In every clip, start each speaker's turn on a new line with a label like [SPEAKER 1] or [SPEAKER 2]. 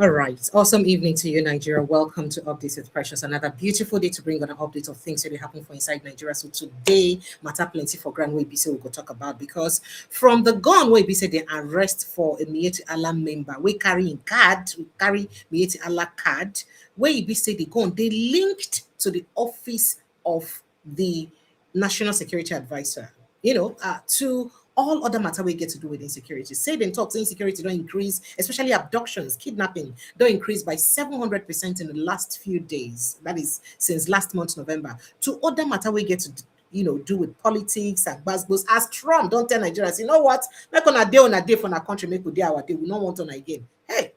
[SPEAKER 1] All right. Awesome evening to you, Nigeria. Welcome to Updates with Precious. Another beautiful day to bring on an update of things that are happening for inside Nigeria. So today, matter plenty for Grand Way BC we'll go talk about because from the gun where BC they arrest for a Miyetti Allah member, we carrying card, we carry Miyetti Allah card, where BC they go on, they linked to the office of the National Security Advisor, to all other matter we get to do with insecurity. Say then talks insecurity don't increase, especially abductions, kidnapping, don't increase by 700% in the last few days. That is since last month, November. To other matter we get to do with politics and buzzwords. As Trump don't tell Nigerians, you know what? Make on a day for our country, make we day our day. We don't want on again. Hey,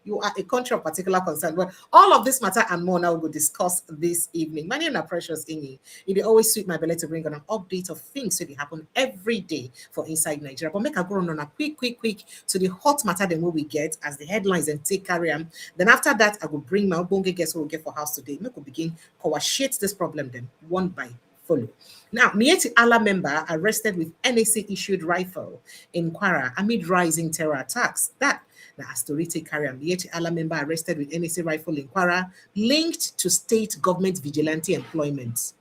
[SPEAKER 1] you are a country of particular concern. But all of this matter and more now we'll discuss this evening. My name is Precious Ingi. It always sweet my belly to bring on an update of things that happen every day for inside Nigeria. But make a go on a quick to the hot matter then what we get as the headlines and take carry on. Then after that, I will bring my own guess what we'll get for house today. Make we begin coagulate this problem then one by follow. Now, Miyetti Allah member arrested with NSA issued rifle in Kwara amid rising terror attacks. That the authority carrier Miyetti Allah member arrested with NSA rifle in Kwara linked to state government vigilante employment.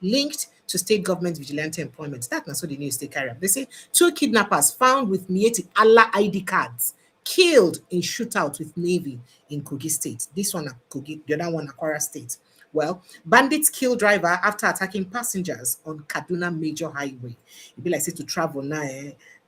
[SPEAKER 1] Linked to state government vigilante employment. That's not so the news state carrier. They say 2 kidnappers found with Miyetti Allah ID cards killed in shootout with Navy in Kogi State. This one at Kogi, the other one at Kwara State. Well, bandits kill driver after attacking passengers on Kaduna Major Highway. It be like say to travel now,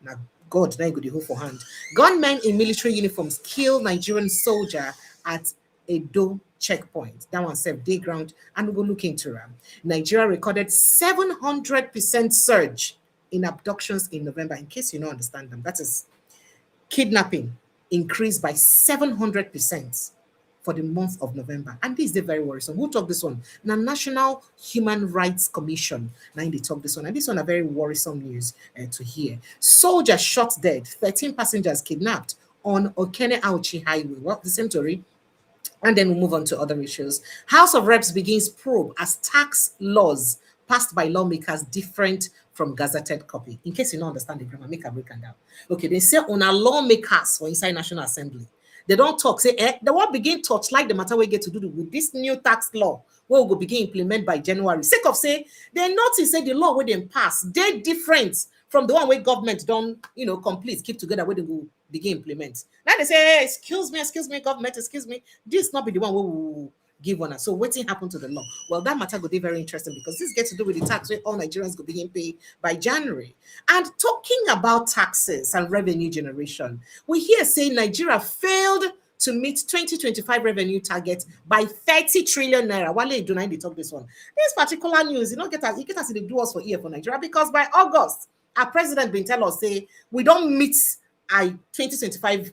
[SPEAKER 1] now God, now you go the hold for hand. Gunmen in military uniforms kill Nigerian soldier at Edo checkpoint. That one said day ground, and we go look into it. Nigeria recorded 700% surge in abductions in November. In case you don't understand them, that is kidnapping increased by 700%. For the month of November. And this is very worrisome. Who talk this one? Now, National Human Rights Commission. Now, they talk this one. And this one are very worrisome news to hear. Soldier shot dead. 13 passengers kidnapped on Okene Auchi Highway. Well, the same story. And then we'll move on to other issues. House of Reps begins probe as tax laws passed by lawmakers different from gazetted copy. In case you don't understand the grammar, make a break and down. Okay, they say on our lawmakers for inside National Assembly. They don't talk, say, they won't begin touch like the matter we get to do with this new tax law, where we will begin implement by January. Sake of say, they notice say the law where they pass, they different from the one where government don't, complete, keep together where they will begin implement. Now they say, hey, excuse me, government, excuse me. This not be the one we will give one. So waiting happened to the law. Well, that matter will be very interesting because this gets to do with the tax where all Nigerians will begin pay by January. And talking about taxes and revenue generation, we hear saying Nigeria failed to meet 2025 revenue target by 30 trillion naira. Wale do not talk this one. This particular news, get us to do us for here for Nigeria because by August, our president been tell us say we don't meet our 2025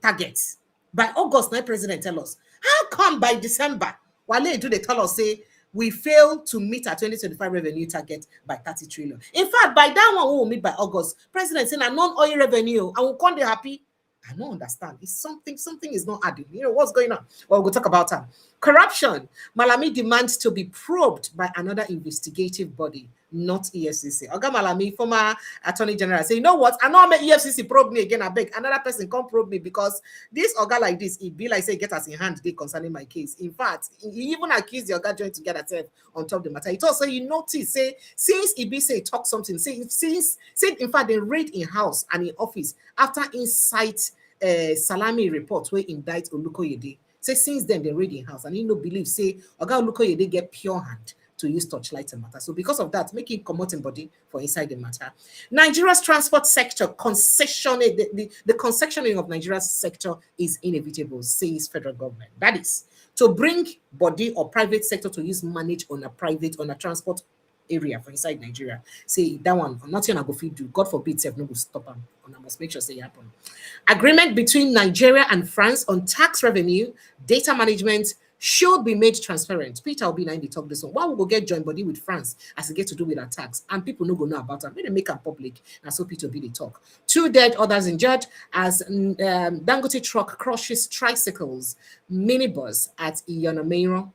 [SPEAKER 1] targets. By August, my president tell us. How come by December, Wale do they tell us say we failed to meet our 2025 revenue target by 30 trillion? In fact, by that one we will meet by August. President saying a non-oil revenue, and we'll come there happy. I don't understand. It's something is not adding. What's going on? Well, we'll talk about that. Corruption. Malami demands to be probed by another investigative body, not EFCC. Oga Malami, former Attorney General, say, you know what? I know I'm EFCC probe me again. I beg another person come probe me because this Oga like this, it be like say get us in hand today concerning my case. In fact, he even accused the Oga joint to get herself on top of the matter. It also you notice say since he be say talk something, say in fact they raid in house and in office after insight salami report where indict Olukoyede. Say since then they raid in house and he no believe say Oga Olukoyede get pure hand to use torchlight and matter. So because of that, making commoting body for inside the matter. Nigeria's transport sector concessioning, the concessioning of Nigeria's sector is inevitable, says federal government. That is to bring body or private sector to use manage on a transport area for inside Nigeria. Say that one, nothing I go feed do. God forbid, self no go stop them. And I must make sure say happen. Agreement between Nigeria and France on tax revenue, data management, should be made transparent. Peter Obi now talk this one. Why we go get joint body with France as it get to do with our tax and people no go know about it. When they make them public, and so Peter Obi they talk. 2 dead, others injured as Dangote truck crushes tricycles, minibus at Iyonameiro.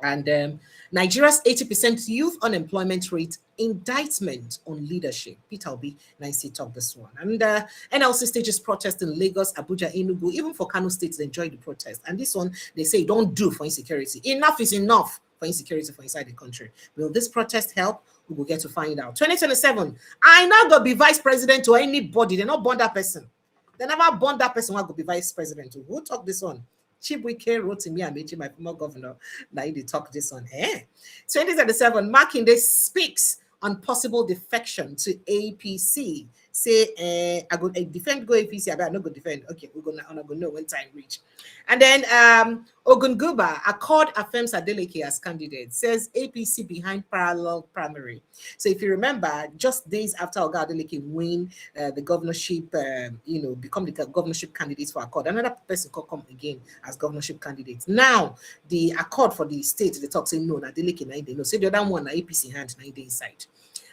[SPEAKER 1] And Nigeria's 80% youth unemployment rate indictment on leadership. Peter Obi, nice talk this one. And NLC stages protest in Lagos, Abuja, Enugu, even for Kano State, they enjoy the protest. And this one, they say, don't do for insecurity. Enough is enough for insecurity for inside the country. Will this protest help? We will get to find out. 2027, I now go be vice president to anybody. They not born that person. They never born that person who go be vice president. Who talk this one? Chibwike wrote to me and Meji, my former governor. Now they talk this on. 2027, Makinde speaks on possible defection to APC. Say, I go defend go APC, I not go defend. Okay, we're gonna go know when time reach. And then Ogunguba, Accord affirms Adeleke as candidate, says APC behind parallel primary. So if you remember, just days after Oga Adeleke win the governorship, become the governorship candidate for Accord, another person could come again as governorship candidate. Now, the Accord for the state, they talk say no, Adeleke na they know. Say the other one, na APC hand, na they inside.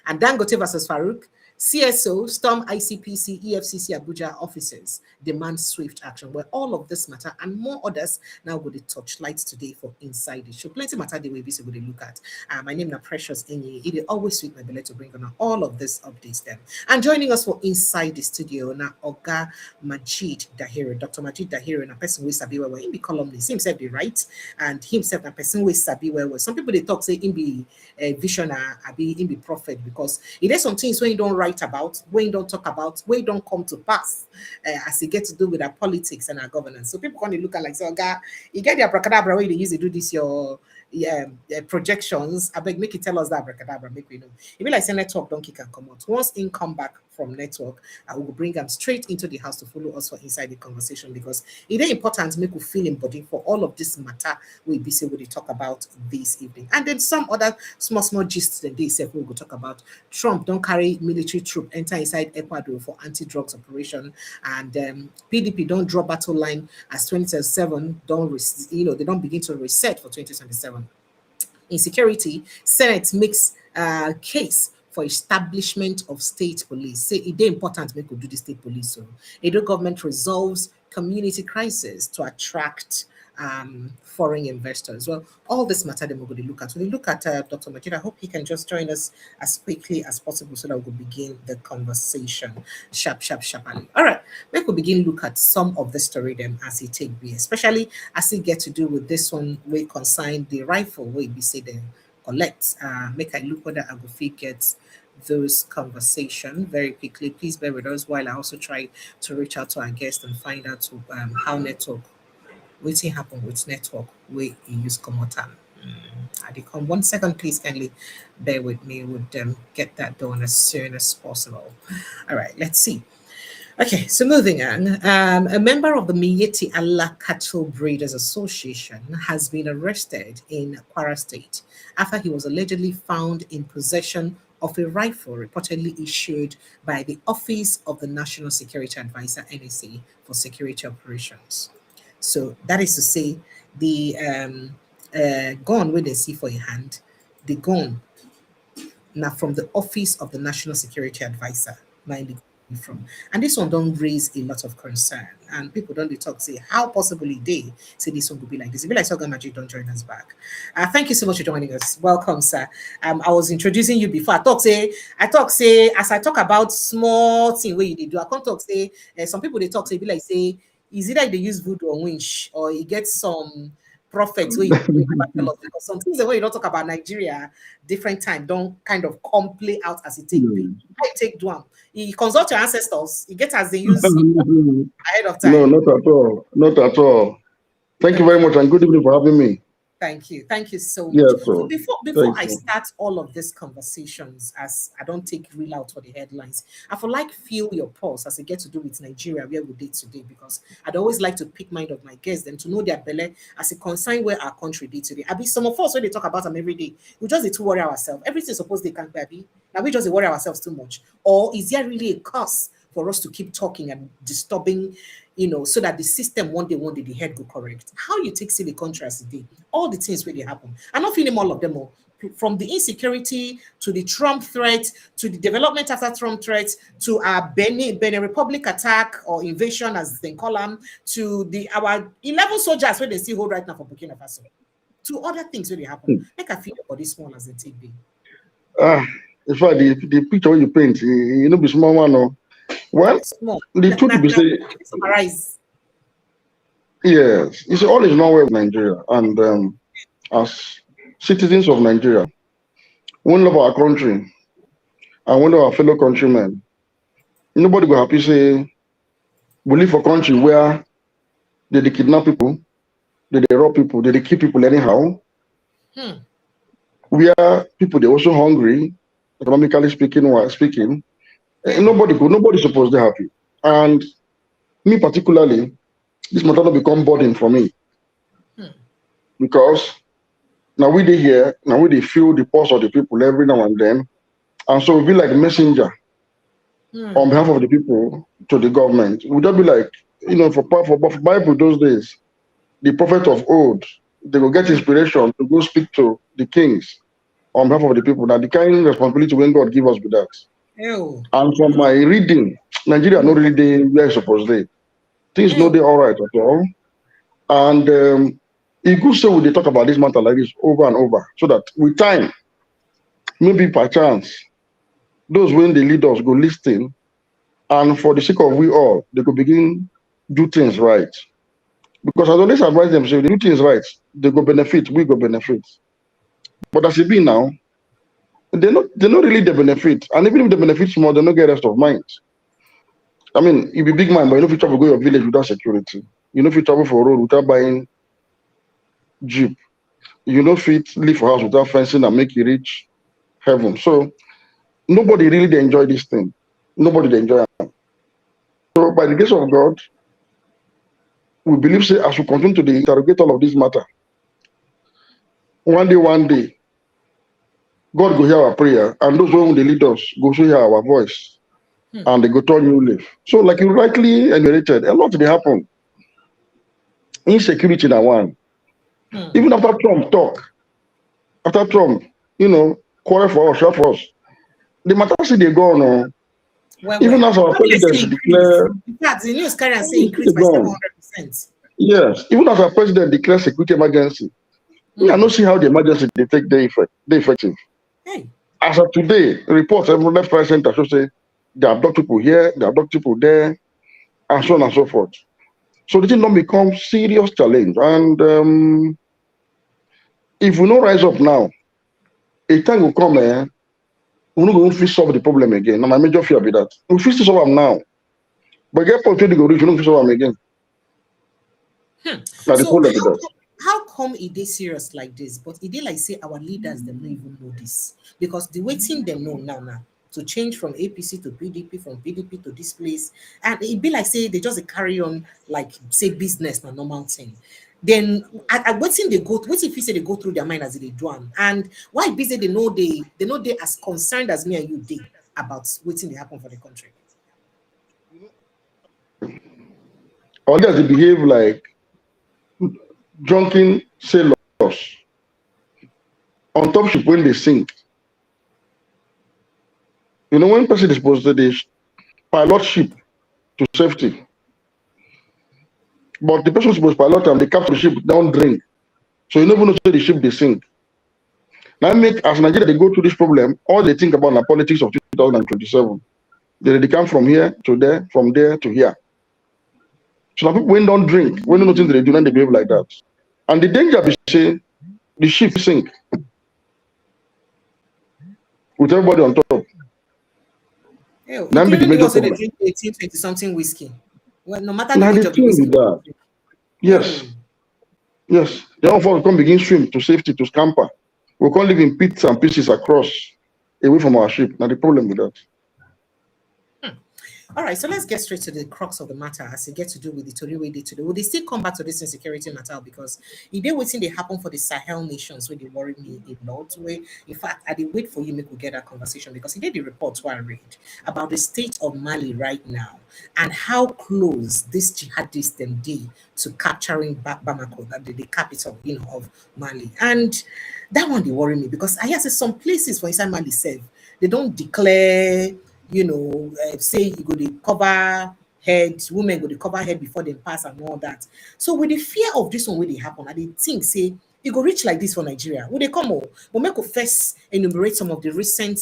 [SPEAKER 1] And Dangote versus Farouk, CSO, Storm ICPC, EFCC Abuja officers demand swift action. Where all of this matter and more others now go to touch lights today for Inside the Show. Plenty matter the way we go to look at. My name is Precious Enyi. It is always sweet my belly to bring on all of this updates them. And joining us for Inside the Studio now, Dr Majeed Dahiru. Dr. Majeed Dahiru, and a person who sabi where in be columnist, himself be right, and himself a person who sabi where. Some people they talk say in be visionary, be in be prophet, because it is some things when you don't write about, when you don't talk about, when you don't come to pass, as it get to do with our politics and our governance. So people can look at like, so God, you get the abracadabra way they use to do this your projections. I beg, make it tell us that abracadabra, make we know. If you like say network, don't kick and come out. Once in come back from network, I will bring them straight into the house to follow us for inside the conversation, because it is important to make you feel embodied for all of this matter we be say we talk about this evening. And then some other small gists that they say we will talk about. Trump don't carry military troop enter inside Ecuador for anti-drugs operation, and PDP don't draw battle line as 2027 they don't begin to reset for 2027. Insecurity, Senate makes case for establishment of state police. Say it is important we could do the state police. So Edo government resolves community crisis to attract foreign investors. Well, all this matter then we're going to look at. When we look at Dr. Majeed, I hope he can just join us as quickly as possible so that we will begin the conversation sharply. All right, we could begin look at some of the story them as it take be, especially as it get to do with this one we consign the rifle where we say them collect. Make I look whether I go fit get those conversation very quickly. Please bear with us while I also try to reach out to our guest and find out how network waiting happen with network where you use Komotan. I come 1 second, please kindly bear with me. Would get that done as soon as possible. All right, let's see. Okay, so moving on. A member of the Miyetti Allah Cattle Breeders Association has been arrested in Kwara State after he was allegedly found in possession of a rifle reportedly issued by the Office of the National Security Advisor, NSA, for security operations. So that is to say, the gun where they see for your hand, the gun now from the Office of the National Security Advisor, from. And this one don't raise a lot of concern. And people don't talk, say, how possibly they say this one could be like this. If you like Dr. Majeed, don't join us back. Thank you so much for joining us. Welcome, sir. I was introducing you before. I talk say, as I talk about small thing where you do, I can't talk, say, some people they talk, say, be like, say, is it like they use voodoo or winch, or you get some prophets where you tell us, because some things the way you don't talk about Nigeria, different time don't kind of come play out as it take be. I take one. You consult your ancestors, you get as they use ahead of time.
[SPEAKER 2] No, not at all. Not at all. Thank you very much, and good evening for having me.
[SPEAKER 1] Thank you so much.
[SPEAKER 2] Yes,
[SPEAKER 1] so before I start all of these conversations, as I don't take real out for the headlines, I would like feel your pulse as it gets to do with Nigeria, where we did today, because I'd always like to pick mind of my guests, them to know their belly as a concern where our country did today. I be some of us when they talk about them every day, we just need to worry ourselves. Everything supposed they can't be. Now we just worry ourselves too much. Or is there really a cause for us to keep talking and disturbing, so that the system one day the head go correct? How you take see the country as today, all the things really happen. I'm not feeling all of them all. From the insecurity to the Trump threat to the development after Trump threat to our Benin Republic attack or invasion as they call them, to our 11 soldiers where they still hold right now for Burkina Faso, to other things really happen. Make I feel your body small as they take be.
[SPEAKER 2] In fact, the picture you paint, you know, be small one. No. Well,
[SPEAKER 1] Small.
[SPEAKER 2] the truth be say,
[SPEAKER 1] Summarize.
[SPEAKER 2] yes, you see, all is not well with Nigeria, and as citizens of Nigeria, we love our country and we love our fellow countrymen. Nobody go happy say we live for country where they kidnap people, they rob people, they kill people anyhow. Where people they also hungry, economically speaking. Nobody supposed to be happy. And me particularly, this matter not become burden for me. Because now we dey here, now we dey feel the pulse of the people every now and then. And so we be like messenger on behalf of the people to the government. We just be like, you know, for Bible those days, the prophet of old, they will get inspiration to go speak to the kings on behalf of the people. Now the kind of responsibility when God give us with that.
[SPEAKER 1] Ew.
[SPEAKER 2] And from my reading, Nigeria not really dey where supposed they. Things no they all right at all. And it good say we dey talk about this matter like this over and over, so that with time, maybe by chance, those when they lead us go listen, and for the sake of we all, they could begin do things right. Because I always advise them, say they do things right, they go benefit, we go benefit. But as it be now, they not really the benefit, and even if they benefit more, they don't get rest of mind. I mean, you be big man, but you know if you travel go your village without security, you know if you travel for road without buying jeep, you know fit leave for house without fencing and make you reach heaven. So nobody really they enjoy this thing. Nobody they enjoy it. So by the grace of God, we believe say as we continue to interrogate all of this matter, one day, God go hear our prayer, and those when they lead us go so hear our voice, and they go turn new leaf. So like you rightly enumerated, a lot they happen. Insecurity na one. Even after Trump talk, after Trump, you know, quarrel for us, shout for us, the matter still they go on. Even as our president declare,
[SPEAKER 1] in fact, the news carry and say increase by 700%.
[SPEAKER 2] Yes, even as our president declares security emergency, I don't see how the emergency they take the effective.
[SPEAKER 1] Hey.
[SPEAKER 2] As of today, reports every left, right, center should say they abduct people here, they abduct people there, and so on and so forth. So the thing don't become serious challenge. And if we don't rise up now, a time will come, we're not going to solve the problem again. Now, my major fear be that we fix solve them now, but get point to go reach, we don't solve them again.
[SPEAKER 1] So how come it is serious like this? But it is like say our leaders they don't even know this, because the waiting them know now to change from APC to PDP, from PDP to this place, and it be like say they just carry on like say business na normal thing. Then at waiting they go, what if you say they go through their mind as they do them, and why busy they know they as concerned as me and you did about waiting they happen for the country.
[SPEAKER 2] Or does it behave like drunken sailors on top ship when they sink? You know, when person is supposed to they pilot ship to safety, but the person supposed to pilot them, they capture the ship, don't drink. So you never know the ship they sink. Now make as Nigeria they go through this problem, all they think about the politics of 2027. They come from here to there, from there to here. So now people when don't drink, when don't know things they do, then they behave like that. And the danger be say the ship sink with everybody on top.
[SPEAKER 1] Then be the major problem. They drink 18, 20 something whiskey. Well, no matter the age of the whiskey.
[SPEAKER 2] That. Yes. Yes. The other folks come begin swim to safety, to scamper. We can't live in bits and pieces across away from our ship. Now the problem with that.
[SPEAKER 1] All right, so let's get straight to the crux of the matter as it gets to do with the Tory way day today. Will they still come back to this insecurity matter? Because if they waiting, they happen for the Sahel nations where they worry me a lot. Where, in fact, I did wait for you make we get that conversation because he did the report where I read about the state of Mali right now and how close this jihadists them did to capturing Bamako, that the capital, you know, of Mali. And that one they worry me because I hear some places for inside Mali self, they don't declare. You know, say you go to cover head, women go to cover head before they pass and all that. So with the fear of this one, when they happen, I think say You go reach like this for Nigeria. Would they come over? But make first enumerate some of the recent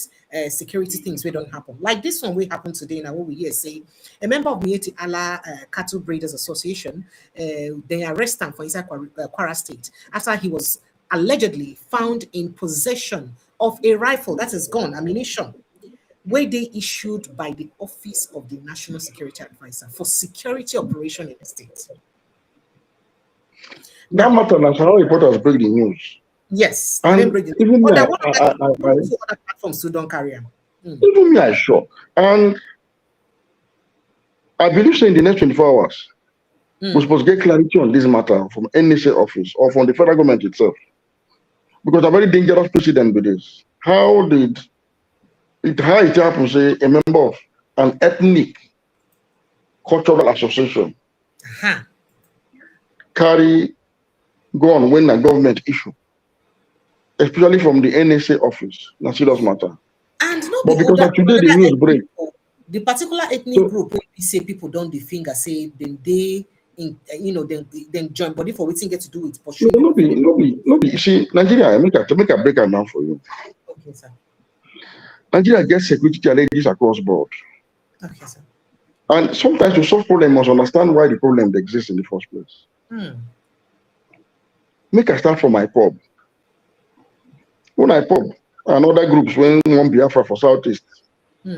[SPEAKER 1] security things we don't happen. Like this one will happen today now. What we hear say a member of Miyetti Allah Cattle Breeders Association, they arrest him for inside Kwara State after he was allegedly found in possession of a rifle that is gun ammunition, where they issued by the Office of the National Security Advisor for security operation in the state.
[SPEAKER 2] That matter, national reporters break the news.
[SPEAKER 1] Yes,
[SPEAKER 2] and
[SPEAKER 1] break the
[SPEAKER 2] even
[SPEAKER 1] news.
[SPEAKER 2] me,
[SPEAKER 1] Other platforms still don't carry them.
[SPEAKER 2] Even me, I shock. And I believe so in the next 24 hours, we're supposed to get clarity on this matter from NSA office or from the federal government itself. Because a very dangerous precedent with this. How it happen, say, a member of an ethnic cultural association carry gun when a government issue, especially from the NSA office, na serious matter.
[SPEAKER 1] And
[SPEAKER 2] but because of today the news break,
[SPEAKER 1] the particular ethnic group where we say people don't the finger say then they then join body for what get to do with pursuing.
[SPEAKER 2] No be. You see, Nigeria, I make a break it down for you.
[SPEAKER 1] Okay, sir.
[SPEAKER 2] Nigeria gets security challenges across board.
[SPEAKER 1] Okay, sir.
[SPEAKER 2] And sometimes to solve problem, must understand why the problem exists in the first place. Make a start from my pub. When I pub and other groups when one Biafra for Southeast,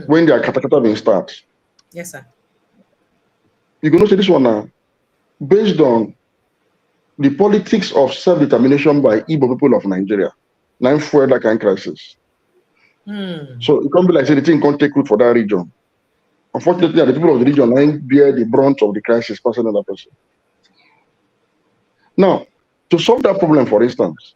[SPEAKER 2] when their katakata been start.
[SPEAKER 1] Yes, sir.
[SPEAKER 2] You can see this one now, based on the politics of self-determination by Igbo people of Nigeria. Now for that kind of crisis. So it can't be like say the thing can't take root for that region. Unfortunately, the people of the region bear the brunt of the crisis passing another person. Now, to solve that problem, for instance,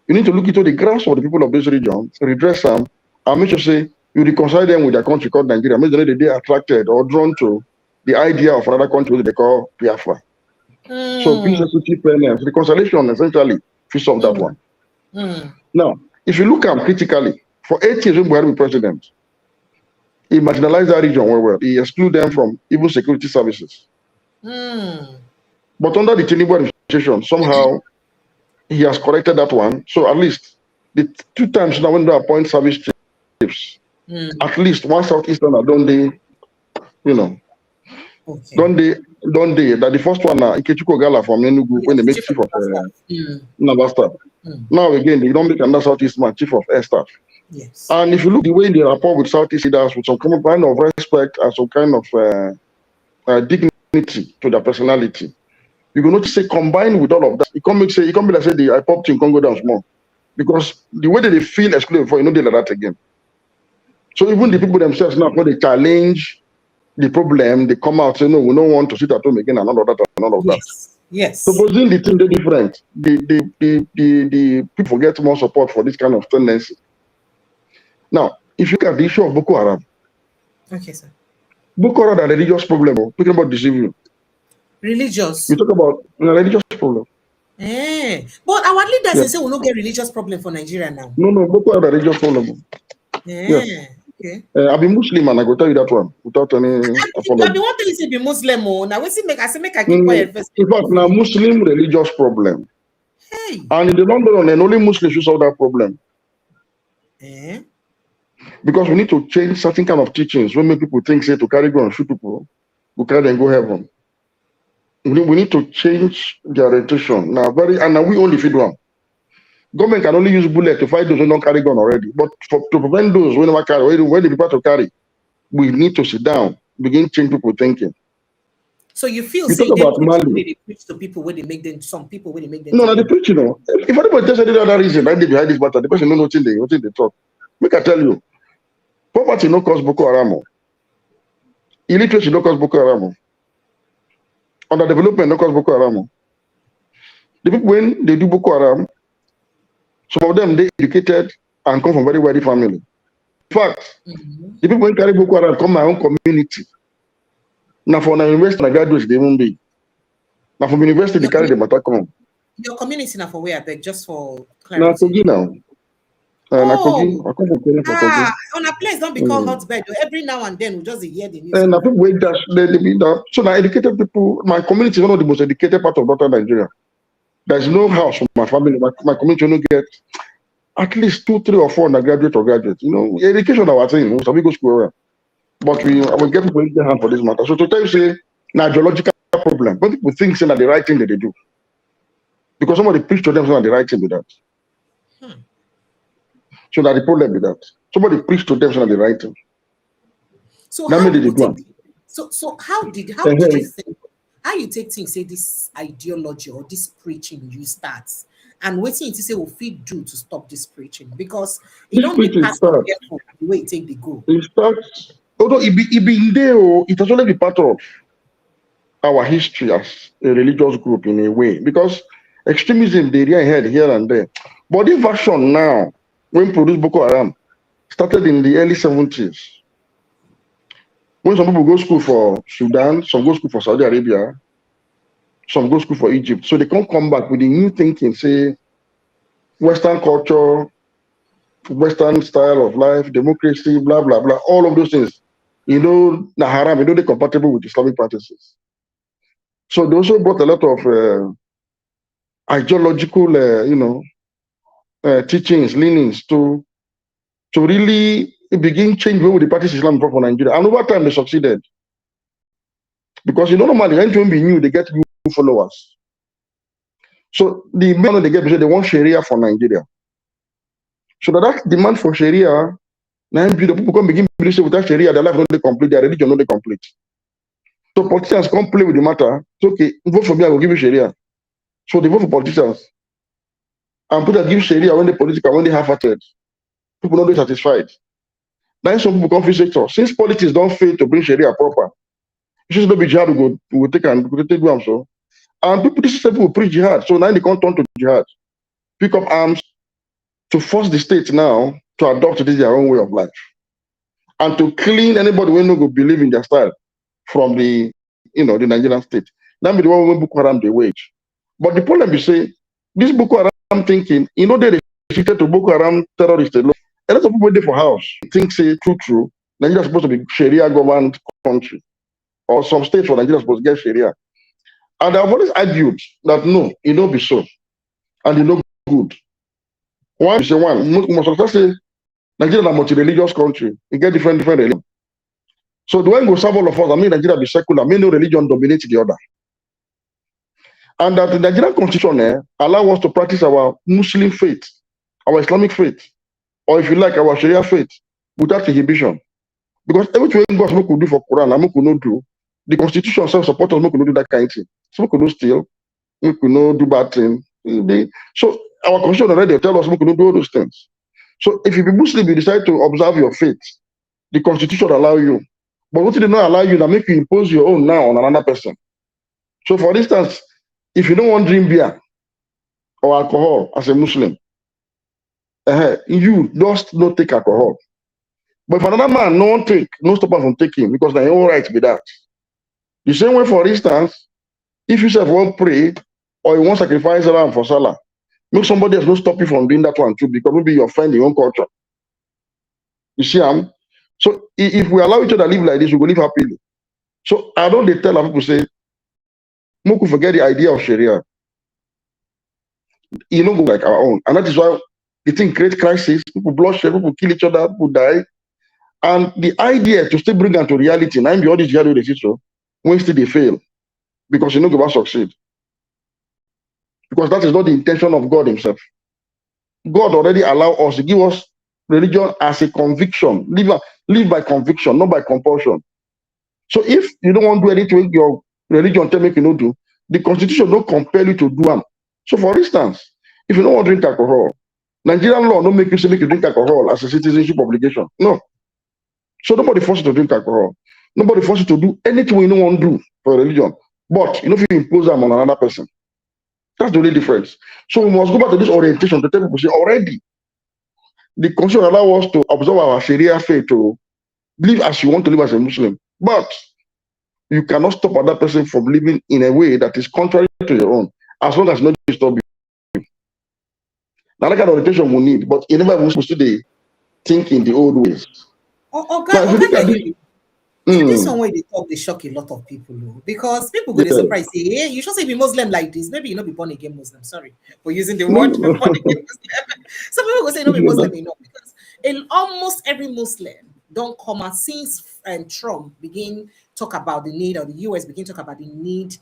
[SPEAKER 2] you need to look into the grasp of the people of this region, redress them, and make sure say you reconcile them with their country called Nigeria. Make sure they are attracted or drawn to the idea of another country they call Biafra. So peace, equity, fairness, reconciliation essentially to solve that one. Now, if you look at critically, for 8 years when Buhari was president, he marginalized that region well. He excluded them from even security services. But under the Tinubu administration, somehow he has corrected that one. So at least the 2 times now when they appoint service chiefs, at least one Southeasterner don't they, don't they that the first one Ikechukwu Gala from Enugu when they make chief of Naval Staff. Now again they don't make another Southeast man chief of Air Staff.
[SPEAKER 1] Yes.
[SPEAKER 2] And if you look the way they rapport with Southeast leaders with some kind of respect and some kind of dignity to their personality, you can notice say combined with all of that, it can be like say the IPOP team can go down small. Because the way that they feel excluded before, they like that again. So even the people themselves now, when they challenge the problem, they come out say, no, we don't want to sit at home again and all of that and all of that.
[SPEAKER 1] Yes.
[SPEAKER 2] Supposing the thing they're different, the people get more support for this kind of tendency. Now, if you look at the issue of Boko Haram.
[SPEAKER 1] Okay, sir.
[SPEAKER 2] Boko Haram is a religious problem. Talking about deceiving.
[SPEAKER 1] Religious?
[SPEAKER 2] You talk about a religious problem.
[SPEAKER 1] But our leaders say we don't get religious problem for Nigeria now.
[SPEAKER 2] No, Boko Haram is a religious problem. Yes.
[SPEAKER 1] Okay.
[SPEAKER 2] I be Muslim and I go tell you that one without any apology.
[SPEAKER 1] I be want to say be Muslim. Now we see I keep quiet first.
[SPEAKER 2] In fact, now Muslim religious problem.
[SPEAKER 1] Hey.
[SPEAKER 2] And in the long run, and only Muslims should solve that problem. Because we need to change certain kind of teachings when make people think say to carry gun and shoot people, we carry them go heaven. We need to change the orientation. Now we only feed one. Government can only use bullet to fight those who don't carry gun already. But to prevent those who never carry, when the people to carry, we need to sit down, begin to change people thinking.
[SPEAKER 1] So you feel
[SPEAKER 2] say
[SPEAKER 1] they preach to people where they make them, some people where they make them.
[SPEAKER 2] No, they preach, If anybody tells any other reason, right behind this matter, the person don't know what they talk. Make I tell you, poverty no cause Boko Haram. Illiteracy no cause Boko Haram. Underdevelopment no cause Boko Haram. The people when they do Boko Haram, some of them they educated and come from very wealthy family. In fact, the people when carry Boko Haram come my own community. Now for an university and graduates they won't be. Now from university they carry the matter come.
[SPEAKER 1] Your community now for where I beg just for clarity.
[SPEAKER 2] Now
[SPEAKER 1] on a place don't be called hotbed. Every now and then we just hear the news.
[SPEAKER 2] And I think so now educated people, my community is one of the most educated part of northern Nigeria. There's no house for my family, my community no get at least 2, 3, or 4 undergraduate or graduate. Education our thing. So we go school well. But we will get people in the hand for this matter. So to tell you, say, an ideological problem. But people think saying that the right thing that they do. Because somebody preach to them saying that the right thing with that. So that the problem with that. Somebody preach to them saying that the right thing.
[SPEAKER 1] So
[SPEAKER 2] that
[SPEAKER 1] how
[SPEAKER 2] made it
[SPEAKER 1] would
[SPEAKER 2] one.
[SPEAKER 1] so how did you think, how you take things, say this ideology or this preaching you start, and waiting to say will feed do to stop this preaching? Because it don't be part of the way it take the go.
[SPEAKER 2] It starts, although it be in there, it has only be part of our history as a religious group in a way, because extremism they head here and there. But the version now, when produced Boko Haram, started in the early 70s. When some people go school for Sudan, some go school for Saudi Arabia, some go school for Egypt. So they can't come back with the new thinking, say Western culture, Western style of life, democracy, blah, blah, blah, all of those things. Na haram, they're compatible with Islamic practices. So they also brought a lot of ideological, teachings, leanings to really begin change the way they practice Islam for Nigeria. And over time, they succeeded. Because normally, when be new, they get new followers. So the main they get because they want Sharia for Nigeria. So that demand for Sharia, now people come begin to say without Sharia, their life not they complete, their religion not they complete. So politicians come play with the matter. It's okay, vote for me, I will give you Sharia. So they vote for politicians. And people that give Sharia when they political, when they half-hearted, people not be satisfied. Then some people come feel sector. Since politics don't fail to bring Sharia proper, it should not be jihad we will take them so. And these people will preach jihad. So now they can't turn to jihad. Pick up arms to force the state now to adopt this their own way of life. And to clean anybody who no go believe in their style from the the Nigerian state. That be the one when Boko Haram they wage. But the problem is say this Boko Haram thinking, they restricted to Boko Haram terrorists alone. A lot of people there for house think say true. Nigeria is supposed to be Sharia governed country. Or some states for Nigeria supposed to get Sharia. And I've always argued that no, it don't be so. And it not good. One is one. Must say Nigeria is a multi-religious country. It get different religions. So the one go serve all of us, Nigeria be secular, no religion dominate the other. And that the Nigerian constitution allow us to practice our Muslim faith, our Islamic faith, or if you like, our Sharia faith, without inhibition. Because everything God could do for Quran, and could not do, the constitution self support us, could not do that kind of thing. So could not steal, we could not do bad things. So our constitution already tell us we could not do all those things. So if you be Muslim, you decide to observe your faith, the constitution allow you. But what did not allow you, that make you impose your own now on another person. So for instance, if you don't want drink beer or alcohol as a Muslim, you just not take alcohol. But if another man no take, no stop him from taking because they all right with that. The same way, for instance, if you self won't pray or you want sacrifice around for Salah, make somebody else no stop you from doing that one too, because maybe you offend your own culture. You see, so if we allow each other to live like this, we will live happily. So I don't tell people say, Moku forget the idea of Sharia. Go like our own. And that is why the thing creates crisis, people bloodshed, people kill each other, people die. And the idea to still bring them to reality, now be all this jihad with the so when still they fail. Because you know go succeed. Because that is not the intention of God himself. God already allowed us to give us religion as a conviction. Live by conviction, not by compulsion. So if you don't want to do anything your religion tell make you not do, the constitution don't compel you to do them. So for instance, if you don't want to drink alcohol, Nigerian law don't make you say make you drink alcohol as a citizenship obligation. No. So nobody forces you to drink alcohol. Nobody forces you to do anything you don't want to do for religion. But if you impose them on another person. That's the only difference. So we must go back to this orientation to tell people say already the constitution allows us to observe our Sharia faith to live as you want to live as a Muslim. But you cannot stop another person from living in a way that is contrary to your own, as long as not disturb you. Now that kind of orientation we need, but you never was supposed to think in the old ways.
[SPEAKER 1] Okay. This one way they talk, they shock a lot of people, because people go, they
[SPEAKER 2] Yeah.
[SPEAKER 1] surprise, say, hey, you should say be Muslim like this. Maybe you not be born again Muslim. Sorry for using the
[SPEAKER 2] No,
[SPEAKER 1] word
[SPEAKER 2] no.
[SPEAKER 1] born again Muslim. Some people go say no be Muslim enough, because in almost every Muslim don't come out since Trump begin talk about the need, or the US begin talk about the need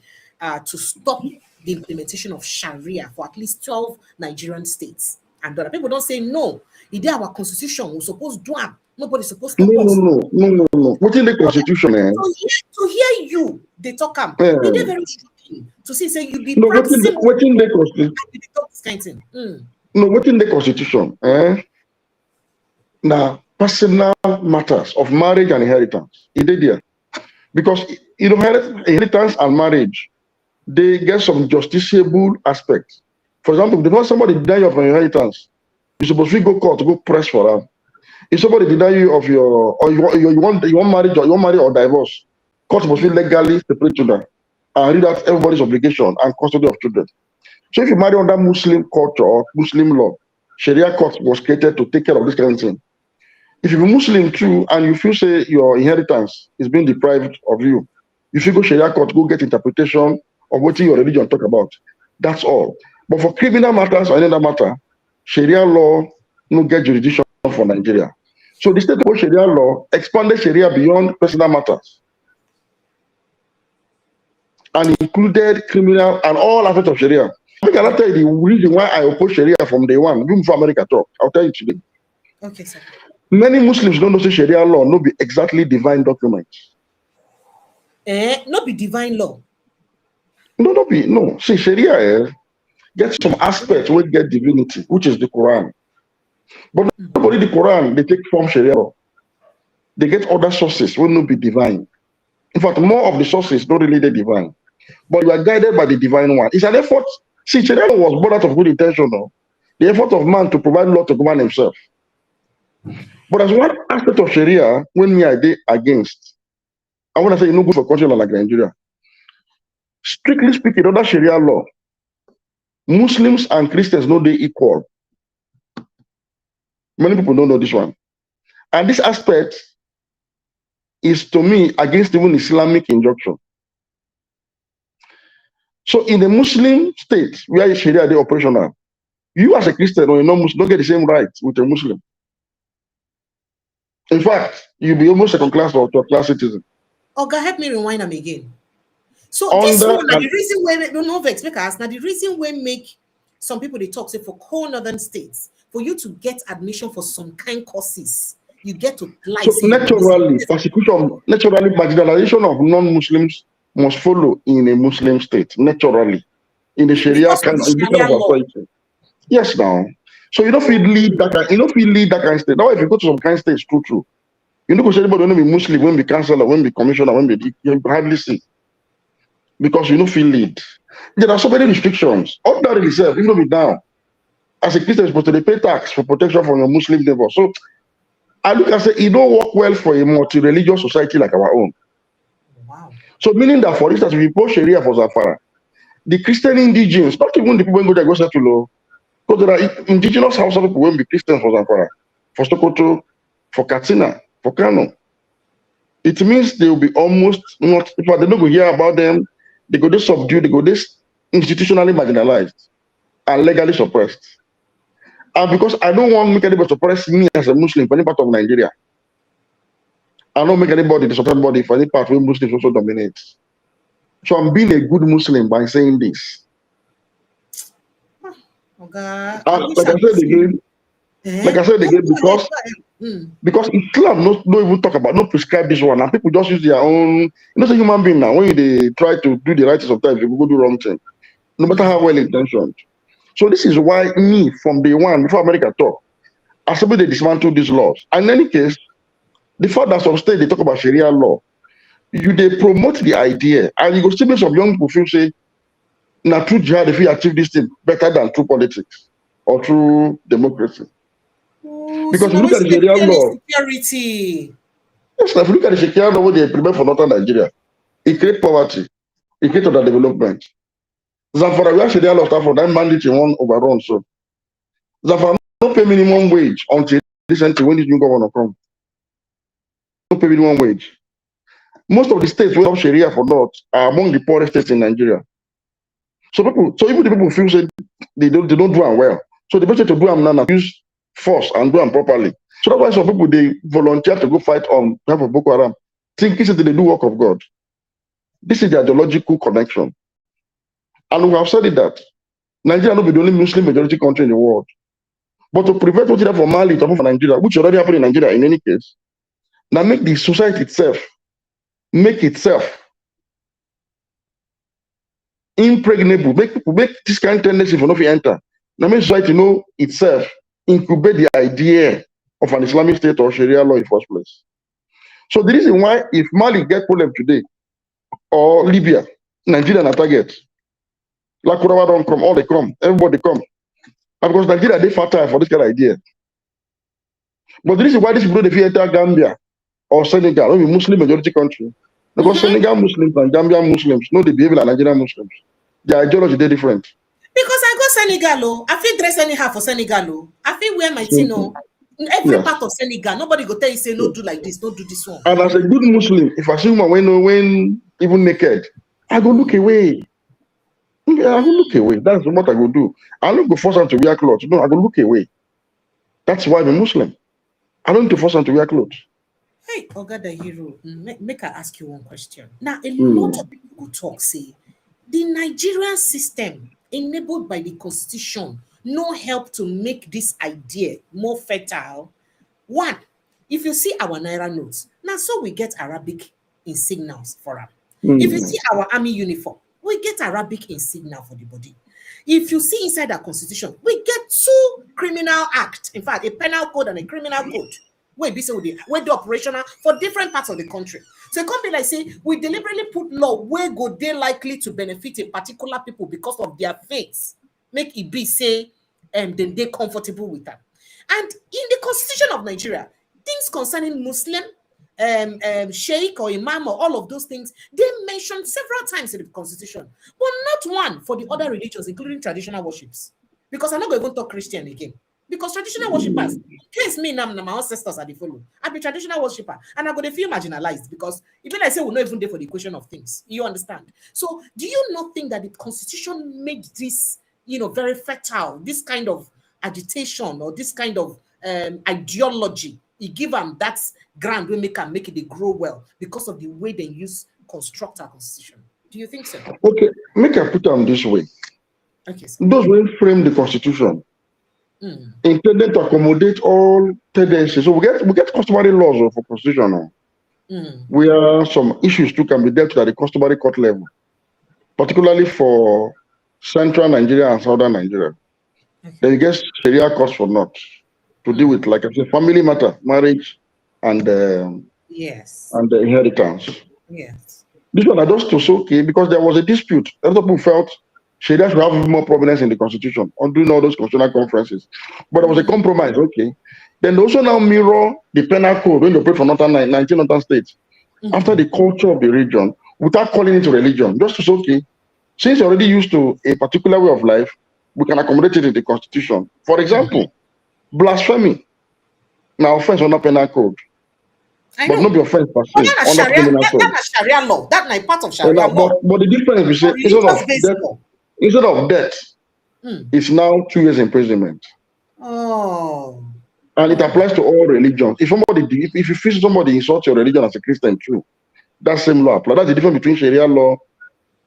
[SPEAKER 1] to stop the implementation of Sharia for at least 12 Nigerian states. And other people don't say no. It is our constitution. We're supposed to do it. Nobody's supposed to stop us.
[SPEAKER 2] No. What's in the constitution, eh?
[SPEAKER 1] To hear you, they talk am.
[SPEAKER 2] Yeah.
[SPEAKER 1] It is very shocking to see say you be
[SPEAKER 2] No,
[SPEAKER 1] practicing
[SPEAKER 2] what's in the constitution?
[SPEAKER 1] this kind of thing.
[SPEAKER 2] No, what's in the constitution, eh? Now, personal matters of marriage and inheritance. It is there. Because you know, inheritance and marriage, they get some justiciable aspects. For example, if not somebody deny you of your inheritance, you're supposed to go court to go press for them. If somebody deny you of your, or you want marriage, or you want marry or divorce, court supposed to legally separate children and read out everybody's obligation and custody of children. So if you marry under Muslim culture or Muslim law, Sharia court was created to take care of this kind of thing. If you're Muslim too and you feel say your inheritance is being deprived of you, if you go Sharia court, go get interpretation of what your religion talk about. That's all. But for criminal matters or any other matter, Sharia law no get jurisdiction for Nigeria. So the state of Sharia law expanded Sharia beyond personal matters and included criminal and all aspects of Sharia. I cannot tell you the reason why I oppose Sharia from day one, even before America talk. I'll tell you today.
[SPEAKER 1] Okay, sir.
[SPEAKER 2] Many Muslims don't know say Sharia law no be exactly divine documents.
[SPEAKER 1] Not be divine law.
[SPEAKER 2] No. See, Sharia get some aspects where get divinity, which is the Quran. But nobody the Quran, they take from Sharia law. They get other sources will not be divine. In fact, more of the sources don't really be divine. But you are guided by the divine one. It's an effort. See, Sharia law was born out of good intention, no? The effort of man to provide law to govern himself. But as one aspect of Sharia, when me I did against, I want to say, you know, good for country like Nigeria. Strictly speaking, under Sharia law, Muslims and Christians know they equal. Many people don't know this one. And this aspect is, to me, against even Islamic injunction. So in a Muslim state where Sharia is operational, you as a Christian or a non-Muslim don't get the same rights with a Muslim. In fact, you'll be almost second class or third class citizen.
[SPEAKER 1] Oga, help me rewind them again. So this one, the reason why no vex make us now the reason why make some people they talk say for core northern states for you to get admission for some kind courses, you get to apply.
[SPEAKER 2] So naturally, persecution, naturally, marginalization of non-Muslims must follow in a Muslim state. Naturally, in the Sharia kind of authority. Yes, now. So you don't feel lead that kind. You don't feel lead that kind of state. Now, if you go to some kind of states, true. You know, because anybody don't be Muslim, when be councillor, when be commissioner, when be you hardly see. Because you don't feel lead. There are so many restrictions. Ordinarily, self, you don't be down. As a Christian, you're supposed to pay tax for protection from your Muslim neighbor. So I look and say it don't work well for a multi-religious society like our own.
[SPEAKER 1] Wow.
[SPEAKER 2] So meaning that, for instance, if you post Sharia for Zafara, the Christian indigenous, not even the people who go there go settle, because there are indigenous house people who will be Christians for Zafara, for Sokoto, for Katsina, for Kano. It means they will be almost not, if they don't go hear about them, they go this subdued, they go this institutionally marginalized and legally suppressed. And because I don't want to make anybody suppress me as a Muslim for any part of Nigeria, I don't make anybody to suppress anybody for any part where Muslims also dominate. So I'm being a good Muslim by saying this.
[SPEAKER 1] Okay.
[SPEAKER 2] Like I said again, because Islam don't even talk about, no prescribe this one, and people just use their own. You know, as a human being now, when they try to do the right thing, sometimes you go do wrong thing, no matter how well intentioned. So this is why me, from day one, before America talk, I said they dismantle these laws. And in any case, the fact that some states they talk about Sharia law, they promote the idea, and you go still make some young people feel say, now through jihad, if we achieve this thing better than through politics or through democracy. Because
[SPEAKER 1] so
[SPEAKER 2] if you look at the Sharia law,
[SPEAKER 1] security.
[SPEAKER 2] Yes, if you look at the Sharia law, what they implement for northern Nigeria, it creates poverty, it creates underdevelopment. Zamfara, we have Sharia law start for that mandate in one overrun. So Zamfara don't pay minimum wage until recently when this new governor come. Don't pay minimum wage. Most of the states where Sharia for not are among the poorest states in Nigeria. So even the people feel say they don't do them well. So the best way to do them now use force and do them properly. So that's why some people they volunteer to go fight on behalf of Boko Haram, thinking that they do work of God. This is the ideological connection. And we have said it that Nigeria will be the only Muslim majority country in the world. But to prevent what happened from Mali to happen for Nigeria, which already happened in Nigeria in any case, now make the society itself impregnable, make this kind of tendency for nothing enter. Now make society know itself incubate the idea of an Islamic state or Sharia law in the first place. So the reason why if Mali get problem today or Libya, Nigeria na target, like Kurawa don't come, all they come, everybody come. And because Nigeria they fertile for this kind of idea. But the reason why this people they fear enter Gambia or Senegal, or a Muslim majority country, because Senegal Muslims and Gambian Muslims know they behave like Nigerian Muslims. Their ideology they different.
[SPEAKER 1] Because I go Senegal, I feel dress anyhow for Senegal. I feel wear my thing. In every part of Senegal, nobody go tell you say no do like this, don't do this one.
[SPEAKER 2] And as a good Muslim, if I see woman when even naked, I go look away. Yeah, I go look away. That's what I go do. I don't go force them to wear clothes. No, I go look away. That's why I'm a Muslim. I don't need to force them to wear clothes.
[SPEAKER 1] Hey, Dr. Dahiru, make I ask you one question. Now, a lot of people talk, say, the Nigerian system enabled by the constitution no help to make this idea more fertile. One, if you see our Naira notes, now so we get Arabic insignias for them. If you see our army uniform, we get Arabic insignia for the body. If you see inside our constitution, we get 2 criminal acts. In fact, a penal code and a criminal code. Where the operational for different parts of the country. So it can't be like say we deliberately put law where go they likely to benefit a particular people because of their faiths. Make it be say then they're comfortable with that. And in the constitution of Nigeria, things concerning Muslim, sheikh or imam or all of those things, they mentioned several times in the constitution, but not one for the other religions, including traditional worships. Because I'm not going to talk Christian again. Because traditional worshippers, in case me now my ancestors are the follow, I be traditional worshipper and I go to feel marginalized because even I say we're not even there for the equation of things. You understand? So do you not think that the constitution made this, very fertile, this kind of agitation or this kind of ideology? It give them that ground we make it they grow well because of the way they use construct our constitution. Do you think so?
[SPEAKER 2] Okay, make I put them this way.
[SPEAKER 1] Okay, sir.
[SPEAKER 2] Those who frame the constitution intended to accommodate all tendencies. So we get customary laws for constitution where some issues too can be dealt with at the customary court level, particularly for central Nigeria and southern Nigeria. Okay. Then you get Sharia courts for not to deal with, like I said, family matter, marriage, and
[SPEAKER 1] yes,
[SPEAKER 2] and the inheritance.
[SPEAKER 1] Yes.
[SPEAKER 2] This one I just was okay because there was a dispute. A lot of people felt Sharia should have more prominence in the constitution on doing all those constitutional conferences. But there was a compromise, okay. Then they also now mirror the penal code when they operate for 19 northern states after the culture of the region without calling it religion. Just as okay, since you're already used to a particular way of life, we can accommodate it in the constitution. For example, blasphemy. Now offense under penal code. But not be offense per se.
[SPEAKER 1] That's Sharia law. That's my part of Sharia law.
[SPEAKER 2] But the difference is instead of death, it's now 2 years imprisonment.
[SPEAKER 1] Oh.
[SPEAKER 2] And it applies to all religions. If you feel somebody insult your religion as a Christian too, that same law applies. That's the difference between Sharia law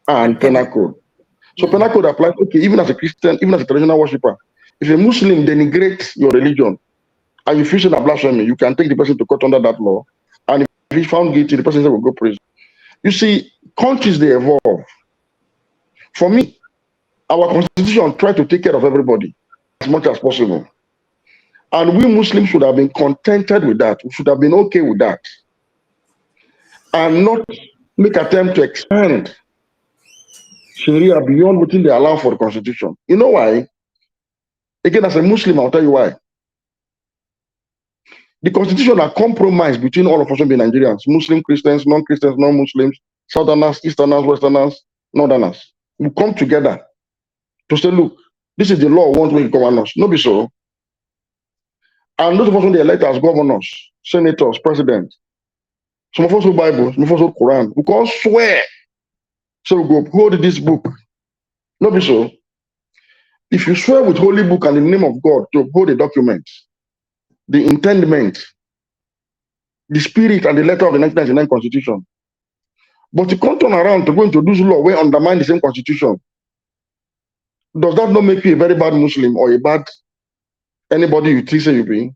[SPEAKER 2] and penal code. So penal code applies, okay, even as a Christian, even as a traditional worshipper. If a Muslim denigrates your religion and you feel that blasphemy, you can take the person to court under that law. And if he's found guilty, the person will go prison. You see, countries, they evolve. For me, our constitution tries to take care of everybody as much as possible. And we Muslims should have been contented with that. We should have been okay with that. And not make attempt to expand Sharia beyond what they allow for the constitution. You know why? Again, as a Muslim, I'll tell you why. The constitution are compromised between all of us being Nigerians, Muslim, Christians, non-Christians, non-Muslims, Southerners, Easterners, Westerners, Northerners. We come together to say, look, this is the law we want to govern us. No be so. And those of us when they elect as governors, senators, presidents, Some of us hold Bible, some of us hold Quran. We can't swear. So we go uphold this book. Not be so. If you swear with holy book and the name of God to uphold the document, the intendment, the spirit and the letter of the 1999 Constitution, but you can't turn around to go introduce law where undermine the same Constitution, does that not make you a very bad Muslim or a bad anybody you think say you be?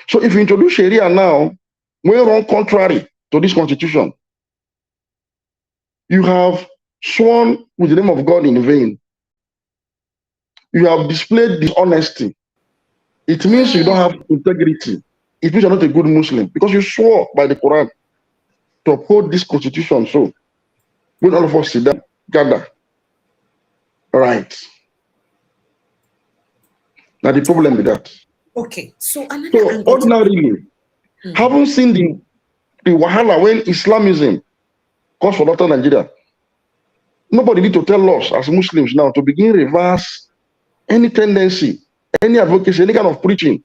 [SPEAKER 2] So if you introduce Sharia now, when run contrary to this Constitution, you have sworn with the name of God in vain. You have displayed dishonesty. It means you don't have integrity. It means you're not a good Muslim because you swore by the Quran to uphold this Constitution. So when all of us sit down, gather, right? Now the problem with that.
[SPEAKER 1] Okay, so
[SPEAKER 2] ordinarily, haven't seen the wahala when Islamism comes for Northern Nigeria. Nobody need to tell us as Muslims now to begin reverse any tendency, any advocacy, any kind of preaching.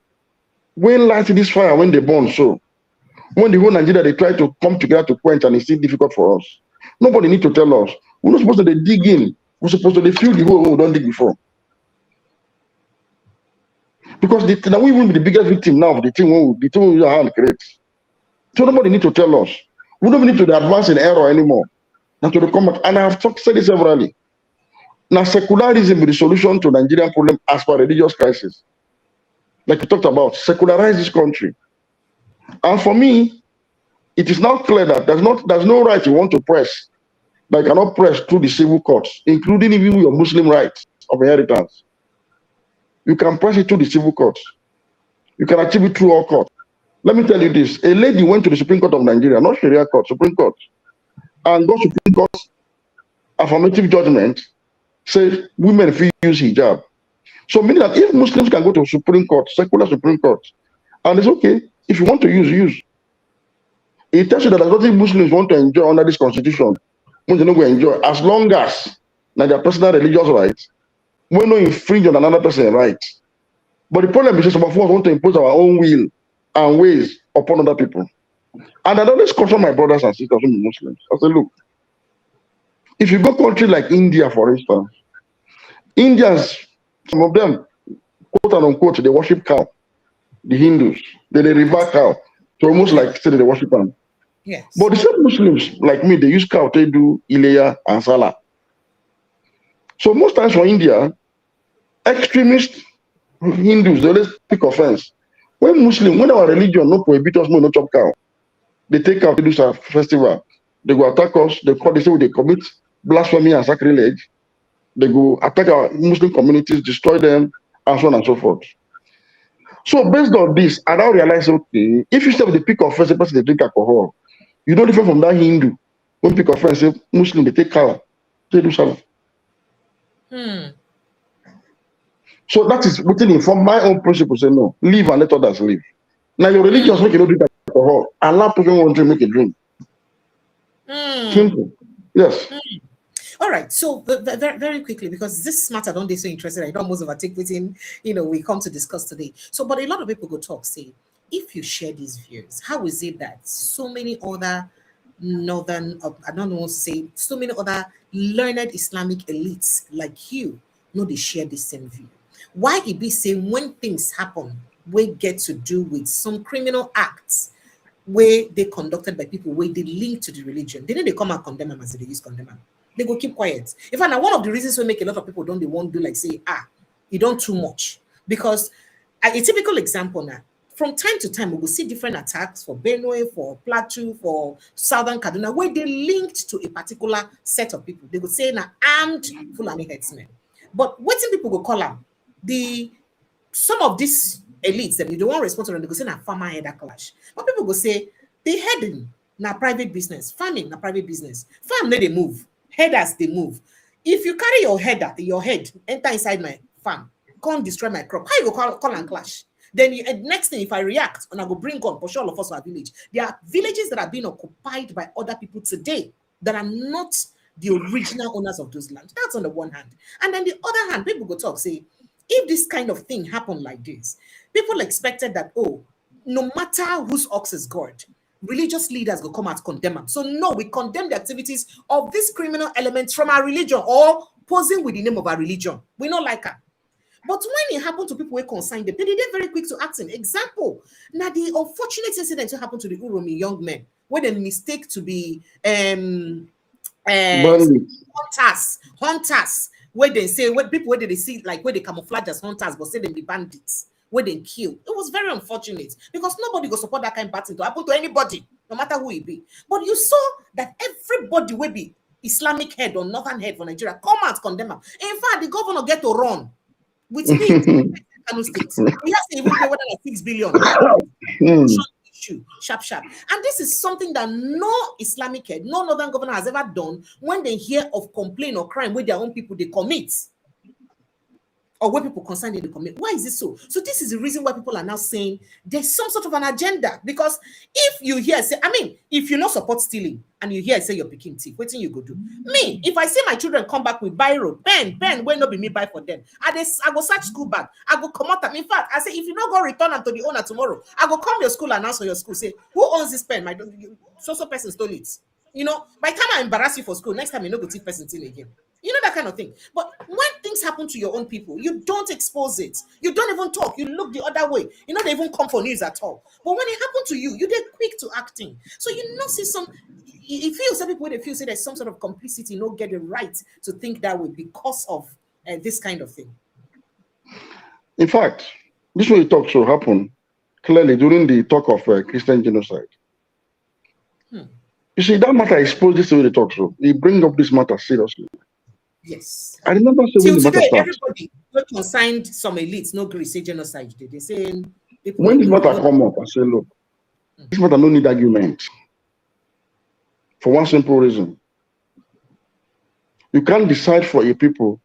[SPEAKER 2] When light this fire, when they burn, so when the whole Nigeria they try to come together to quench and it's still difficult for us. Nobody need to tell us. We're not supposed to dig in. We're supposed to fill the hole when we don't dig before. Because now we will be the biggest victim now of the thing we hand create. So nobody need to tell us. We don't need to advance in error anymore. And to come back. And I have said this severally. Now secularism is the solution to Nigerian problem as per religious crisis. Like we talked about, secularize this country. And for me, it is now clear that there's no right you want to press that you cannot press through the civil courts, including even your Muslim rights of inheritance. You can press it through the civil courts. You can achieve it through all courts. Let me tell you this. A lady went to the Supreme Court of Nigeria, not Sharia Court, Supreme Court, and got Supreme Court's affirmative judgment, said women feel use hijab. So meaning that if Muslims can go to Supreme Court, secular Supreme Court, and it's okay, if you want to use. It tells you that there's nothing Muslims want to enjoy under this constitution. When they not going to enjoy, as long as now their personal religious rights, we not infringe on another person's rights. But the problem is that some of us want to impose our own will and ways upon other people. And I always caution my brothers and sisters who are Muslims. I say, look, if you go country like India, for instance, Indians, some of them, quote and unquote, they worship cow. The Hindus, they revere cow. So almost like say they worship them.
[SPEAKER 1] Yes.
[SPEAKER 2] But the same Muslims like me, they use cow to do Ileya and Salah. So most times for India, extremist Hindus, they always pick offense. When our religion no prohibit us no chop cow, they take out to do some festival. They go attack us, they say they commit blasphemy and sacrilege. They go attack our Muslim communities, destroy them, and so on and so forth. So based on this, I now realize, okay, if you say with the pick offense, a person they drink alcohol, you don't different from that Hindu. When pick offense, say Muslim, they take cow, they do Salah. So that is within inform my own principle. Say no, live and let others live. Now your religion make you not drink alcohol. Allow people want to make a drink. Simple. Yes.
[SPEAKER 1] All right. So very, very quickly, because this matter don't they so interested, I don't almost overtake within we come to discuss today. So, but a lot of people go talk say, if you share these views, how is it that so many other northern, I don't want to say, so many other learned Islamic elites like you, they share the same view? Why it be saying when things happen, we get to do with some criminal acts where they conducted by people where they link to the religion, then they come and condemn them as they use condemn them. They go keep quiet. In fact, now one of the reasons we make a lot of people they won't do like say, you don't too much. Because a typical example now, from time to time, we will see different attacks for Benue, for Plateau, for Southern Kaduna, where they linked to a particular set of people. They would say now armed Fulani headsmen. But what people will call them? Some of these elites that you don't want to respond to them, they go say na farmer header clash. But people go say they heading na private business, farming na private business. Farm they move, headers they move. If you carry your head enter inside my farm, can't destroy my crop. How you go call and clash? Then next thing, if I react and I go bring gun, for sure all of us to our village. There are villages that are being occupied by other people today that are not the original owners of those lands. That's on the one hand. And then the other hand, people go talk, say, if this kind of thing happened like this, people expected that, no matter whose ox is God, religious leaders go come out condemn them. So no, we condemn the activities of these criminal elements from our religion or posing with the name of our religion. We don't like her. But when it happened to people who consigned them, they did very quick to acting. Example, now the unfortunate incident that happened to the Uromi young men, where they mistake to be hunters, where they say, what people where they see, like where they camouflage as hunters, but say they be bandits, where they kill. It was very unfortunate because nobody will support that kind of battle to happen to anybody, no matter who it be. But you saw that everybody will be Islamic head or Northern head for Nigeria come out condemn them. In fact, the governor get to run with speed. Kano State. We have to even pay whether like 6 billion. Sharp. And this is something that no Islamic head, no Northern governor has ever done when they hear of complaint or crime with their own people they commit. Or where people concerned in the commit. Why is it so? So this is the reason why people are now saying there's some sort of an agenda. Because if you hear say, I mean, if you not support stealing and you hear say you're picking thief, what thing you go do? Me, if I see my children come back with biro, pen, will not be me buy for them. I go search school bag. I go come out. In fact, I say if you not go return them to the owner tomorrow, I go come your school and answer your school. Say, who owns this pen? My so person stole it. You know, by the time I embarrass you for school, next time you no go thief person thing again. You know, that kind of thing. But when things happen to your own people, you don't expose it. You don't even talk. You look the other way. You know, they even come for news at all. But when it happened to you, you get quick to acting. So you know, see some, it feels some people, they feel say there's some sort of complicity, not get the right to think that way because of this kind of thing.
[SPEAKER 2] In fact, this way talk should happen clearly during the talk of Christian genocide. You see, that matter exposed this way the talk show. He bring up this matter seriously.
[SPEAKER 1] Yes.
[SPEAKER 2] I remember saying the matter starts.
[SPEAKER 1] Everybody consigned some elites, no Greece, say genocide. They say
[SPEAKER 2] when this matter come up, I say, look, this matter no need argument. For one simple reason. You can't decide for a people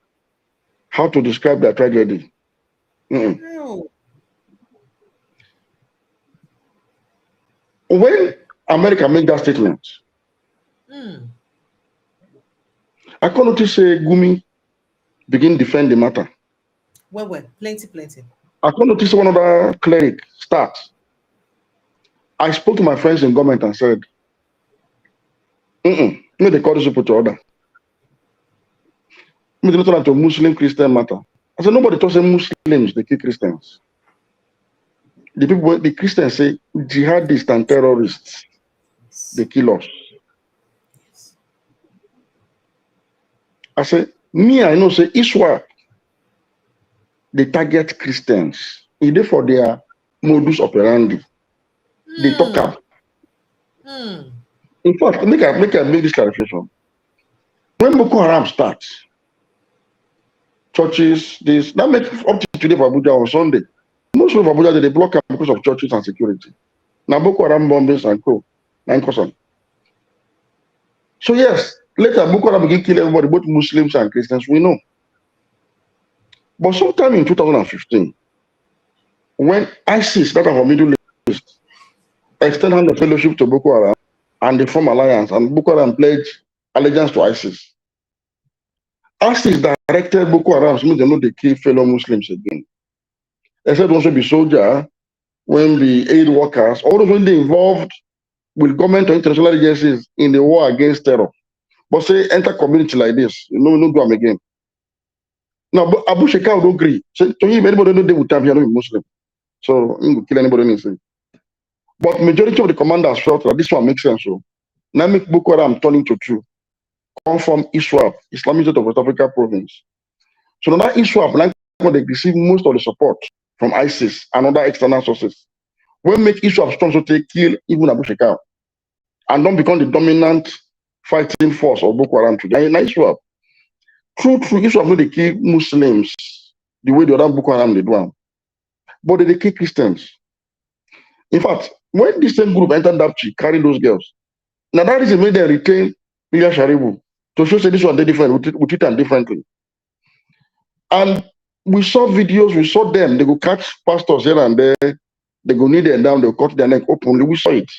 [SPEAKER 2] how to describe their tragedy. No. When America made that statement, I can't notice say Gumi begin defend the matter.
[SPEAKER 1] Well, plenty.
[SPEAKER 2] I can't notice one other cleric start. I spoke to my friends in government and said, no, they call this people to order. Me they not to Muslim Christian matter. I said nobody talks about Muslims, they kill Christians. The Christians say jihadists and terrorists, they kill us. I said, me, I know, say, Iswa, they target Christians. It's for their modus operandi. They talk up. In fact, make this clarification. When Boko Haram starts, churches, that makes up to today for Abuja on Sunday. Most of Abuja, they block up because of churches and security. Now, Boko Haram bombings and co. So, yes, later Boko Haram begin kill everybody, both Muslims and Christians, we know. But sometime in 2015, when ISIS, that of Middle East, extended the fellowship to Boko Haram and they form alliance, and Boko Haram pledged allegiance to ISIS. ISIS directed Boko Haram, so they know they kill fellow Muslims again. Except also be soldier, when the aid workers, all those when they involved with government or international agencies in the war against terror. But say enter community like this, no do them again. Now Abu Shekau don't agree. So to him, anybody don't deal with time, he not Muslim. So he will kill anybody anything. But majority of the commanders felt that this one makes sense. So now make Boko Haram turning to true. Come from ISWAP, Islamic State of West Africa province. So now ISWAP, like they receive most of the support from ISIS and other external sources. When make ISWAP strong, so they kill even Abu Shekau and don't become the dominant fighting force of Boko Haram today. In ISWAP, true, ISWAP know they kill Muslims the way the other Boko Haram they do. But they kill Christians. In fact, when this same group entered Dapchi, carrying those girls, now that is made them retain Ilya Sharibu to show that this one they different, we treat them differently. And we saw videos, we saw them, they go catch pastors here and there, they go kneel them down, they'll cut their neck openly. We saw it.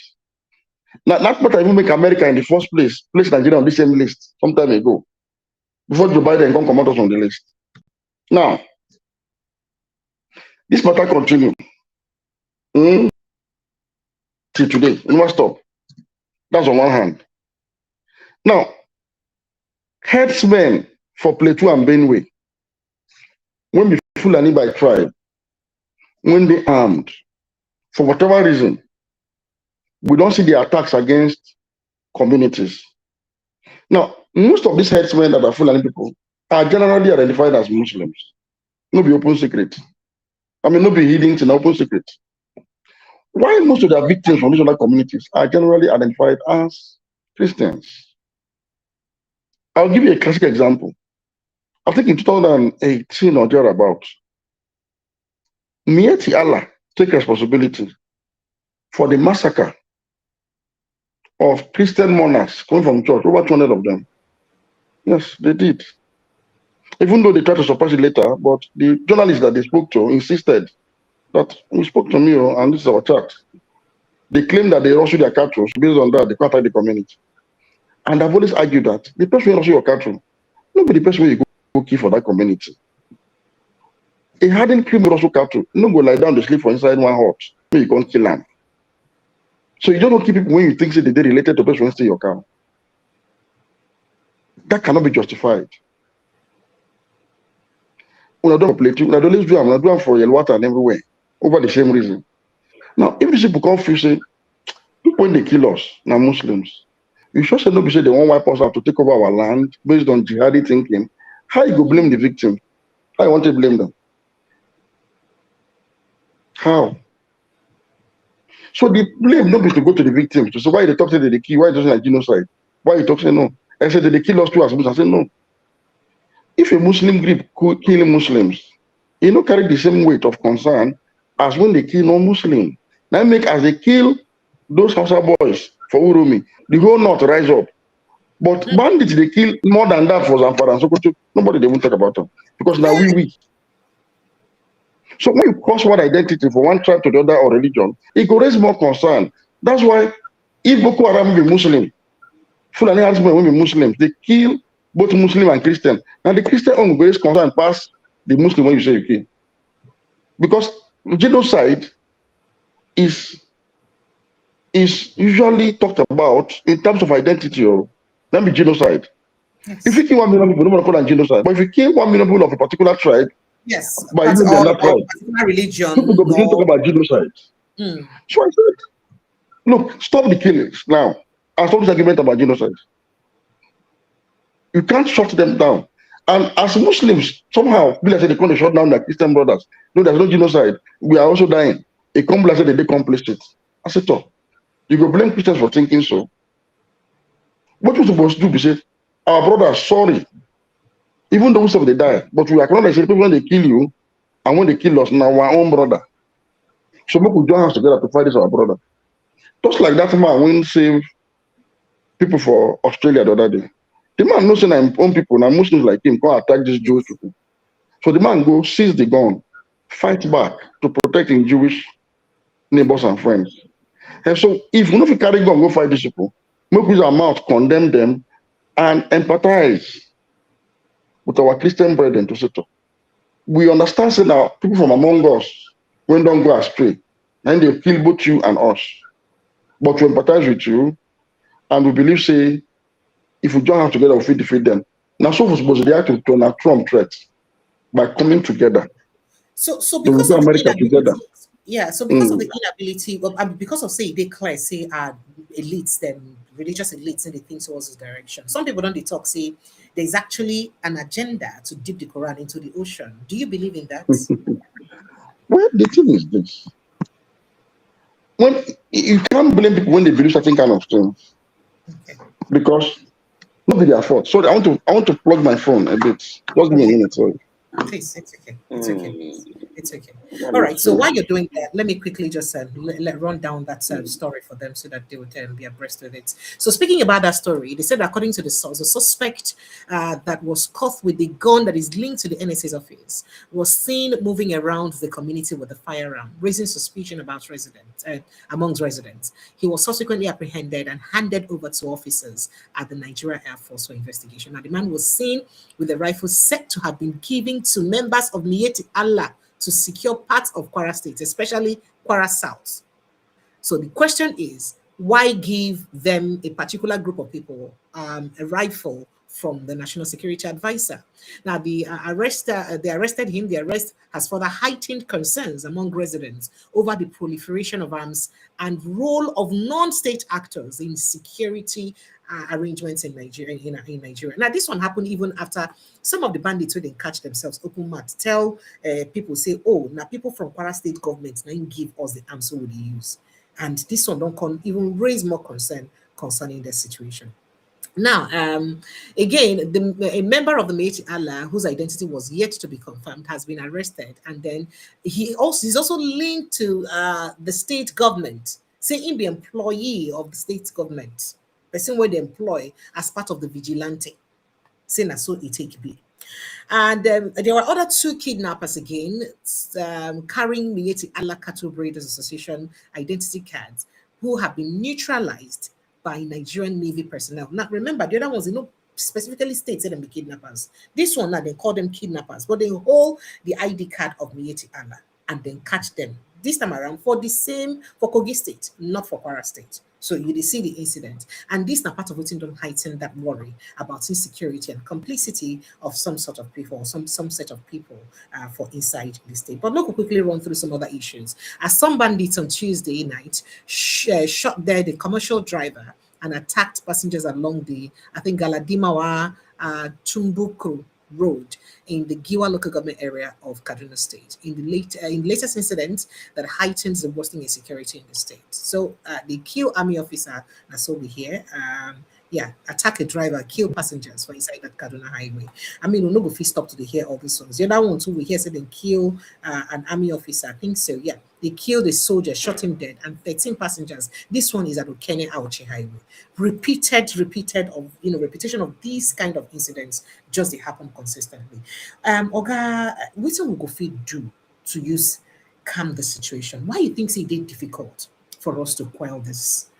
[SPEAKER 2] Now, that matter even make America in the first place Nigeria on the same list some time ago. Before Joe Biden come out on the list. Now, this matter continue. Till today, it never stop. That's on one hand. Now, headsmen for Plateau and Benue, when we Fulani by tribe, when they armed, for whatever reason, we don't see the attacks against communities. Now, most of these headsmen that are Fulani people are generally identified as Muslims. No be open secret. I mean, no be hidden to an open secret. Why most of their victims from these other communities are generally identified as Christians? I'll give you a classic example. I think in 2018 or thereabout, Miyetti Allah take responsibility for the massacre of Christian monarchs coming from church, over 200 of them. Yes, they did. Even though they tried to suppress it later, but the journalists that they spoke to insisted that you spoke to me, and this is our chat. They claim that they rustle their cattle. Based on that, they can't attack the community. And I've always argued that the person who rustle your cattle, not be the person where you go kill for that community. A hardened criminal rustle cattle, no go lie down to sleep for inside one hut, so you can't kill them. So you don't keep people when you think that they're related to the person who steal your cow. That cannot be justified. When I don't play, when I don't do them, I do them for Yelwata and everywhere, over the same reason. Now, if these people confuse say, people when they kill us, now Muslims, you sure say nobody say they won't wipe us out to take over our land based on jihadi thinking. How you go blame the victim? How you want to blame them? How? So the blame not be to go to the victims to say why they talk to the kill, why it doesn't like genocide? Why you talk say no? I said they kill us too as Muslims. I say no. If a Muslim group kill Muslims, you know carry the same weight of concern as when they kill non-Muslim. Now make as they kill those Hausa boys for Urumi, the whole north rise up. But bandits they kill more than that for Zamfara and Sokoto. Nobody they won't talk about them because now we. So when you cross one identity from one tribe to the other or religion, it could raise more concern. That's why if Boko Haram be Muslim, Fulani Hansmen will be Muslims, they kill both Muslim and Christian. And the Christian will raise concern past the Muslim when you say you kill. Because genocide is usually talked about in terms of identity or that be genocide. Yes. If you kill 1 million people, nobody call that genocide. But if you kill 1 million people of a particular tribe,
[SPEAKER 1] yes,
[SPEAKER 2] by even that tribe,
[SPEAKER 1] religion,
[SPEAKER 2] people go begin to talk about genocide. So I said, look, stop the killings now. And stop this argument about genocide. You can't shut them down. And as Muslims, somehow, like they can't shut down their Christian brothers. No, there's no genocide. We are also dying. It comes like they accomplished it. I said, so you go blame Christians for thinking so. What we're supposed to do is say, our brothers, sorry. Even though we say they die, but we acknowledge that people when they kill you and when they kill us, now our own brother. So we could join us together to fight this our brother. Just like that man when save people for Australia the other day. The man knows that I'm own people, now Muslims like him can't attack these Jewish people. So the man go seize the gun, fight back to protect his Jewish neighbors and friends. And so if we don't carry gun, go fight these people, make use our mouth, condemn them, and empathize with our Christian brethren to settle. We understand that now people from among us when don't go astray, and they kill both you and us. But we empathize with you, and we believe, say, if we join hands together, we will defeat them. Now, so we're supposed to react to Donald Trump threats by coming together.
[SPEAKER 1] So because of
[SPEAKER 2] America together.
[SPEAKER 1] Yeah, so because of the inability, because of say they declare say elites, them religious elites, and they think towards this direction. Some people don't talk say there's actually an agenda to dip the Quran into the ocean. Do you believe in that?
[SPEAKER 2] Well, the thing is this: when you can't blame people when they believe certain kind of things, because not be their fault. Sorry, I want to plug my phone a bit. Just give me a minute, sorry.
[SPEAKER 1] Please, it's okay. It's okay. It's okay. All right. So while you're doing that, let me quickly just run down that story for them so that they would be abreast of it. So speaking about that story, they said according to the source, the suspect that was caught with the gun that is linked to the NSA's office was seen moving around the community with a firearm, raising suspicion about amongst residents. He was subsequently apprehended and handed over to officers at the Nigeria Air Force for investigation. Now the man was seen with a rifle said to have been given to members of Miyetti Allah to secure parts of Kwara State, especially Kwara South. So the question is, Why give them a particular group of people a rifle from the National Security Advisor? Now, they arrested him. The arrest has further heightened concerns among residents over the proliferation of arms and role of non-state actors in security arrangements in Nigeria. In Nigeria. Now, this one happened even after some of the bandits who didn't catch themselves open mouth tell people, say, oh, now people from Kwara State government now give us the arms so we use. And this one don't even raise more concern concerning the situation. Now, again, a member of the Miyetti Allah, whose identity was yet to be confirmed, has been arrested, and then he's also linked to the state government, say him be employee of the state government, person where they employ as part of the vigilante, saying so it take be. And there were other two kidnappers again, carrying Miyetti Allah Cattle Breeders Association identity cards, who have been neutralized by Nigerian Navy personnel. Now, remember, the other ones, specifically stated them be kidnappers. This one, now they call them kidnappers, but they hold the ID card of Miyetti Allah and then catch them. This time around for Kogi State, not for Kwara State. So you see the incident. And this now part of what don't heighten that worry about insecurity and complicity of some sort of people, or some set of people for inside the state. But look, we'll quickly run through some other issues. As some bandits on Tuesday night shot dead a commercial driver and attacked passengers along the, I think, Galadimawa Tumbukru Road in the Giwa local government area of Kaduna State. In the latest incident that heightens the worsening insecurity in the state. So they kill army officer, that's all we hear. Attack a driver, kill passengers for inside that Kaduna highway. I mean, we'll not go stop to hear all these ones. The other one too, we hear say they kill an army officer. I think so. Yeah, they killed a soldier, shot him dead, and 13 passengers. This one is at Okene Auchi Highway. Repetition of these kind of incidents just they happen consistently. Oga, what will go fit do to calm the situation? Why you think it's difficult for us to quell this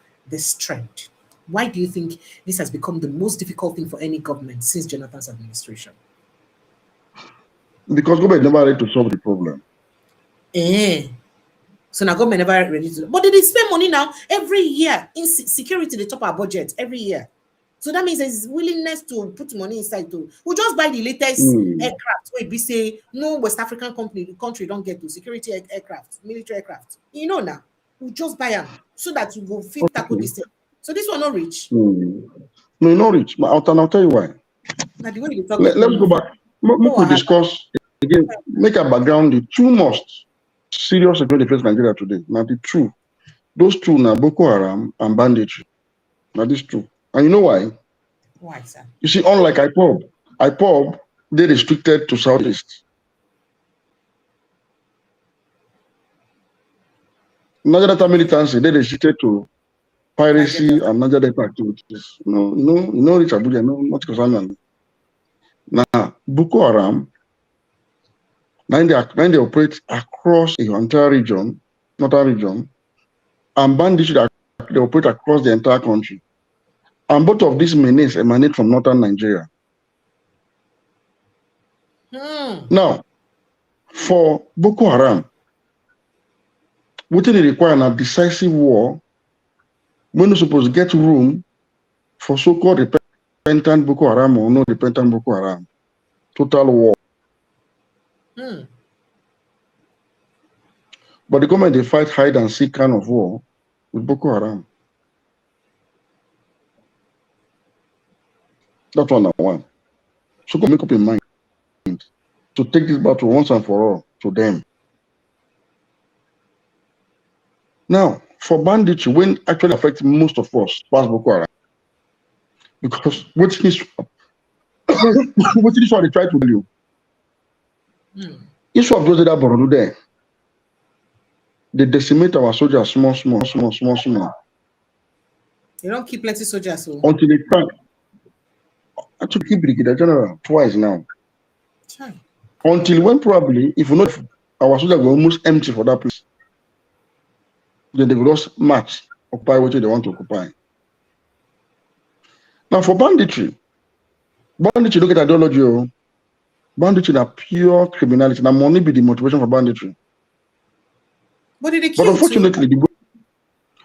[SPEAKER 1] trend? Why do you think this has become the most difficult thing for any government since Jonathan's administration?
[SPEAKER 2] Because government never ready to solve the problem.
[SPEAKER 1] So now government never ready to. But they spend money now every year in security. They top our budget every year. So that means there's willingness to put money inside to. We just buy the latest aircraft. Wait, we say no West African country don't get to security aircraft, military aircraft. Now we just buy them so that we will fit tackle this thing. So this one not rich.
[SPEAKER 2] No, not rich. But I'll tell you why.
[SPEAKER 1] Now the way you talk.
[SPEAKER 2] Let's go back. We discuss again. Make a background. The two most serious security face Nigeria today. Now the two, those two now Boko Haram and banditry. Now these two, and you know why?
[SPEAKER 1] Why, sir?
[SPEAKER 2] You see, unlike IPOB, they restricted to Southeast. Niger Delta militancy, they restricted to piracy and Niger Delta activities. No, Rich Abuja, no, not concerning. Now, Boko Haram, now they operate across the entire region, northern region, and banditry, they operate across the entire country. And both of these menace emanate from northern Nigeria. Now, for Boko Haram, what they require a decisive war, we're not supposed to get room for so-called repentant Boko Haram or no repentant Boko Haram. Total war. But the government, they fight hide and seek kind of war with Boko Haram. That's one. So go make up your mind to take this battle once and for all to them. Now, for banditry, when actually affects most of us, past Boko Haram, because what is what they try to do? Each of those that are there, they decimate our soldiers small.
[SPEAKER 1] They don't keep plenty soldiers so.
[SPEAKER 2] Until they crack. Actually, keep Brigadier General twice now. Until when probably, if we not, our soldiers were almost empty for that place. Then they will just march, occupy what they want to occupy. Now for banditry, look at ideology. Banditry is pure criminality. Now money be the motivation for banditry.
[SPEAKER 1] But
[SPEAKER 2] unfortunately,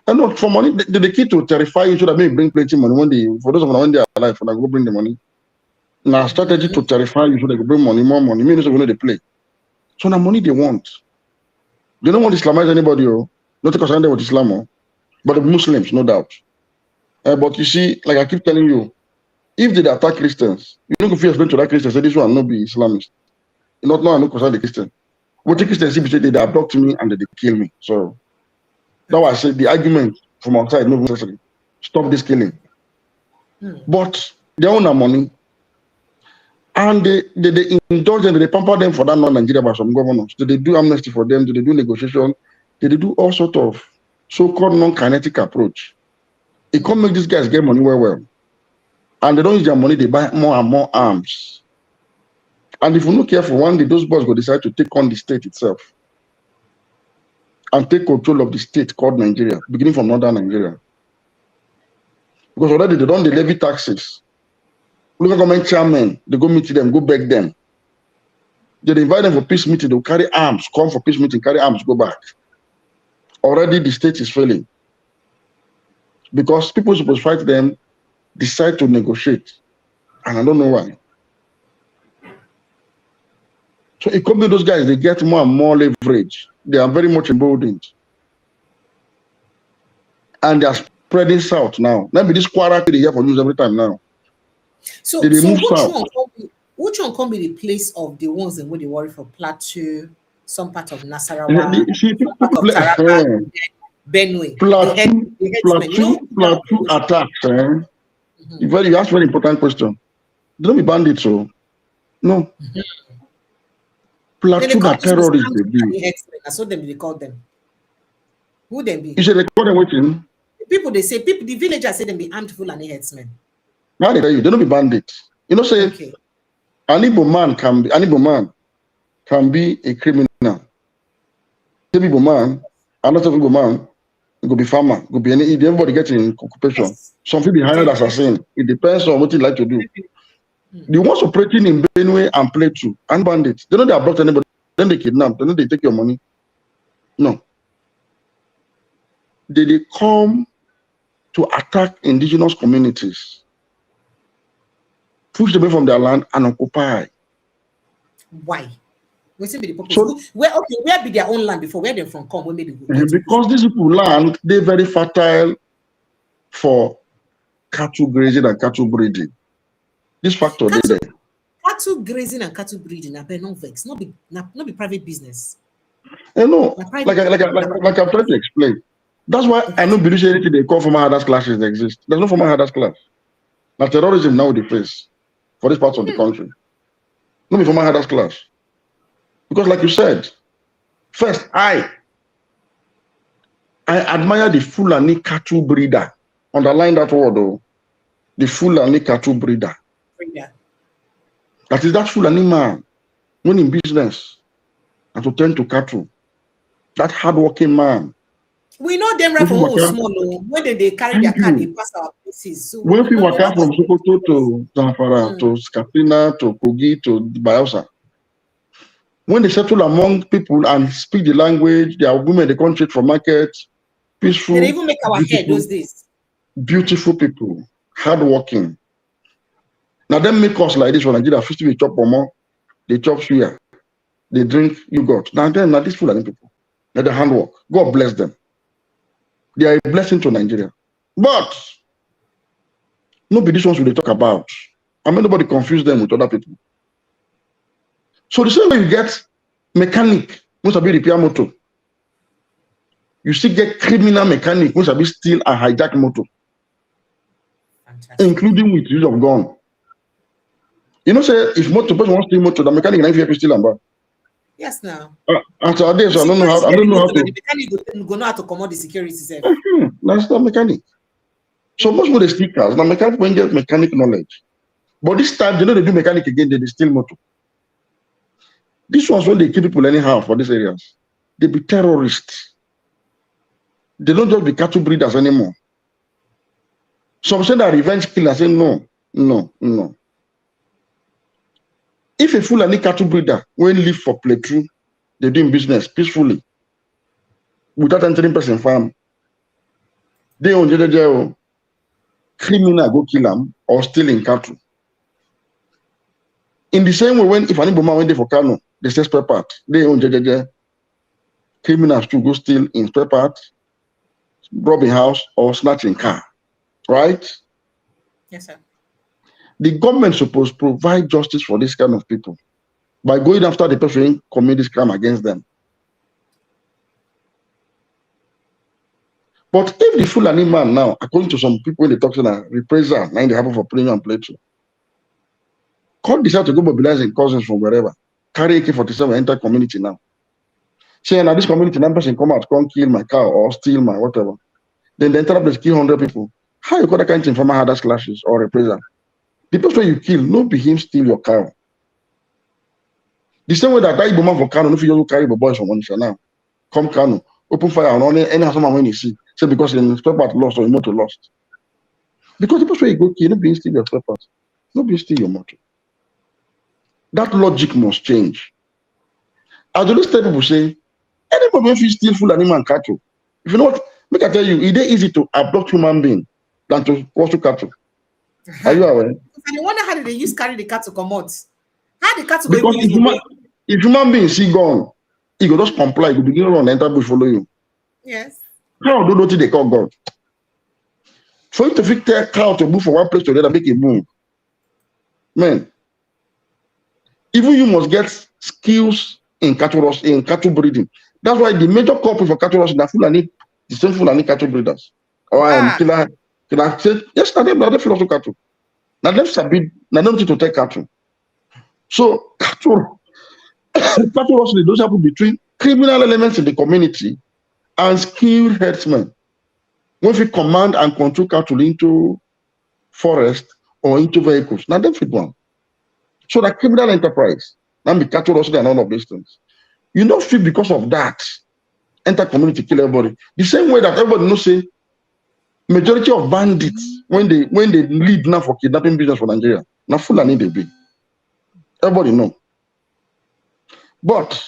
[SPEAKER 2] And not for money, the key to terrify you so that maybe bring plenty money for those of them when they are alive, when I go bring the money. Now strategy to terrify you so they go bring money, more money. Means they they play. So now money they want. They don't want to Islamize anybody, not because I know what Islam, but the Muslims, no doubt. But you see, like I keep telling you, if they attack Christians, you don't feel explain to that Christian say this one not be Islamist. Not now I know concern the Christian. What the Christians say they abduct me and they kill me. So that's why I say the argument from outside no necessary. Stop this killing. But they own their money. And they indulge them, they pamper them for that non-Nigeria by some governors. They do amnesty for them, they do negotiation, they do all sort of so-called non-kinetic approach. It can't make these guys get money well. And they don't use their money, they buy more and more arms. And if we're not careful, one day those boys will decide to take on the state itself and take control of the state called Nigeria, beginning from northern Nigeria. Because already they don't levy taxes. Local government chairmen, they go meet them, go beg them. They invite them for peace meeting, they'll carry arms, come for peace meeting, carry arms, go back. Already the state is failing. Because people supposed to fight them, decide to negotiate. And I don't know why. So it could be those guys, they get more and more leverage. They are very much emboldened. And they are spreading south now. Maybe this Kwara State they hear for news every time now.
[SPEAKER 1] So which one can be the place of the ones that they worry for Plateau, some part of Nasarawa, some part of Taraba, Benue?
[SPEAKER 2] Plateau attacks. You ask a very important question. They don't be bandits, so no. Plateau are terrorists.
[SPEAKER 1] I saw them, they call them. Who them be?
[SPEAKER 2] You say they call them waiting?
[SPEAKER 1] People, they say, the villagers say them be armed Fulani headsmen.
[SPEAKER 2] Now they tell you, they don't be bandits. You know, say, an Igbo man can be a criminal. Igbo man, another Igbo man, it could be farmer, it could be everybody getting occupation. Yes. Some people be hired as assassin. It depends on what you like to do. The ones operating in Benue and Plateau and bandits, they know they abduct anybody, then they kidnap, then they take your money. No. They come to attack indigenous communities, push them away from their land and occupy.
[SPEAKER 1] Why? So, where be their own land before? Where they from come? Where maybe
[SPEAKER 2] because these people land, they're very fertile for cattle grazing and cattle breeding. This factor there.
[SPEAKER 1] Cattle grazing and cattle breeding are no vex, not be private business.
[SPEAKER 2] I know, like I'm trying to explain. That's why I don't believe anything they call former hardest classes exist. There's no former hardest class. Now terrorism now they face for this part of the country. No be former hardest class. Because like you said, first I admire the Fulani cattle breeder. Underline that word though. The Fulani cattle breeder. That is that Fulani man when in business and to tend to cattle. That hardworking man.
[SPEAKER 1] We know them right from small. When they carry their car, they pass our places. So
[SPEAKER 2] when people walk from Sokoto to Zamfara, to Katsina, to Kogi, to Bayelsa, when they settle among people and speak the language, they are women, they come trade for markets, peaceful.
[SPEAKER 1] They even make our hair those days.
[SPEAKER 2] Beautiful people, hardworking. Now them make us like this when Nigeria 50 we chop more, they chop suya, they drink yogurt. Now these Fulani people, they're the handwork. God bless them. They are a blessing to Nigeria. But nobody these ones will they talk about. I mean, nobody confuse them with other people. So the same way you get mechanic, most of you repair motor. You still get criminal mechanic, most of you steal and hijack motor. Fantastic. Including with use of gun. You know, say if motor person wants to steal motor, the mechanic can if you steal and buy.
[SPEAKER 1] Yes, now.
[SPEAKER 2] After a day, so I don't know how. I don't know how to.
[SPEAKER 1] The mechanic go know how to command the security system.
[SPEAKER 2] That's not mechanic. So most of the stickers, now mechanic when get mechanic knowledge, but this time they know they do mechanic again. They steal motor. This ones when they kill people anyhow for these areas, they be terrorists. They don't just be cattle breeders anymore. Some say that revenge killer. Say no. If a Fulani cattle breeder when live for Plateau, they doing business peacefully without entering person farm. They on jail, criminal go kill them or stealing cattle. In the same way, when if an Iboma went there for Kano, they say spare part. They own jail, criminals to go steal in spare part, robbing house or snatching car. Right?
[SPEAKER 1] Yes, sir.
[SPEAKER 2] The government supposed to provide justice for this kind of people by going after the person who commit this crime against them. But if the Fulani man now, according to some people in the talk now, reprisal, now they happen for premium and plateau, can't decide to go mobilizing cousins from wherever, carry AK-47 enter community now. Say now this community, that person come out, come kill my cow or steal my whatever. Then they enter up, they kill 100 people. How you got that kind of informer had clashes or reprisal? The person you kill, no be him steal your cow. The same way that Iboma for Kano, no fit just carry the boys from Onisha now. Come Kano, open fire on any someone when you see. Say because in spare part lost or your motor lost. Because the person you go kill, no be steal your spare part. No be steal your motor. That logic must change. As the tell people say, anybody when you steal full animal and cattle. If you know what, make I tell you, it is easy to abduct human being than to pursue cattle. Are you aware?
[SPEAKER 1] And I wonder how did they use carry the cattle come out? How the cattle
[SPEAKER 2] because if human being see gone, he go just comply, he go begin run enter bush follow you.
[SPEAKER 1] Yes.
[SPEAKER 2] Cow don't know what they call God. For you to fit tell cow to move from one place to the other, make it move. Man, even you must get skills in cattle breeding. That's why the major culprit for cattle rustling are Fulani, the same Fulani cattle breeders. Or killer say, yes, now they philosophy cattle. Now them sabi, now them need to take cattle. So cattle rustling, those happen between criminal elements in the community and skilled herdsmen. When we command and control cattle into forest or into vehicles, now them fit one. So that criminal enterprise, now be cattle rustling and all of these things. You don't feel because of that enter community kill everybody. The same way that everybody knows say majority of bandits when they lead now for kidnapping business for Nigeria, now Fulani they be. Everybody know. But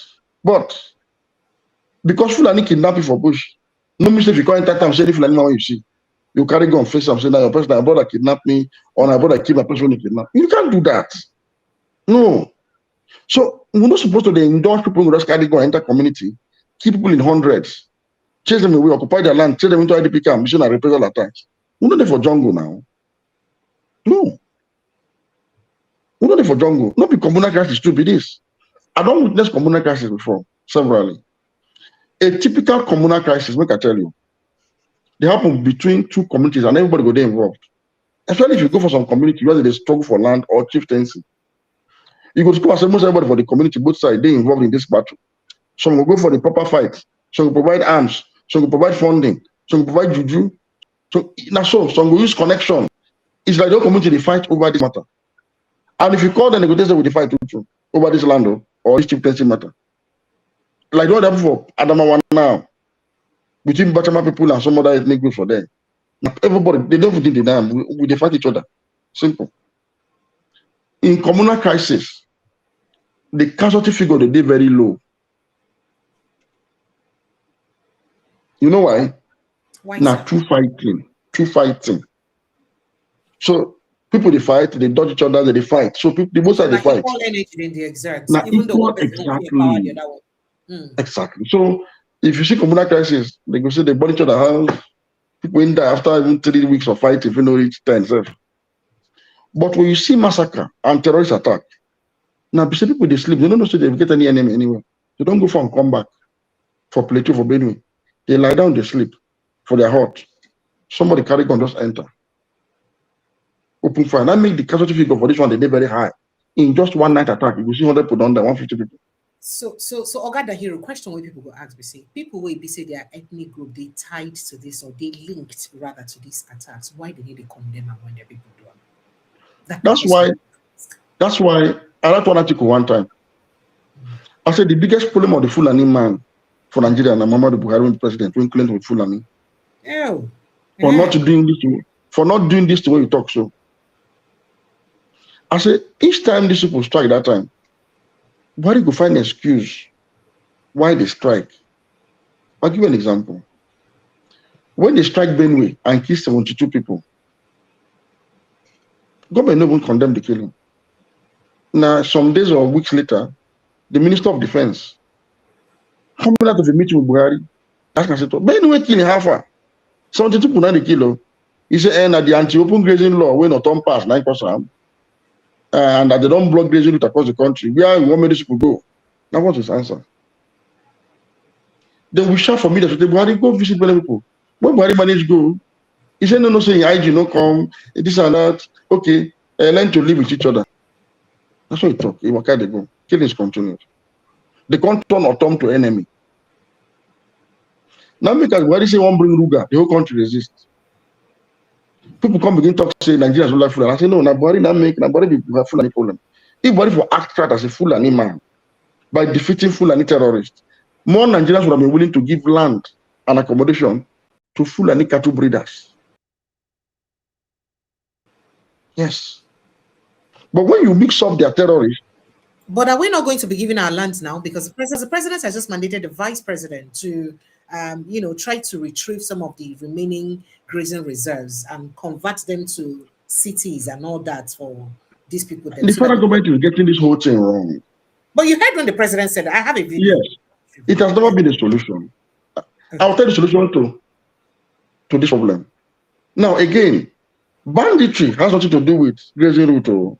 [SPEAKER 2] because Fulani kidnapping for bush, no mistake if you can't enter town, say Fulani man when you see. You carry gun face and say now your person, my brother kidnapped me, or my brother killed my person when he kidnapped. You can't do that. No. So we're not supposed to indulge people who just carry gun enter community, keep people in hundreds, chase them away, occupy their land, chase them into IDP camp, mission and reprisal attacks. We're not there for jungle now. No. We're not there for jungle. Not be communal crisis to be this. I don't witness communal crisis before, severally. A typical communal crisis, make I tell you, they happen between two communities and everybody go there involved. Especially if you go for some community where they struggle for land or chieftaincy. You go to school and say most everybody for the community, both sides, they involved in this battle. Some will go for the proper fight. Some will provide arms. Some will provide funding. Some will provide juju. So that's so. Some will use connection. It's like the whole community they fight over this matter. And if you call them, they go with the fight too, over this land or this chieftaincy matter. Like what happened for Adamawa now, between Bachama people and some other ethnic groups for them. Everybody, they don't think they damn. We they fight each other. Simple. In communal crisis, the casualty figure they did very low. You know why?
[SPEAKER 1] Why?
[SPEAKER 2] Now two fighting. So people they fight, they dodge each other, they fight. So people, the both sides they fight.
[SPEAKER 1] Equal energy in the exert.
[SPEAKER 2] Now
[SPEAKER 1] Even though
[SPEAKER 2] exactly. Exactly. So if you see communal crisis, they go say they burn each other house. People in there after even 3 weeks of fighting, if you know reach 10 self. But when you see massacre and terrorist attack, now people they sleep, they don't know so they get any enemy anywhere. They don't go for and come back for Plateau, for Benue. They lie down, they sleep for their heart. Somebody carry gun, just enter. Open fire. That make the casualty figure for this one, they did very high. In just one night attack, you will see 100 people down there, 150 people.
[SPEAKER 1] So Oga Dahiru, question where people go ask me say, people will be say their ethnic group, they tied to this or they linked rather to these attacks. Why do they need to condemn and when their people do it?
[SPEAKER 2] That's why I wrote one article one time. I said the biggest problem of the Fulani man for Nigeria and Muhammadu Buhari president, when Clinton with Fulani. For not doing this the way you talk so. I said each time these people strike that time, Buhari go find an excuse why they strike. I'll give you an example. When they strike Benue and kill 72 people, government never condemn the killing. Now, some days or weeks later, the Minister of Defense coming out of a meeting with Buhari, asking us, Benue killing how far? 72 people, 90 kilo. He said, and the anti-open grazing law will not turn past 9%, and that they don't block grazing route across the country. Where you want me to go? Now, what's his answer? Then we shout for me that Buhari go visit many people. When Buhari managed to go, he said, no, saying IG no come, this and that. Okay, learn to live with each other. That's what he talk. He walk out they go. Killings continued. They can't turn or turn to enemy. Now because Buhari say one bring Ruga, the whole country resists. People come begin talk say Nigerians don't like Fulani. I say no, Buhari not make Buhari be Fulani problem. If Buhari for act right as a Fulani man by defeating Fulani terrorists, more Nigerians would have been willing to give land and accommodation to Fulani cattle breeders. Yes. But when you mix up their terrorists.
[SPEAKER 1] But are we not going to be giving our lands now? Because the president has just mandated the vice president to, try to retrieve some of the remaining grazing reserves and convert them to cities and all that for these people.
[SPEAKER 2] The federal government is getting this whole thing wrong.
[SPEAKER 1] But you heard when the president said, I have a video.
[SPEAKER 2] Yes. It has never been a solution. Okay. I'll tell the solution to this problem. Now, again, banditry has nothing to do with grazing route.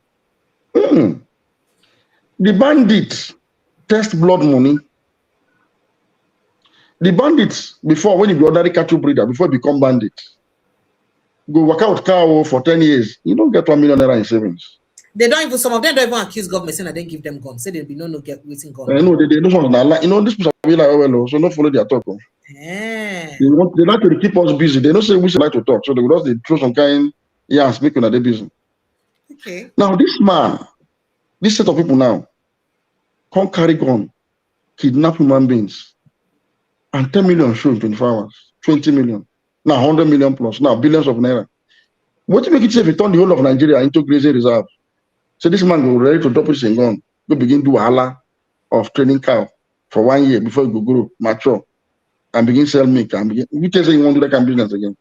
[SPEAKER 2] The bandits test blood money. The bandits, before, when you be ordinary cattle breeder, before you become bandits, go work out cow for 10 years, you don't get 1 million naira in savings.
[SPEAKER 1] They don't even, some of them don't even accuse government saying that they give them guns. Say they'll be no get waiting guns.
[SPEAKER 2] No, they don't want to, this people be like, well, so not follow their talk.
[SPEAKER 1] Yeah.
[SPEAKER 2] They like to keep us busy. They don't say we should like to talk, so they will just throw some kind, speaking of their business.
[SPEAKER 1] Okay.
[SPEAKER 2] Now, this set of people now, can't carry gun, kidnap human beings, and 10 million show in 24 hours, 20 million, now 100 million plus, now billions of naira. What do you make it say if you turn the whole of Nigeria into grazing reserve? So this man go ready to drop his gun, go begin do wahala of training cow for 1 year before you go grow, mature, and begin sell milk, and begin. You tell say you want to do that kind of business again.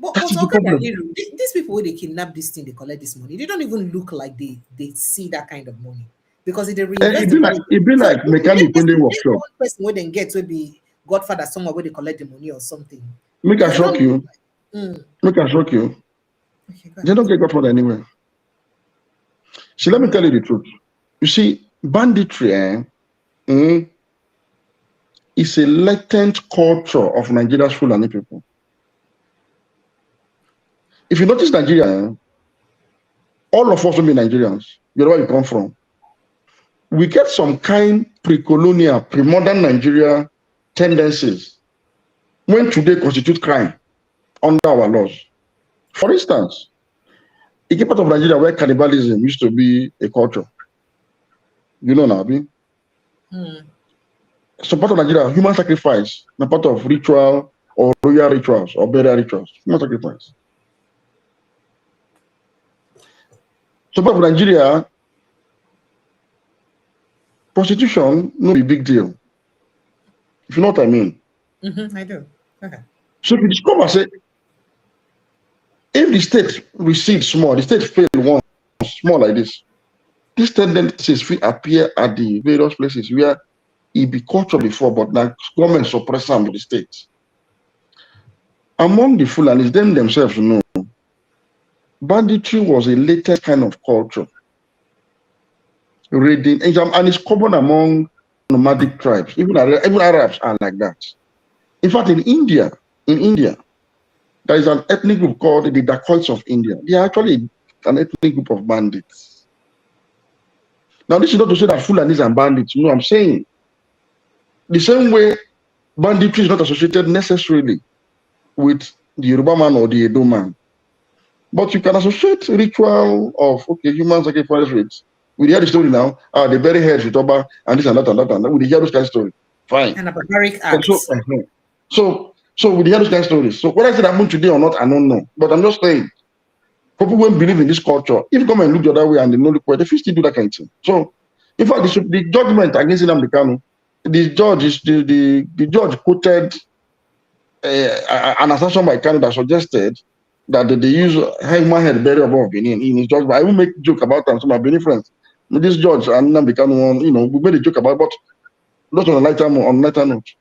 [SPEAKER 1] But these people who they kidnap this thing, they collect this money. They don't even look like they see that kind of money. Because it
[SPEAKER 2] be like mechanic when they workshop.
[SPEAKER 1] One person where they get will be Godfather somewhere where they collect the money or something.
[SPEAKER 2] Make I shock you. Make I shock you. Okay, they don't get Godfather anywhere. See, let me tell you the truth. You see, banditry is a latent culture of Nigeria's Fulani people. If you notice Nigeria, all of us will be Nigerians. You know where you come from. We get some kind pre-colonial, pre-modern Nigeria tendencies when today constitute crime under our laws. For instance, a part of Nigeria where cannibalism used to be a culture. You know, Nabi? So part of Nigeria, human sacrifice, a part of ritual or royal rituals or burial rituals, human sacrifice. So part of Nigeria, prostitution no be a big deal. If you know what I mean.
[SPEAKER 1] I do. Okay.
[SPEAKER 2] So if you discover, say, if the state recedes small, the state fail once, small like this, these tendencies will appear at the various places where it be culture before, but now government suppress them with the state. Among the Fulanis, themselves know, banditry was a later kind of culture. Raiding, and it's common among nomadic tribes. Even Arabs are like that. In fact, in India, there is an ethnic group called the Dacoits of India. They are actually an ethnic group of bandits. Now, this is not to say that Fulanis are bandits. No, I'm saying the same way banditry is not associated necessarily with the Yoruba man or the Edo man. But you can associate ritual of, human sacrifice rates. We hear the story now, they bury heads with Oba, and this and that and that and that. We hear those kind of stories. Fine.
[SPEAKER 1] And a barbaric act.
[SPEAKER 2] So we hear those kind of stories. So whether it happened today or not, I don't know. But I'm just saying, people won't believe in this culture. If you come and look the other way and they know the way, they still do that kind of thing. So, in fact, the judgment against Nnamdi Kanu, the judge quoted an assertion by Canada suggested that they use human head burial above Benin in his judgment. I will make joke about them. So my Benin friends, this judge and then become one, we made a joke about, but not on a lighter note.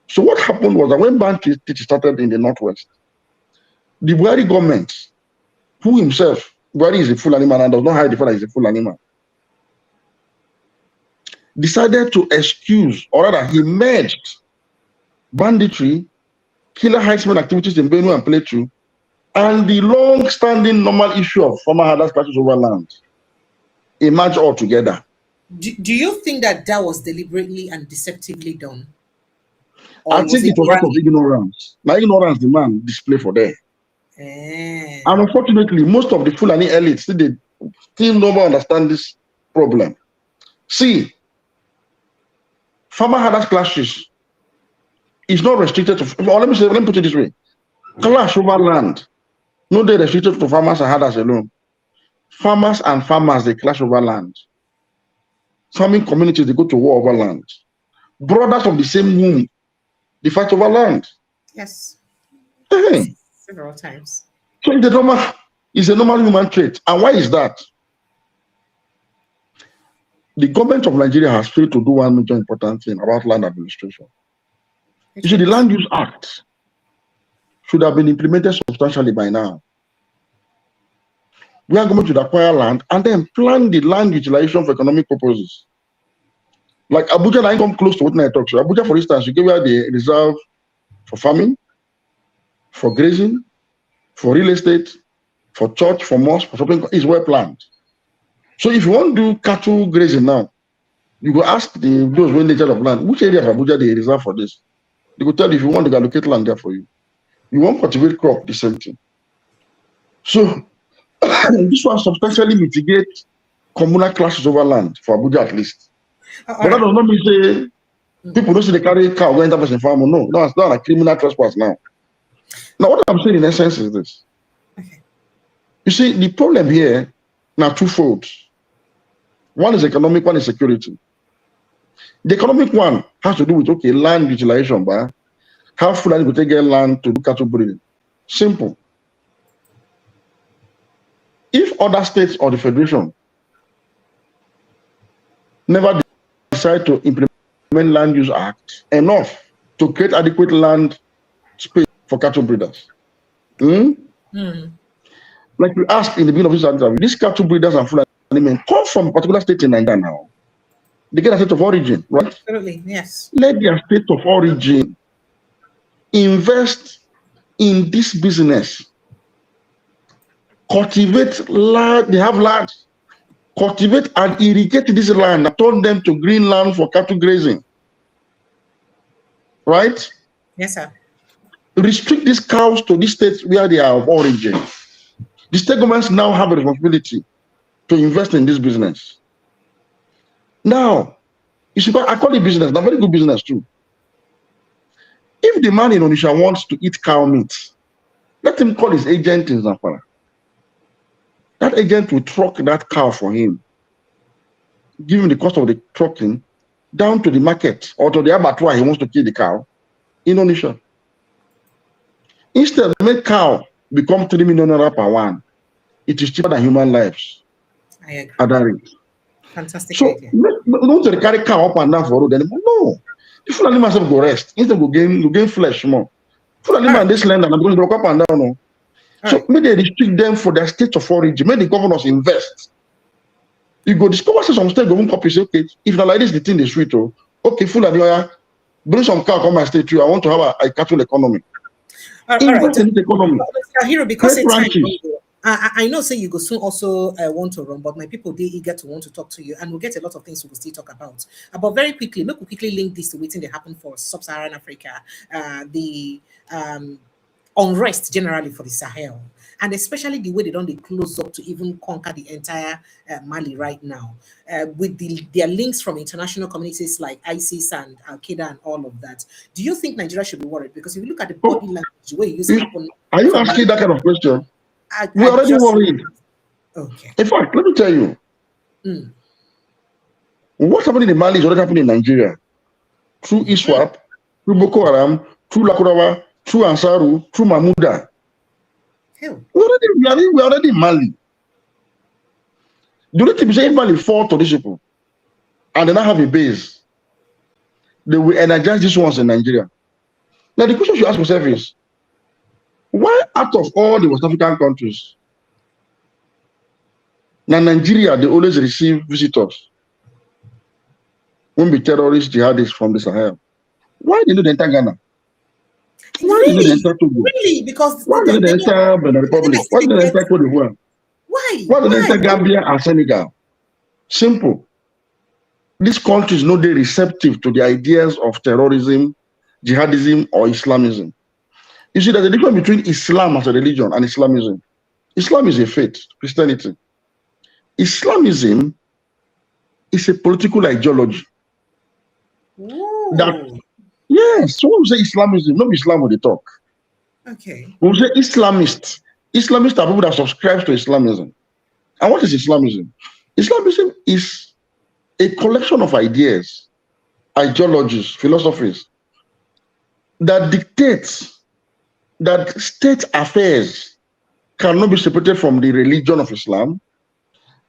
[SPEAKER 2] So what happened was that when bandit started in the northwest, the Buhari government, who himself, Buhari is a full animal and does not hide the fact that he's a full animal, decided to excuse, or rather, he merged banditry, killer herdsmen activities in Benue and Plateau, and the long-standing normal issue of former herders clashes over land. They merged all together.
[SPEAKER 1] Do you think that was deliberately and deceptively done?
[SPEAKER 2] I think it was out of ignorance. Now, ignorance the man display for there. And unfortunately, most of the Fulani elites still never understand this problem. See, farmer herders clashes is not restricted to, let me put it this way. Clash over land, no, they restricted to farmers and herders alone. Farmers and farmers, they clash over land. Farming communities, they go to war over land. Brothers of the same womb, they fight over land.
[SPEAKER 1] Yes. Several times.
[SPEAKER 2] So it's a normal human trait. And why is that? The government of Nigeria has failed to do one major important thing about land administration. You see, the Land Use Act should have been implemented substantially by now. We are going to acquire land and then plan the land utilization for economic purposes. Like Abuja, I come close to what I talk. So Abuja, for instance, you give where they reserve for farming, for grazing, for real estate, for church, for mosque, for shopping, is well planned. So if you want to do cattle grazing now, you go ask those who in nature of land, which area of Abuja they reserve for this? They will tell you if you want to allocate land there for you. You want cultivate crop, the same thing. So this one substantially mitigates communal clashes over land for Abuja at least. But that does not mean say people don't see the carry cow going to person farm. No, it's not a criminal trespass now. Now what I'm saying in essence is this.
[SPEAKER 1] Okay.
[SPEAKER 2] You see, the problem here now twofold. One is economic, one is security. The economic one has to do with land utilization, but how Fulani will take land to do cattle breeding. Simple. If other states or the federation never decide to implement Land Use Act enough to create adequate land space for cattle breeders, like we asked in the beginning of this interview, these cattle breeders and Fulani men come from a particular state in Nigeria now. They get a state of origin, right?
[SPEAKER 1] Absolutely, yes.
[SPEAKER 2] Let their state of origin invest in this business. Cultivate land, they have land. Cultivate and irrigate this land and turn them to green land for cattle grazing. Right?
[SPEAKER 1] Yes, sir.
[SPEAKER 2] Restrict these cows to these states where they are of origin. The state governments now have a responsibility to invest in this business. Now, you see, I call it business, a very good business too. If the man in Onitsha wants to eat cow meat, let him call his agent in Zamfara. That agent will truck that cow for him, give him the cost of the trucking down to the market or to the abattoir he wants to kill the cow in Onitsha. Instead, make cow become 3 million naira per one. It is cheaper than human lives.
[SPEAKER 1] I agree.
[SPEAKER 2] At that rate.
[SPEAKER 1] Fantastic
[SPEAKER 2] So,
[SPEAKER 1] idea.
[SPEAKER 2] don't carry cow up and down for road anymore. No. The full animal myself go rest. Instead, go gain flesh more. Full animal in this land and I'm going to walk up and down. No. So, may they restrict them for their state of origin. May the governors invest. You go discover some state government copy say, okay, if not like this, the thing is sweet. Okay, full animal, bring some cow come my state too. I want to have a cattle economy. Invest in the economy.
[SPEAKER 1] Dahiru, because it's time. I know, say you go soon also want to run, but my people, they eager to want to talk to you, and we'll get a lot of things we will still talk about. But very quickly, look, we quickly link this to waiting they happen for sub-Saharan Africa, the unrest generally for the Sahel, and especially the way they don't close up to even conquer the entire Mali right now, with their links from international communities like ISIS and Al Qaeda and all of that. Do you think Nigeria should be worried? Because if you look at the body language, the way it used to happen.
[SPEAKER 2] Are you asking that kind of question? We're already worried.
[SPEAKER 1] Okay.
[SPEAKER 2] In fact, let me tell you, what's happening in Mali is already happening in Nigeria. Through ISWAP, through Boko Haram, through Lakurawa, through Ansaru, through Mahmouda. We're already in Mali. The only thing is say if Mali fall to these people and they not have a base, they will energize these ones in Nigeria. Now the question you ask yourself is, why out of all the West African countries, now Nigeria, they always receive visitors when be terrorists, jihadists from the Sahel? Why did they enter Ghana? Why did they enter Togo?
[SPEAKER 1] Really? Because
[SPEAKER 2] why did they enter Benin Republic? Why did they enter Cote d'Ivoire?
[SPEAKER 1] Why?
[SPEAKER 2] Why did they enter Gambia and Senegal? Simple. These countries know they're receptive to the ideas of terrorism, jihadism, or Islamism. You see, there's a difference between Islam as a religion and Islamism. Islam is a faith, Christianity. Islamism is a political ideology.
[SPEAKER 1] Ooh.
[SPEAKER 2] That, yes, so when we say Islamism, not Islam when they talk.
[SPEAKER 1] Okay.
[SPEAKER 2] When we say Islamists, Islamists are people that subscribe to Islamism. And what is Islamism? Islamism is a collection of ideas, ideologies, philosophies that dictates that state affairs cannot be separated from the religion of Islam,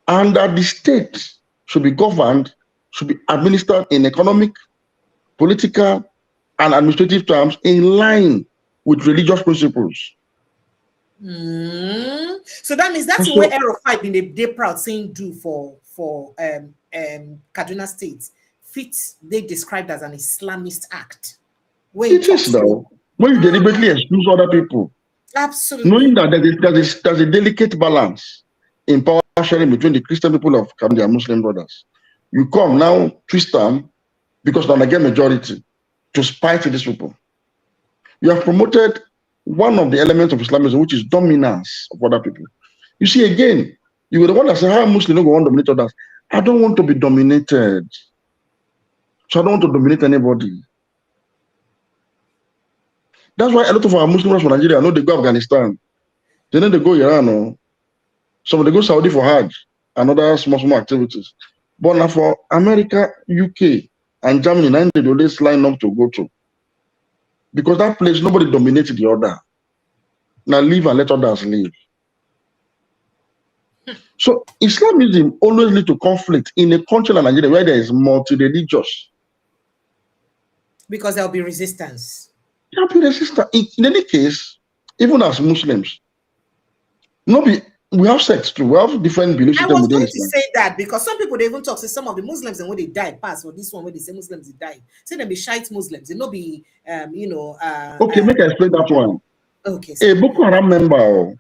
[SPEAKER 2] and that the state should be governed, should be administered in economic, political, and administrative terms in line with religious principles.
[SPEAKER 1] So that means that's what Aero5 in the proud saying do for Kaduna State fits they described as an Islamist act.
[SPEAKER 2] It is though. When you deliberately exclude other people,
[SPEAKER 1] absolutely,
[SPEAKER 2] knowing that there's a delicate balance in power sharing between the Christian people of Kaduna and Muslim brothers. You come now twist them because they're again majority to spite these people. You have promoted one of the elements of Islamism, which is dominance of other people. You see, again, you were the one that said, how Muslim don't want to dominate others. I don't want to be dominated. So I don't want to dominate anybody. That's why a lot of our Muslims from Nigeria know they go Afghanistan. They know they go Iran. Or some they go Saudi for Hajj and other small activities. But now for America, UK, and Germany, they always line up to go to. Because that place, nobody dominated the other. Now leave and let others live. So Islamism always leads to conflict in a country like Nigeria where there is multi-religious.
[SPEAKER 1] Because there will be resistance.
[SPEAKER 2] There will be resistance. In any case, even as Muslims, we have sex too. We have different beliefs.
[SPEAKER 1] I was going to say that because some people they even talk to some of the Muslims and when they die pass or this one when they say Muslims they die. Say they be shite Muslims. They not be
[SPEAKER 2] okay, make I explain that one.
[SPEAKER 1] Okay.
[SPEAKER 2] A Boko Haram member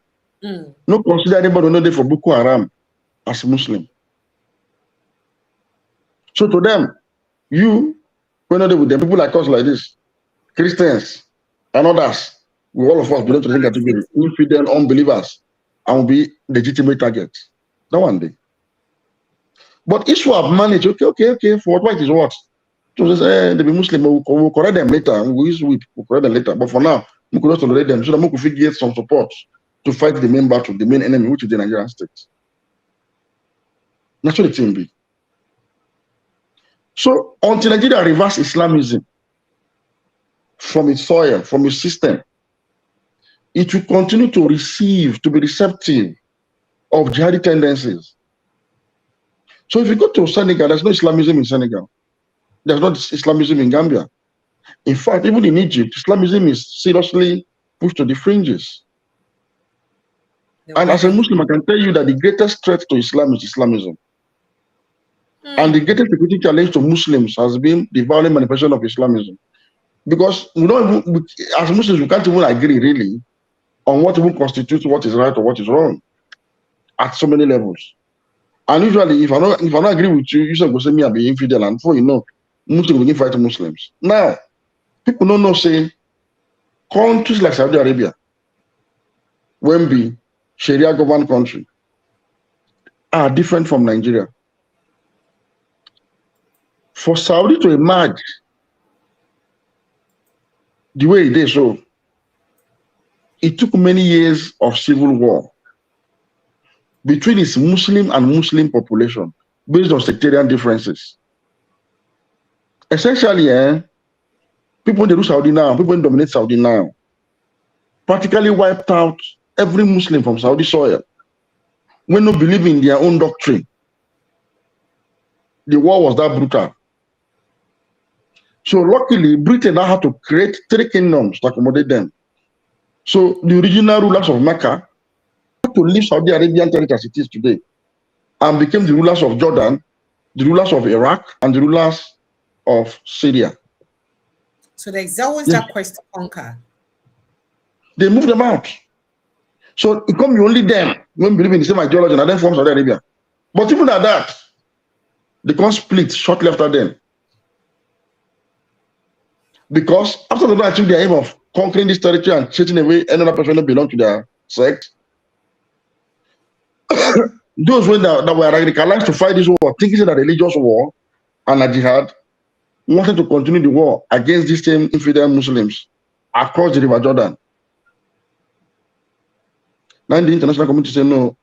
[SPEAKER 2] no consider anybody no day for Boko Haram as Muslim. So to them, you when they with them, people like us like this, Christians and others, all of us belong to the same category, infidel, unbelievers. And will be legitimate targets. That one day. But Israel have managed, okay, for what is what? So they say, they be Muslim, we'll correct them later, we'll correct them later. But for now, we could also tolerate them so that we could get some support to fight the main battle, the main enemy, which is the Nigerian state. That's what the thing be. So until Nigeria reverse Islamism from its soil, from its system, it will continue to be receptive of jihadi tendencies. So if you go to Senegal, there's no Islamism in Senegal. There's not Islamism in Gambia. In fact, even in Egypt, Islamism is seriously pushed to the fringes. And as a Muslim, I can tell you that the greatest threat to Islam is Islamism. And the greatest security challenge to Muslims has been the violent manifestation of Islamism. Because as Muslims, we can't even agree really on what will constitute what is right or what is wrong at so many levels. And usually, if I don't agree with you, you say go say me I be infidel, and before you know, Muslims begin fighting Muslims. Now, people don't know say countries like Saudi Arabia, when be Sharia governed country, are different from Nigeria. For Saudi to emerge the way it is, so it took many years of civil war between its Muslim and Muslim population based on sectarian differences. Essentially, people in Saudi now, people in dominate Saudi now, practically wiped out every Muslim from Saudi soil. When no believe in their own doctrine. The war was that brutal. So luckily, Britain now had to create 3 kingdoms to accommodate them. So the original rulers of Mecca had to leave Saudi Arabian territory as it is today and became the rulers of Jordan, the rulers of Iraq, and the rulers of Syria.
[SPEAKER 1] So there's always that quest to conquer.
[SPEAKER 2] They moved them out. So it comes only them when believe in the same ideology and then form Saudi Arabia. But even at that, they can't split shortly after them. Because after they achieved their aim of conquering this territory and chasing away another person that belonged to their sect, those that were radicalized to fight this war, thinking it's a religious war and a jihad, wanted to continue the war against these same infidel Muslims across the River Jordan. Now the international community said, no,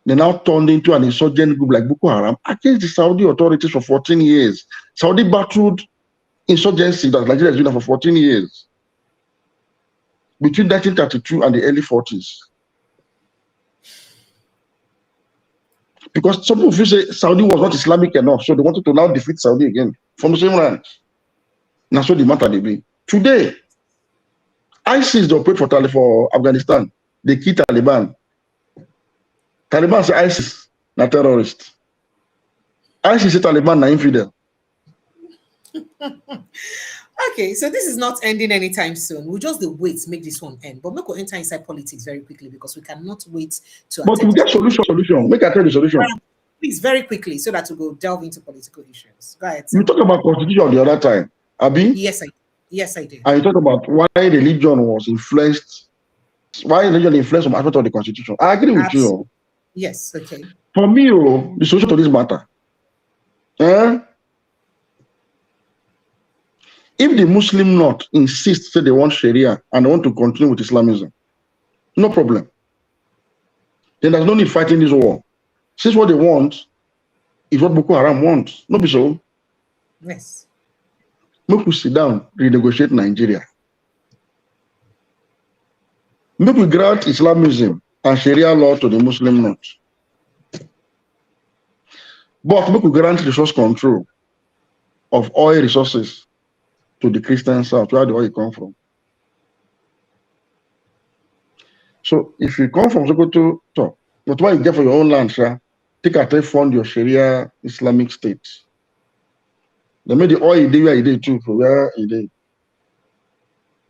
[SPEAKER 2] they now turned into an insurgent group like Boko Haram against the Saudi authorities for 14 years. Saudi battled insurgency that Nigeria has been for 14 years. Between 1932 and the early 40s. Because some people feel say Saudi was not Islamic enough, so they wanted to now defeat Saudi again from the same ranks. And that's what the matter they be. Today, ISIS they operate for Afghanistan. They kill Taliban. Taliban say ISIS na terrorist. ISIS say Taliban na infidel.
[SPEAKER 1] Okay, so this is not ending anytime soon. We'll just wait to make this one end. But we'll enter inside politics very quickly because we cannot wait to.
[SPEAKER 2] But we get solution. Make I tell you the solution.
[SPEAKER 1] Please, very quickly, so that we'll go delve into political issues. Go ahead.
[SPEAKER 2] You talk about constitution the other time, Abi?
[SPEAKER 1] Yes, I did.
[SPEAKER 2] And you talk about why religion was influenced. Why religion influenced some aspect of the constitution. I agree with you.
[SPEAKER 1] Yes, okay.
[SPEAKER 2] For me, the solution to this matter. If the Muslim North insists that they want Sharia and they want to continue with Islamism, no problem. Then there's no need fighting this war. Since what they want is what Boko Haram wants. No be so.
[SPEAKER 1] Yes.
[SPEAKER 2] Make we sit down, renegotiate Nigeria. Make we grant Islamism and Sharia law to the Muslim North. But make we grant resource control of oil resources to the Christian South, where the oil come from. So if you come from Sokoto, but what you get for your own land, take a fund your Sharia Islamic State. They make the oil day where it is too, for where it is.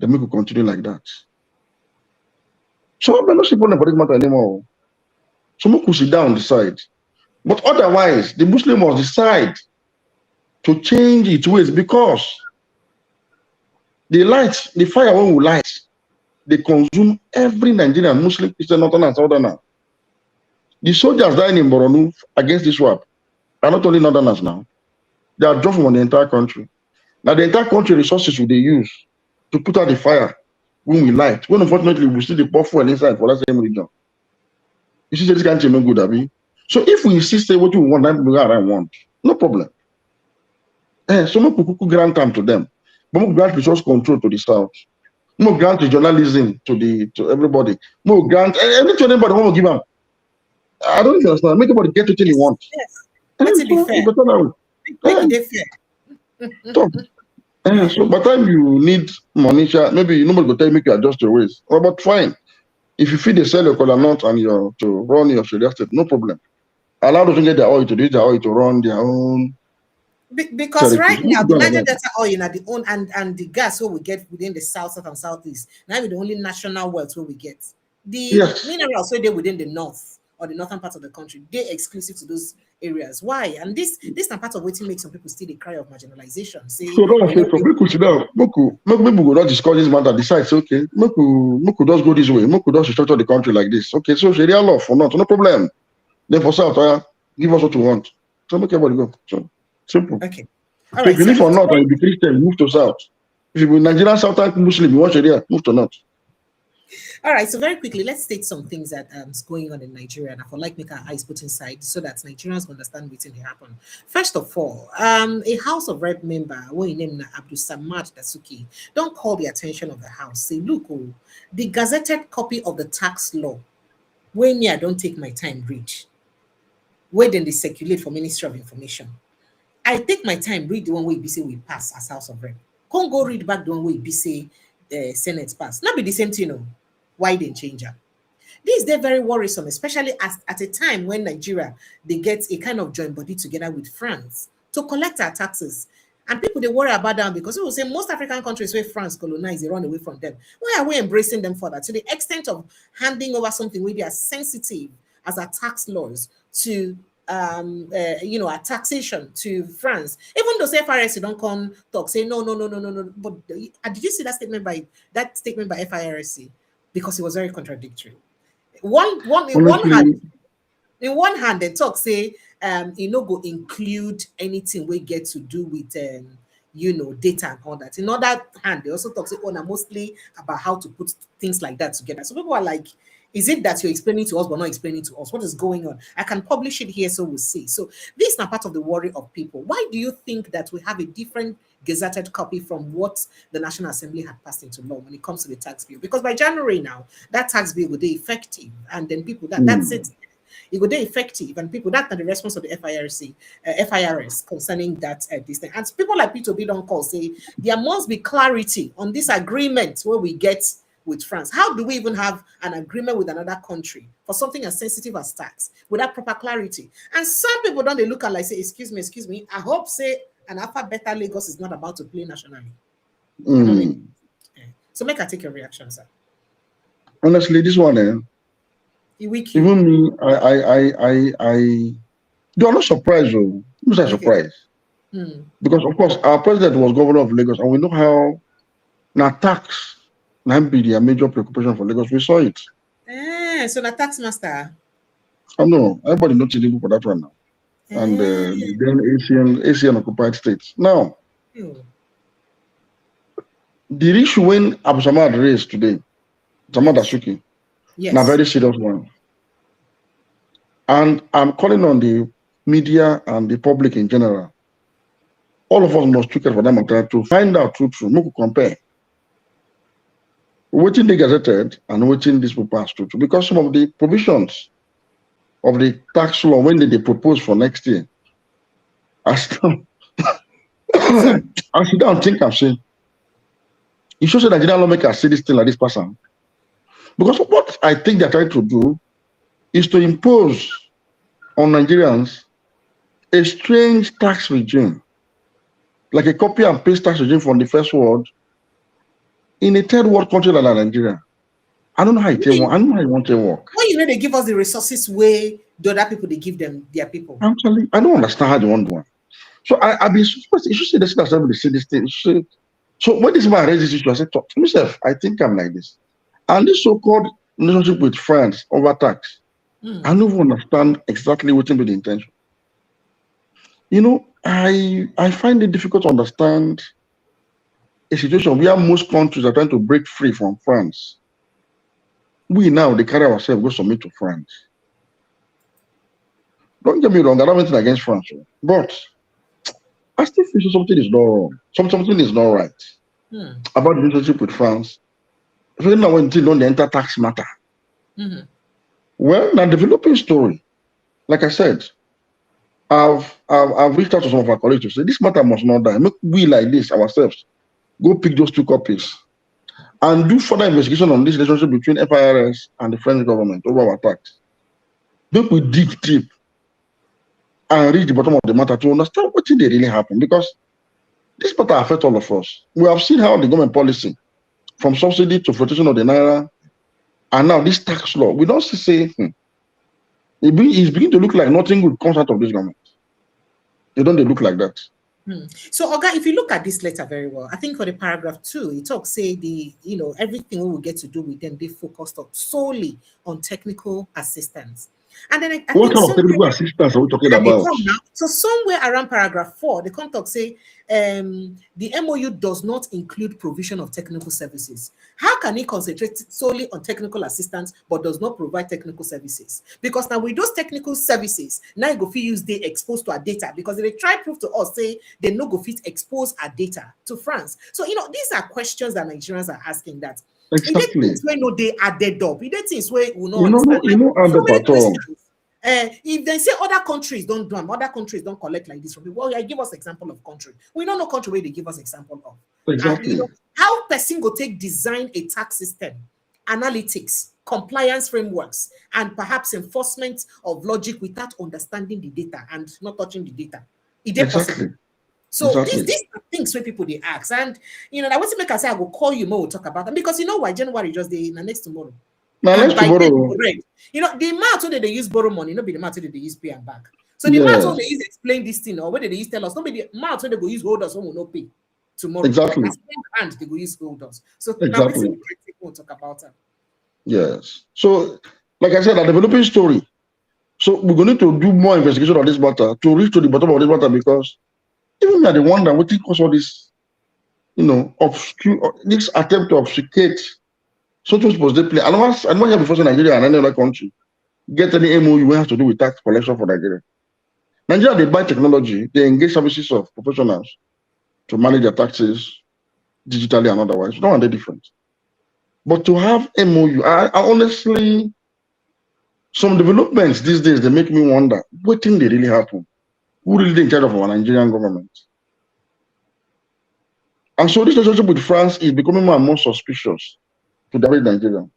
[SPEAKER 2] They make it continue like that. So I'm not supporting for this matter anymore. So we could sit down decide. But otherwise, the Muslim must decide to change its ways because the fire when we light, they consume every Nigerian, Muslim, Christian, Northern and Southern. The soldiers dying in Boronu against this war are not only Northerners now. They are dropped from the entire country. Now the entire country resources will they use to put out the fire when we light. When unfortunately we still the pour fuel inside for that same region. You see, this country no good, Abi. So if we insist say what you want, that I want, no problem. So no people grant time to them. But we grant resource control to the South. We grant journalism to everybody. We grant anything anybody want to give them. I don't understand. Make everybody get what they want.
[SPEAKER 1] Yes. Let it be fair. Make it fair.
[SPEAKER 2] So by the time you need money, maybe nobody will tell you make you adjust your ways. Oh, but fine. If you feel they sell your cola nut and to run your Sharia state, no problem. Allow them to get their oil to use their oil to run their own.
[SPEAKER 1] Because right now, the Niger Delta oil are the own and the gas what we get within the south and southeast. Now the only national wealth where we get. The minerals so they within the north or the northern part of the country, they're exclusive to those areas. Why? And this is part of what makes some people still the cry of marginalization. Say,
[SPEAKER 2] so people sit down. People will not discuss this matter. Decide, okay, Moku just go this way. Moku just structure the country like this. Okay, so Sharia law for not, no problem. Then for South, give us what we want. So make everybody go. So simple.
[SPEAKER 1] Okay.
[SPEAKER 2] All right. If you live for North and you be Christian, move to South. If you be Nigerian Southern Muslim, you want Sharia, move to North.
[SPEAKER 1] All right, so very quickly, let's state some things that is going on in Nigeria, and I would like make our eyes put inside so that Nigerians understand what's going to happen. First of all, a House of Rep member, who is named Abdul Samad Dasuki, don't call the attention of the House. Say, look, oh, the gazetted copy of the tax law, when me I don't take my time read, where then they circulate for Ministry of Information. I take my time read the one way be say we pass as House of Rep. Can't go read back the one way be say Senate pass. Not be the same thing, no. Why didn't change her? This is very worrisome, especially at a time when Nigeria they get a kind of joint body together with France to collect our taxes. And people they worry about that because we will say most African countries where France colonized, they run away from them. Why are we embracing them for that? To the extent of handing over something where they are sensitive as our tax laws to our taxation to France. Even though FIRC don't come talk, say no. But did you see that statement by FIRC? Because it was very contradictory. In one hand, they talk say go include anything we get to do with data and all that. In other hand, they also talk say mostly about how to put things like that together. So people are like, is it that you're explaining to us but not explaining to us? What is going on? I can publish it here so we'll see. So this is not part of the worry of people. Why do you think that we have a different gazetted copy from what the National Assembly had passed into law when it comes to the tax bill? Because by January now, that tax bill will be effective. And then people, that's it. It will be effective. And people, that's not the response of the FIRS concerning that this thing. And people like Peter Obi don't call, say, there must be clarity on this agreement where we get with France. How do we even have an agreement with another country for something as sensitive as tax without proper clarity? And some people don't they look at like say, excuse me, I hope say an Alpha Beta Lagos is not about to play nationally. So make I take your reaction, sir.
[SPEAKER 2] Honestly, this one, even me, I do not surprised though. I'm not surprised. Because of course our president was governor of Lagos and we know how now tax be their major preoccupation for Lagos. We saw it.
[SPEAKER 1] So the tax master.
[SPEAKER 2] No, everybody not eligible for that one now. And then ACN occupied states. Now, the issue when Abu Samad raised today, Samad Dasuki, a very serious one. And I'm calling on the media and the public in general. All of us must tweak it for that matter to find out truth, no compare. Waiting they gazetted and waiting this will pass through because some of the provisions of the tax law when they propose for next year, I sit down and think I'm saying, you should say Nigerian lawmakers say this thing like this person. Because what I think they're trying to do is to impose on Nigerians a strange tax regime, like a copy and paste tax regime from the first world in a third world country like Nigeria. I don't know how it works. I don't know how it want to work.
[SPEAKER 1] Well, they give us the resources where the other people they give them their people.
[SPEAKER 2] Actually, I don't understand how they want to do it. So I've been supposed you should say this assembly say this thing. So when this man raises this issue, I said, talk to myself, I think I'm like this. And this so-called relationship with France over tax, I don't understand exactly what's in the intention. I find it difficult to understand a situation where most countries are trying to break free from France. We now, they carry ourselves, go submit to France. Don't get me wrong, I don't have anything against France, but I still feel something is not wrong. Something is not right about the relationship with France. Even now, when they enter tax matter. Well, now developing story, like I said, I've reached out to some of our colleagues to say this matter must not die. Make we like this ourselves go pick those 2 copies and do further investigation on this relationship between FIRS and the French government over our tax. Make we dig deep and reach the bottom of the matter to understand what did really happen, because this matter affects all of us. We have seen how the government policy, from subsidy to flotation of the naira, and now this tax law, we don't say it's beginning to look like nothing good comes out of this government. They don't look like that.
[SPEAKER 1] So, Oga, if you look at this letter very well, I think for the paragraph 2, it talks say everything we will get to do with them, they focused on solely on technical assistance. And then I
[SPEAKER 2] What
[SPEAKER 1] think
[SPEAKER 2] kind of
[SPEAKER 1] somewhere,
[SPEAKER 2] technical assistance are we talking
[SPEAKER 1] and they
[SPEAKER 2] about?
[SPEAKER 1] come now. So somewhere around paragraph 4, the contact say the MOU does not include provision of technical services. How can it concentrate solely on technical assistance but does not provide technical services? Because now with those technical services, now you go fit use they exposed to our data, because they try prove to us say they no go fit expose our data to France. So these are questions that Nigerians are asking, that if they
[SPEAKER 2] Exactly.
[SPEAKER 1] things where they added up, if they things where we not
[SPEAKER 2] You know,
[SPEAKER 1] understand,
[SPEAKER 2] you know,
[SPEAKER 1] so
[SPEAKER 2] add up
[SPEAKER 1] many
[SPEAKER 2] at all.
[SPEAKER 1] questions. If they say other countries don't do them, other countries don't collect like this from people, well, yeah, give us example of country. We don't know country where they give us example of. And
[SPEAKER 2] Exactly.
[SPEAKER 1] how person go take design a tax system, analytics, compliance frameworks, and perhaps enforcement of logic without understanding the data and not touching the data. Is it possible?
[SPEAKER 2] Exactly.
[SPEAKER 1] So
[SPEAKER 2] Exactly.
[SPEAKER 1] these are things where people they ask, and that was to make us say I will call you more. We'll talk about them, because why January just the next tomorrow.
[SPEAKER 2] Now
[SPEAKER 1] And
[SPEAKER 2] let's
[SPEAKER 1] by then,
[SPEAKER 2] tomorrow.
[SPEAKER 1] the amount where they use borrow money, not be the amount where they use pay and back. So the amount where
[SPEAKER 2] Yes.
[SPEAKER 1] they use explain this thing, or where they use tell us, not be the amount where they go use hold us, when will not pay tomorrow.
[SPEAKER 2] Exactly.
[SPEAKER 1] As and they go use hold us. So now
[SPEAKER 2] Exactly.
[SPEAKER 1] we'll talk about it.
[SPEAKER 2] Yes. So, like I said, a developing story. So we're going to do more investigation on this matter to reach to the bottom of this matter, because even me are the one that waiting cause all this, this attempt to obfuscate social supposed they play. And once I don't before Nigeria and any other country get any MOU we have to do with tax collection for Nigeria. Nigeria, they buy technology, they engage services of professionals to manage their taxes digitally and otherwise. No one they different. But to have MOU, I honestly, some developments these days, they make me wonder, what thing they really happen? Who really in charge of our Nigerian government? And so this relationship with France is becoming more and more suspicious to the average Nigerian.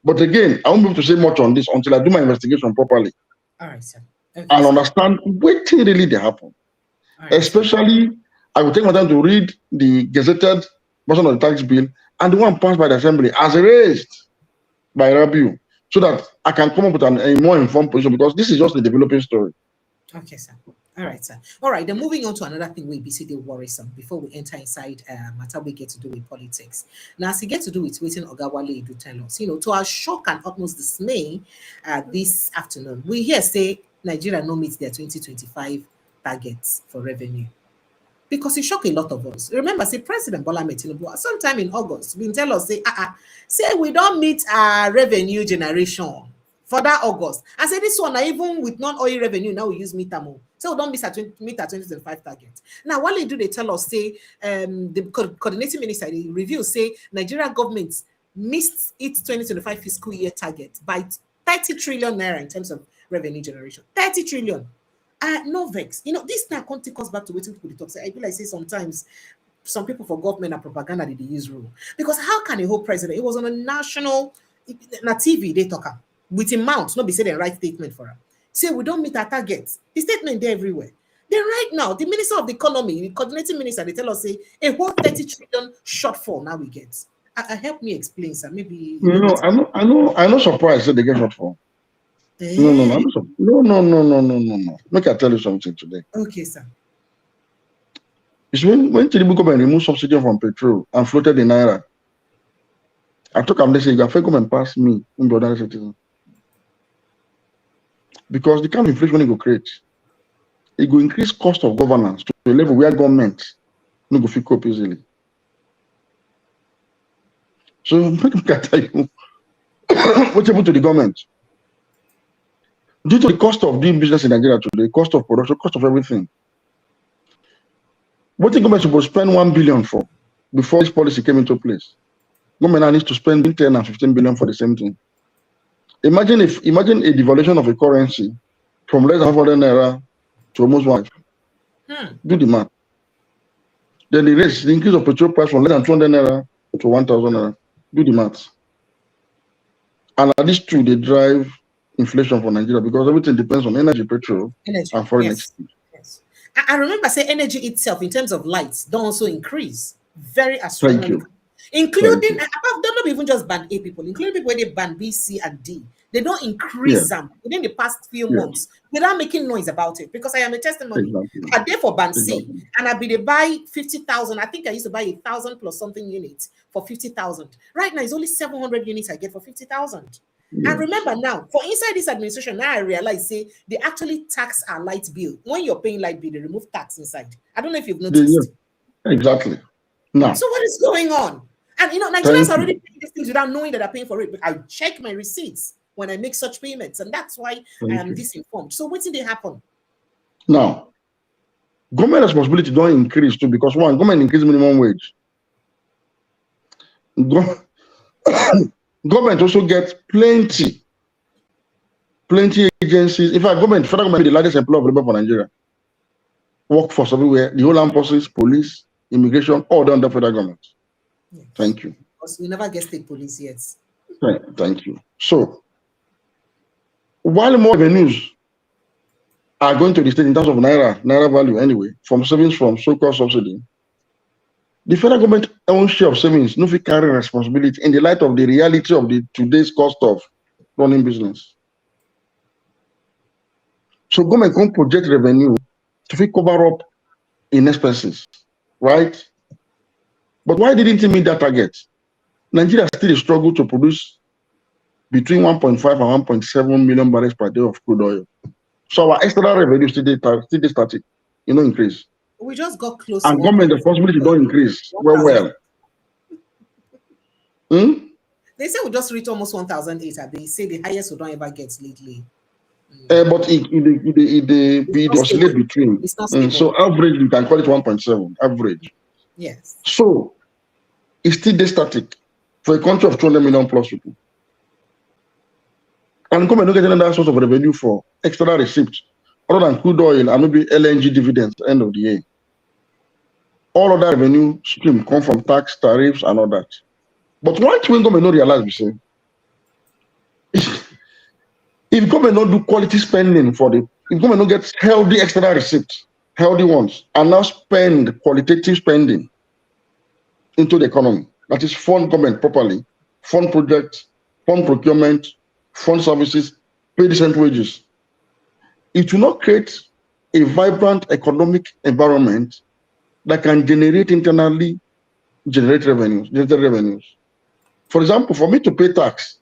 [SPEAKER 2] But again, I won't be able to say much on this until I do my investigation properly.
[SPEAKER 1] All right, sir. Okay,
[SPEAKER 2] And
[SPEAKER 1] sir.
[SPEAKER 2] understand what thing really they happen.
[SPEAKER 1] All right,
[SPEAKER 2] Especially, I will take my time to read the gazetted version of the tax bill and the one passed by the assembly as raised by Rabiu, so that I can come up with a more informed position, because this is just a developing story.
[SPEAKER 1] Okay, sir. All right, sir. All right, then moving on to another thing we BC they worrisome before we enter inside matter we get to do with politics. Now, as it get to do with waiting Ogawale do tell us, to our shock and utmost dismay this afternoon, we hear say Nigeria no meets their 2025 targets for revenue. Because it shocked a lot of us. Remember, say President Bola Ahmed Tinubu, sometime in August, we tell us, say we don't meet our revenue generation for that August. I say this one, even with non-oil revenue, now we use meet am. So we don't meet our 2025 target. Now, what they tell us, say, the coordinating minister, the review, say, Nigeria government missed its 2025 fiscal year target by 30 trillion naira in terms of revenue generation. 30 trillion. No vex. This now can't take us back to waiting people talk. Say, I feel like say sometimes some people for government and propaganda they use rule. Because how can a whole president? It was on a national TV they talk with a mouth, not be say the right statement for her. Say we don't meet our targets. The statement there everywhere. Then right now, the Minister of the Economy, the coordinating minister, they tell us say a whole 30 trillion shortfall now we get. Help me explain, sir. Maybe
[SPEAKER 2] I'm not surprised that they get shortfall. No, no. Look, I tell you something today.
[SPEAKER 1] Okay, sir.
[SPEAKER 2] It's when Tinubu government removed subsidy from petrol and floated the naira. I took them, they say, you have to come and pass me in the other citizen. Because the kind of inflation it will create, it will increase cost of governance to a level where government no go fit cope easily. So make me tell you what happened to the government. Due to the cost of doing business in Nigeria today, cost of production, cost of everything, what the government supposed to spend 1 billion for before this policy came into place? Government now needs to spend 10 and 15 billion for the same thing. Imagine a devaluation of a currency from less than 500 naira to almost 1. Do the math. Then the increase of petrol price from less than 200 naira to 1,000 naira. Do the math. And at these two, they drive inflation for Nigeria, because everything depends on energy, petrol, and foreign exchange.
[SPEAKER 1] Yes. I remember say energy itself in terms of lights don't also increase very astronomically. Including above, don't even just band A people, including people where they band B, C, and D. They don't increase them within the past few months without making noise about it. Because I am a testimony. I there for band C, and I be they buy 50,000. I think I used to buy 1,000 plus something units for 50,000. Right now it's only 700 units I get for 50,000.
[SPEAKER 2] Yes.
[SPEAKER 1] And remember now, for inside this administration, now I realize, say, they actually tax our light bill. When you're paying light bill, they remove tax inside. I don't know if you've noticed.
[SPEAKER 2] Exactly. Now.
[SPEAKER 1] So what is going on? And, Nigerians are already paying these things without knowing that they're paying for it. But I check my receipts when I make such payments. And that's why I am disinformed. So what did they happen?
[SPEAKER 2] Now, government responsibility don't increase too, because one, government increase minimum wage. Government also gets plenty agencies. In fact, federal government is the largest employer of labor for Nigeria. Workforce everywhere, the whole armed forces, police, immigration, all done the federal government.
[SPEAKER 1] Yes.
[SPEAKER 2] Thank you.
[SPEAKER 1] Because we never get state police yet.
[SPEAKER 2] Thank you. So, while more revenues are going to the state in terms of naira value anyway, from savings from so-called subsidy, the federal government own share of savings no fit carry responsibility in the light of the reality of the today's cost of running business. So government can project revenue to fit cover up in expenses, right? But why didn't it meet that target? Nigeria still struggle to produce between 1.5 and 1.7 million barrels per day of crude oil. So our external revenue still static, increase.
[SPEAKER 1] We just got close.
[SPEAKER 2] And government responsibility don't increase. Well.
[SPEAKER 1] They say we just reach almost 1,800. They say the highest we don't ever get lately.
[SPEAKER 2] But it oscillate between.
[SPEAKER 1] It's not stable.
[SPEAKER 2] So average, you can call it 1.7 average.
[SPEAKER 1] Yes.
[SPEAKER 2] So it's still static for a country of 200 million plus people. And government don't get another source of revenue for external receipts other than crude oil and maybe LNG dividends at the end of the year. All of that revenue stream come from tax, tariffs, and all that. But one thing government don't realize, we say, if government don't do quality spending if government don't get healthy external receipts, healthy ones, and now spend qualitative spending into the economy, that is fund government properly, fund projects, fund procurement, fund services, pay decent wages, it will not create a vibrant economic environment that can generate internally generated revenues. For example, for me to pay tax,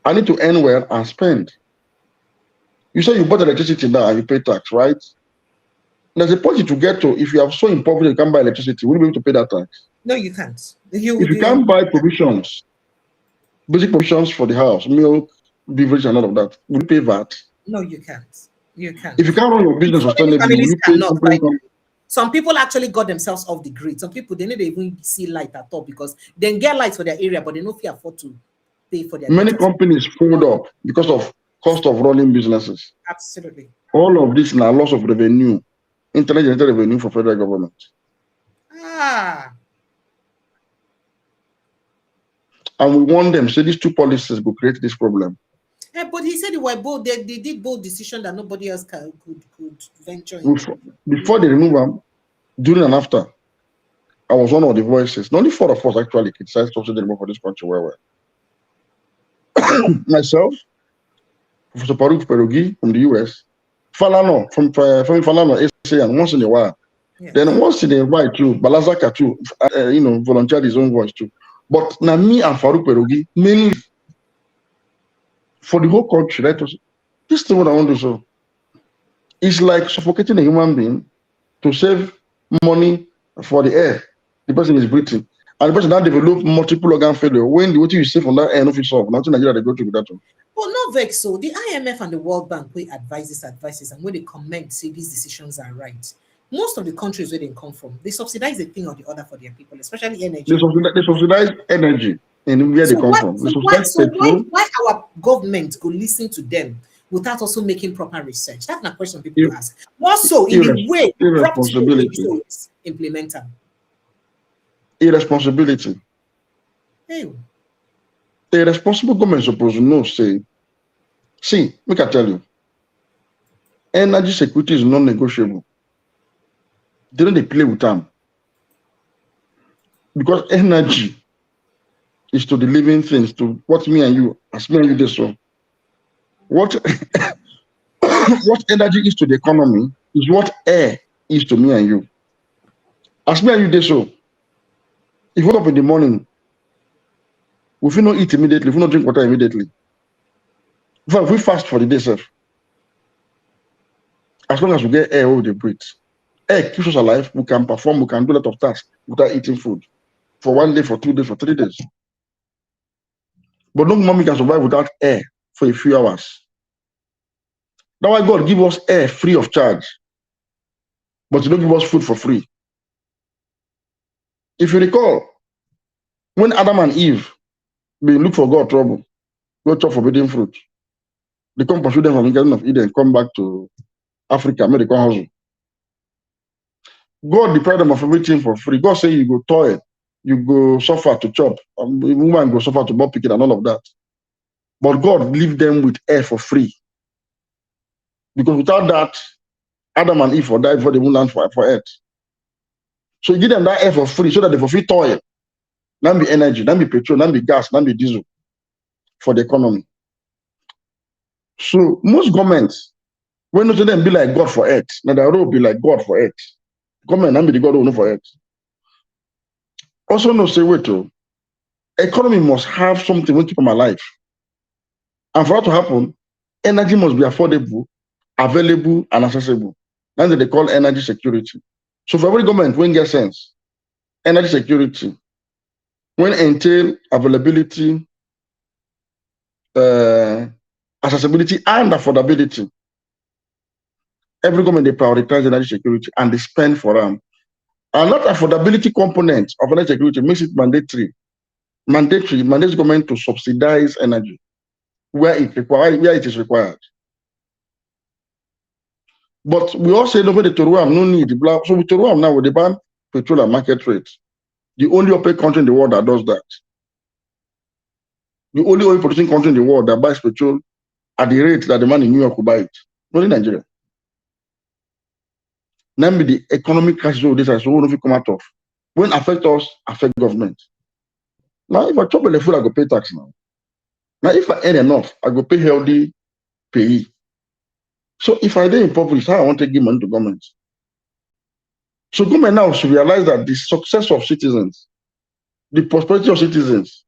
[SPEAKER 2] I need to earn well and spend. You say you bought electricity now and you pay tax, right? There's a point to get to. If you are so impoverished you can't buy electricity, will you be able to pay that tax?
[SPEAKER 1] No, you can't.
[SPEAKER 2] If you can't buy provisions, basic provisions for the house, milk, beverage, and all of that, will you pay VAT?
[SPEAKER 1] No, you can't. You can't.
[SPEAKER 2] If you can't run your business sustainably, will you pay company?
[SPEAKER 1] Some people actually got themselves off the grid. Some people, they don't even see light at all because they get lights for their area, but they don't afford to pay for their
[SPEAKER 2] Many companies fold up because of cost of running businesses.
[SPEAKER 1] Absolutely.
[SPEAKER 2] All of this now loss of revenue, internet generated revenue for federal government. And we want them, say these two policies will create this problem.
[SPEAKER 1] Yeah, but he said they were both, they did both decisions that nobody else could venture
[SPEAKER 2] into. Before they remove them, during and after, I was one of the voices. Not only four of us actually criticized subsidy removal for this country where myself, Professor Perogi from the US, Falano from Falano SA, and once in a while. Yes. Then once in a while too, Balazaka too, volunteered his own voice too. But now me and Farouk Perogi, mainly for the whole country, right? This is what I want to do. It's like suffocating a human being to save money for the air the person is breathing. And the person now develop multiple organ failure. When what you save on that air, no fit solve. Nothing Nigeria they go through with that one.
[SPEAKER 1] Well, no vex. So the IMF and the World Bank we advises, and when they comment, say these decisions are right. Most of the countries where they come from, they subsidize a thing or the other for their people, especially energy.
[SPEAKER 2] They subsidize energy in where they come from.
[SPEAKER 1] Why our government go listen to them without also making proper research? That's not question people ask. More so in the way
[SPEAKER 2] irresponsibility
[SPEAKER 1] implement them.
[SPEAKER 2] Irresponsibility.
[SPEAKER 1] Hey.
[SPEAKER 2] A responsible government is supposed to know, say, see, make I tell you, energy security is non-negotiable. They don't play with them. Because energy is to the living things, to what me and you, as me and you did so. What energy is to the economy is what air is to me and you. As me and you did so. If you wake up in the morning, if you not eat immediately, if you not drink water immediately, If we fast for the day, sir, as long as we get air, we they breathe. Air keeps us alive. We can perform. We can do a lot of tasks without eating food for 1 day, for 2 days, for 3 days. But no mommy can survive without air for a few hours. That's why God give us air free of charge, but He don't give us food for free. If you recall, when Adam and Eve they look for God trouble, go chop forbidden fruit, they come pursue them from the Garden of Eden, come back to Africa, make they come hustle. God deprived them of everything for free. God say you go toil, you go suffer to chop, woman go suffer to buy picket and all of that. But God leave them with air for free. Because without that, Adam and Eve will die before they will land for earth. So He give them that air for free so that they fulfill toil. Not be energy, not be petrol, not be gas, not be diesel for the economy. So most governments, when not them be like God for earth, now the road be like God for earth. Government not be the God who know for earth. Also no say wait to economy must have something to keep them alive. And for that to happen, energy must be affordable, available, and accessible. That's what they call energy security. So for every government, when get sense, energy security, when entail availability, accessibility, and affordability, every government they prioritize energy security and they spend for them. And that affordability component of energy security makes it mandatory. Mandates government to subsidize energy where it is required. But we all say nobody to Toruam no need. So with Toruam now with the ban petrol and market rates, the only oil country in the world that does that. The only oil producing country in the world that buys petrol at the rate that the man in New York will buy it. Not in Nigeria. Now the economic crisis of this is so if come out of. When affect us, affect government. Now if I chop the food, I go pay tax now. Now if I earn enough, I go pay healthy pay. So if I did in public, how I want to give money to government. So government now should realize that the success of citizens, the prosperity of citizens,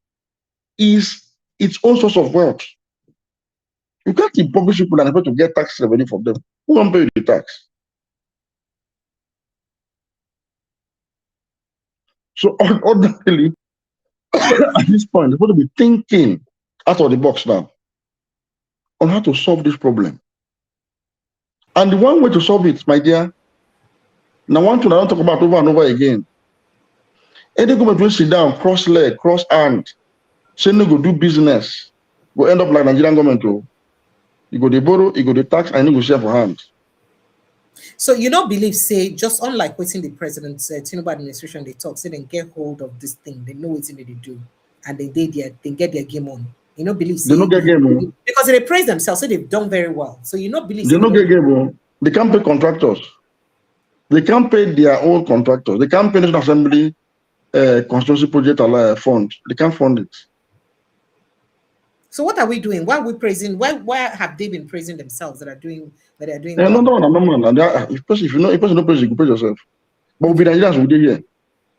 [SPEAKER 2] is its own source of wealth. You can't impoverish people and expect to get tax revenue from them. Who won't pay the tax? So ordinarily, at this point, they're supposed to be thinking out of the box now on how to solve this problem. And the one way to solve it, my dear, now one thing I don't talk about over and over again. Any government will sit down, cross leg, cross hand, say no go do business, go end up like Nigerian government. You go to borrow, you go to tax, and you go share for hand.
[SPEAKER 1] So you don't believe, say, just unlike waiting the president said, Tinubu administration, they talk, say they get hold of this thing, they know what they do, and they get their game on. You don't believe, say,
[SPEAKER 2] they don't get game on.
[SPEAKER 1] Because they praise themselves, say they've done very well. So you don't believe
[SPEAKER 2] they don't get game on. They can't pay contractors. They can't pay their own contractors. They can't pay National Assembly constituency project fund. They can't fund it.
[SPEAKER 1] So what are we doing? Why are we praising? Why have they been praising themselves that are doing?
[SPEAKER 2] No. If you know, if person don't praise, you can praise yourself. But we Nigerians, we do here.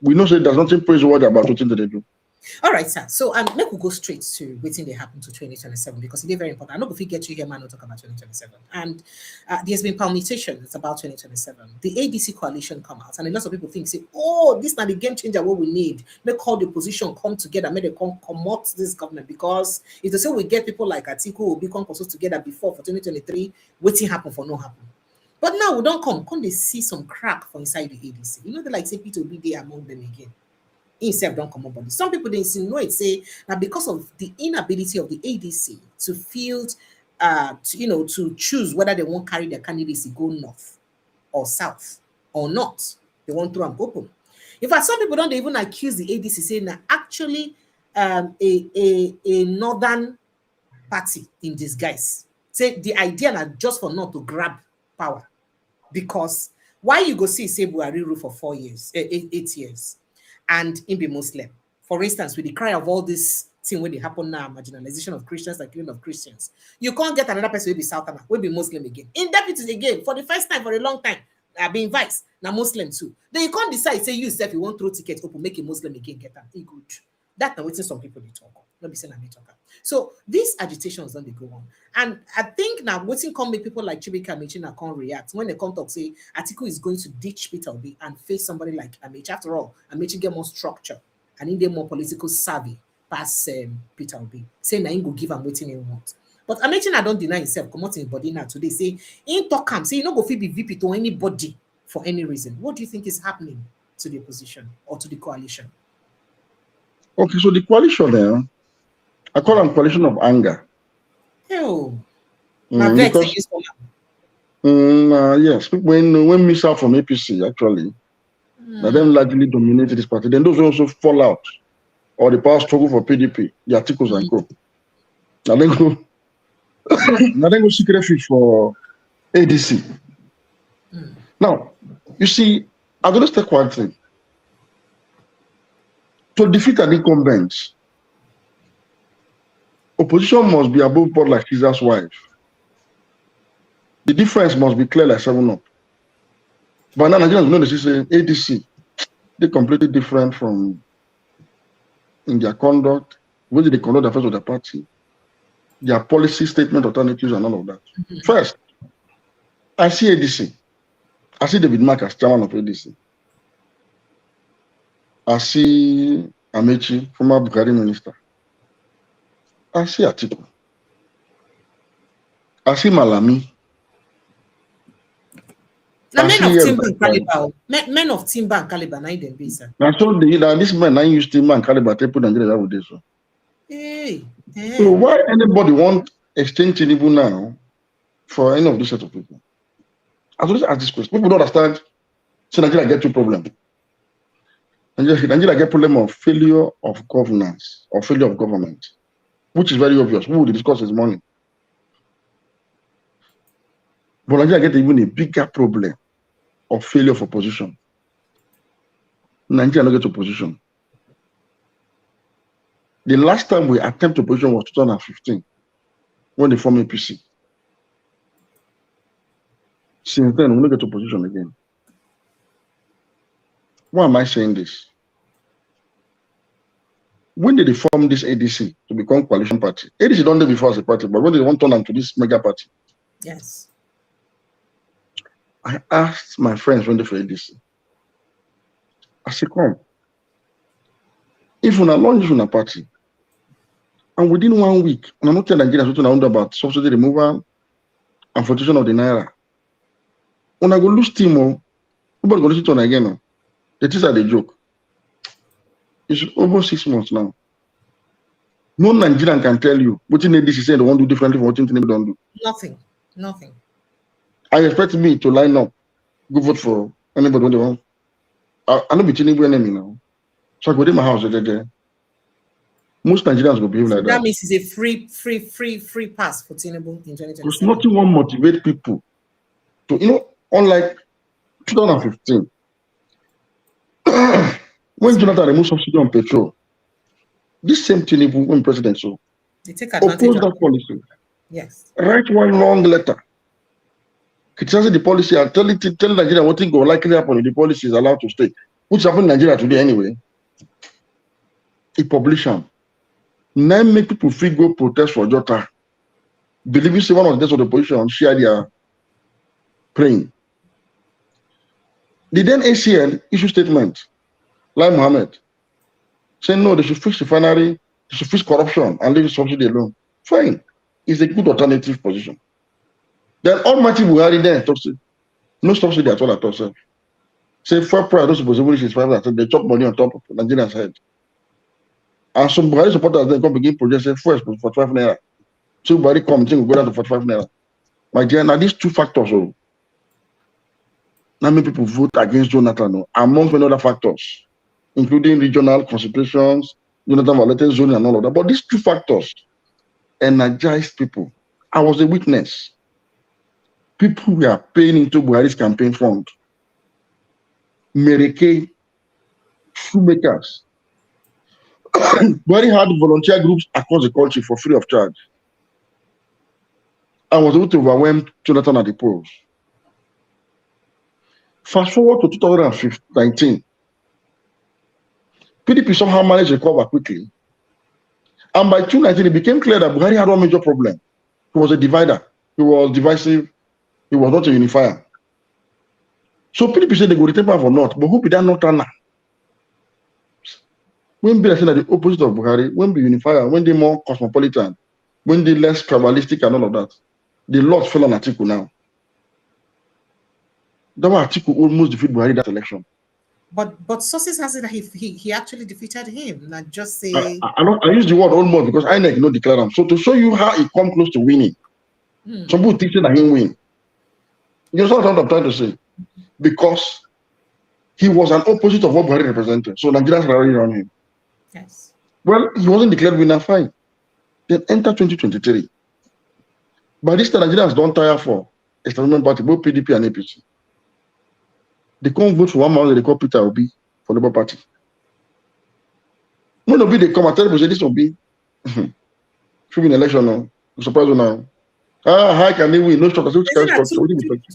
[SPEAKER 2] We know say there's nothing praiseworthy about what they do.
[SPEAKER 1] All right, sir. So let me go straight to waiting they happen to 2027 because it's very important. I'm not going to get you here, man, to talk about 2027. And there's been permutations about 2027. The ADC coalition come out, and a lot of people think, say, oh, this is not the game changer. What we need, make all the opposition come together, make them come out this government because if they say we get people like Atiku will become consult together before for 2023, waiting happen for no happen. But now we don't come they see some crack for inside the ADC. You know, they like say Peter Obi there among them again. Himself don't come up body. Some people they insinuate say that because of the inability of the ADC to field, to choose whether they won't carry their candidacy go north or south or not, they won't throw them open. In fact, some people don't even accuse the ADC saying that actually a northern party in disguise. Say the idea that just for not to grab power, because why you go see say Buhari rule for 4 years, 8 years. And in be Muslim. For instance, with the cry of all this thing when they happen now, marginalization of Christians, like killing of Christians, you can't get another person will be Southerner, will be Muslim again. In deputies again, for the first time, for a long time, being vice, now Muslim too. Then you can't decide, say you yourself, you want throw tickets open, make a Muslim again, get them. Good. That's not what some people they talk. Not be saying I talk. So these agitations don't they go on. And I think now waiting come make people like Chibika Amechina can't react when they come talk say Atiku is going to ditch Peter Obi and face somebody like Amechi. After all, Amechi get more structure and he get more political savvy past Peter Obi. Saying that he go give him waiting he want. But Amechina don't deny himself, come out in body now today. Say in talk him, say you not go fit be VP to anybody for any reason. What do you think is happening to the opposition or to the coalition?
[SPEAKER 2] Okay, so the coalition there, I call them coalition of anger.
[SPEAKER 1] Oh,
[SPEAKER 2] because, yes, when miss out from APC, actually, now them largely dominated this party. Then those also fall out, or the power struggle for PDP, the articles and co. Now then go seek refuge for ADC. Now, you see, I don't take one thing. To defeat an incumbent, opposition must be above board like Caesar's wife. The difference must be clear like 7-Up. But now Nigerians know this is ADC. They're completely different from in their conduct, whether they conduct affairs of the party, their policy statement, alternatives, and all of that. First, I see ADC. I see David Mark as chairman of ADC. I see Amechi, former Buhari minister. I see Atiku. I see Malami.
[SPEAKER 1] Now, men of timber and caliber. Men of timber and caliber, now them be, sir.
[SPEAKER 2] Now, so this man, I use timber and caliber to put Nigeria with this.
[SPEAKER 1] Hey.
[SPEAKER 2] So why anybody want exchange Tinubu now for any of this set of people? I always ask this question. People don't understand. So Nigeria get two problems. Nigeria get problem of failure of governance or failure of government, which is very obvious. We will discuss this morning. But Nigeria get even a bigger problem of failure of opposition. Nigeria not get opposition. The last time we attempted opposition was 2015, when they formed APC. Since then, we don't get opposition again. Why am I saying this? When did they form this ADC to become coalition party? ADC don't do before as a party, but when they want to turn into this mega party?
[SPEAKER 1] Yes.
[SPEAKER 2] I asked my friends when they for ADC. I said, come. If we launch a party, and within 1 week, and I'm not telling Nigerians what about subsidy removal and flotation of the naira. When I go lose team, nobody go lose it on again. The things are the joke. It's over 6 months now. No Nigerian can tell you what in ADC say they want to do differently from what Tinubu don't do.
[SPEAKER 1] Nothing.
[SPEAKER 2] I expect me to line up, go vote for anybody when they want. I don't be Tinubu enemy now. So I go to my house. Most Nigerians will behave like that.
[SPEAKER 1] That means it's a free pass for Tinubu in 2027.
[SPEAKER 2] Because nothing will motivate people to, unlike 2015, when Jonathan removed subsidy on petrol, this same Tinubu, when president,
[SPEAKER 1] they take advantage
[SPEAKER 2] opposed that policy.
[SPEAKER 1] Yes.
[SPEAKER 2] Write one long letter criticizing the policy and tell Nigeria what thing go likely happen if the policy is allowed to stay, which happened in Nigeria today anyway. He published them. Now make people free go protest for Jota. Believe you, one of the days of the opposition share their praying. The then ACL issue statement, like Mohammed, saying no, they should fix refinery, they should fix corruption and leave the subsidy alone. Fine. It's a good alternative position. Then Almighty Buhari then talks to no subsidy at all at all. Say for price, those supposed is 5, they chop money on top of Nigeria's head. And some Buhari supporters then come begin projecting first for 45 naira. So Buhari come think we go down to 45 naira. My dear, now these two factors, now many people vote against Jonathan, among many other factors, including regional concentrations, Jonathan violated zoning and all of that. But these two factors energized people. I was a witness. People were paying into Buhari's campaign fund. Mereke, shoemakers. Buhari had volunteer groups across the country for free of charge. I was able to overwhelm Jonathan at the polls. Fast forward to 2019. PDP somehow managed to recover quickly. And by 2019, it became clear that Buhari had one major problem. He was a divider. He was divisive. He was not a unifier. So PDP said they go retain power for North, but who be that North now? When be the opposite of Buhari, when be unifier, when they more cosmopolitan, when they less tribalistic and all of that, the lot fell on Atiku now. That was Atiku almost defeat Buhari that election.
[SPEAKER 1] But sources has it that he actually defeated him. Not just say
[SPEAKER 2] I use the word almost because INEC no declare him. So to show you how he come close to winning, some people think that he win. You know what I'm trying to say? Because he was an opposite of what Buhari represented. So Nigerians rallied on him.
[SPEAKER 1] Yes.
[SPEAKER 2] Well, he wasn't declared winner, fine. Then enter 2023. By this time, Nigerians don't tire for establishment party, both PDP and APC. They can't vote for one man they call Peter Obi for the Labour Party. When Obi they come and tell people say this Obi should win election now. Surprise you now. How can they win? No structure.
[SPEAKER 1] Two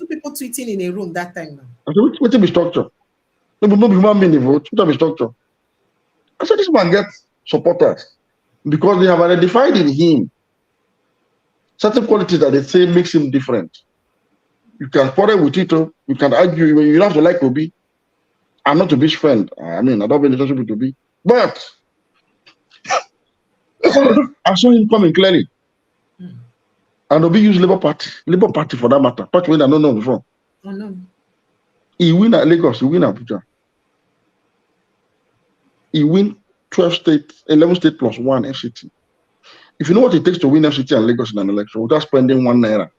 [SPEAKER 1] people tweeting in a room that time now.
[SPEAKER 2] I said, what be structure? No be human being they vote. What be structure? I said, this man gets supporters because they have identified in him certain qualities that they say makes him different. You can quarrel with it, you can argue, you don't have to like Obi. I'm not Obi's friend. I mean, I don't have any relationship with Obi. But I saw him coming clearly. And Obi used Labour Party for that matter. Party when I don't know before.
[SPEAKER 1] Oh no.
[SPEAKER 2] He win at Lagos, he win at Abuja. He win 11 state plus 1 FCT. If you know what it takes to win FCT and Lagos in an election without spending 1 naira,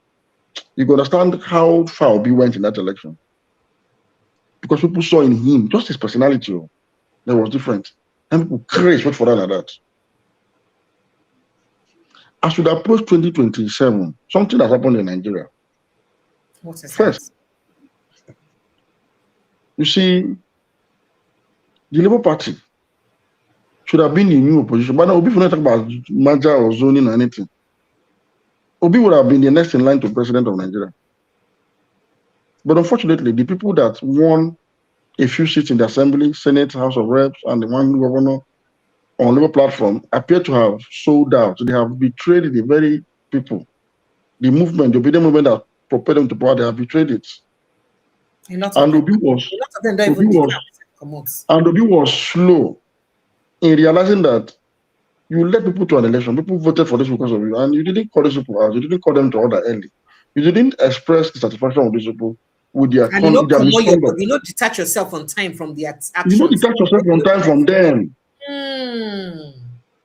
[SPEAKER 2] you can understand how far Obi went in that election. Because people saw in him just his personality that was different. And people crazy wait for that like that. As we approach 2027, something has happened in Nigeria.
[SPEAKER 1] What's the
[SPEAKER 2] First, you see, the Labour Party should have been the new opposition. But now Obi, if we not talk about merger or zoning or anything, Obi would have been the next in line to president of Nigeria. But unfortunately, the people that won a few seats in the Assembly, Senate, House of Reps, and the one governor on Labour platform appear to have sold out. They have betrayed the very people. The movement, the obedient movement that propelled them to power, they have betrayed it. And Obi was slow in realizing that you led people to an election. People voted for this because of you, and you didn't call these people out. You didn't call them to order early. You didn't express the satisfaction of these people with their
[SPEAKER 1] misconduct. You not detach yourself on time from the actions.
[SPEAKER 2] You not detach yourself on time from them.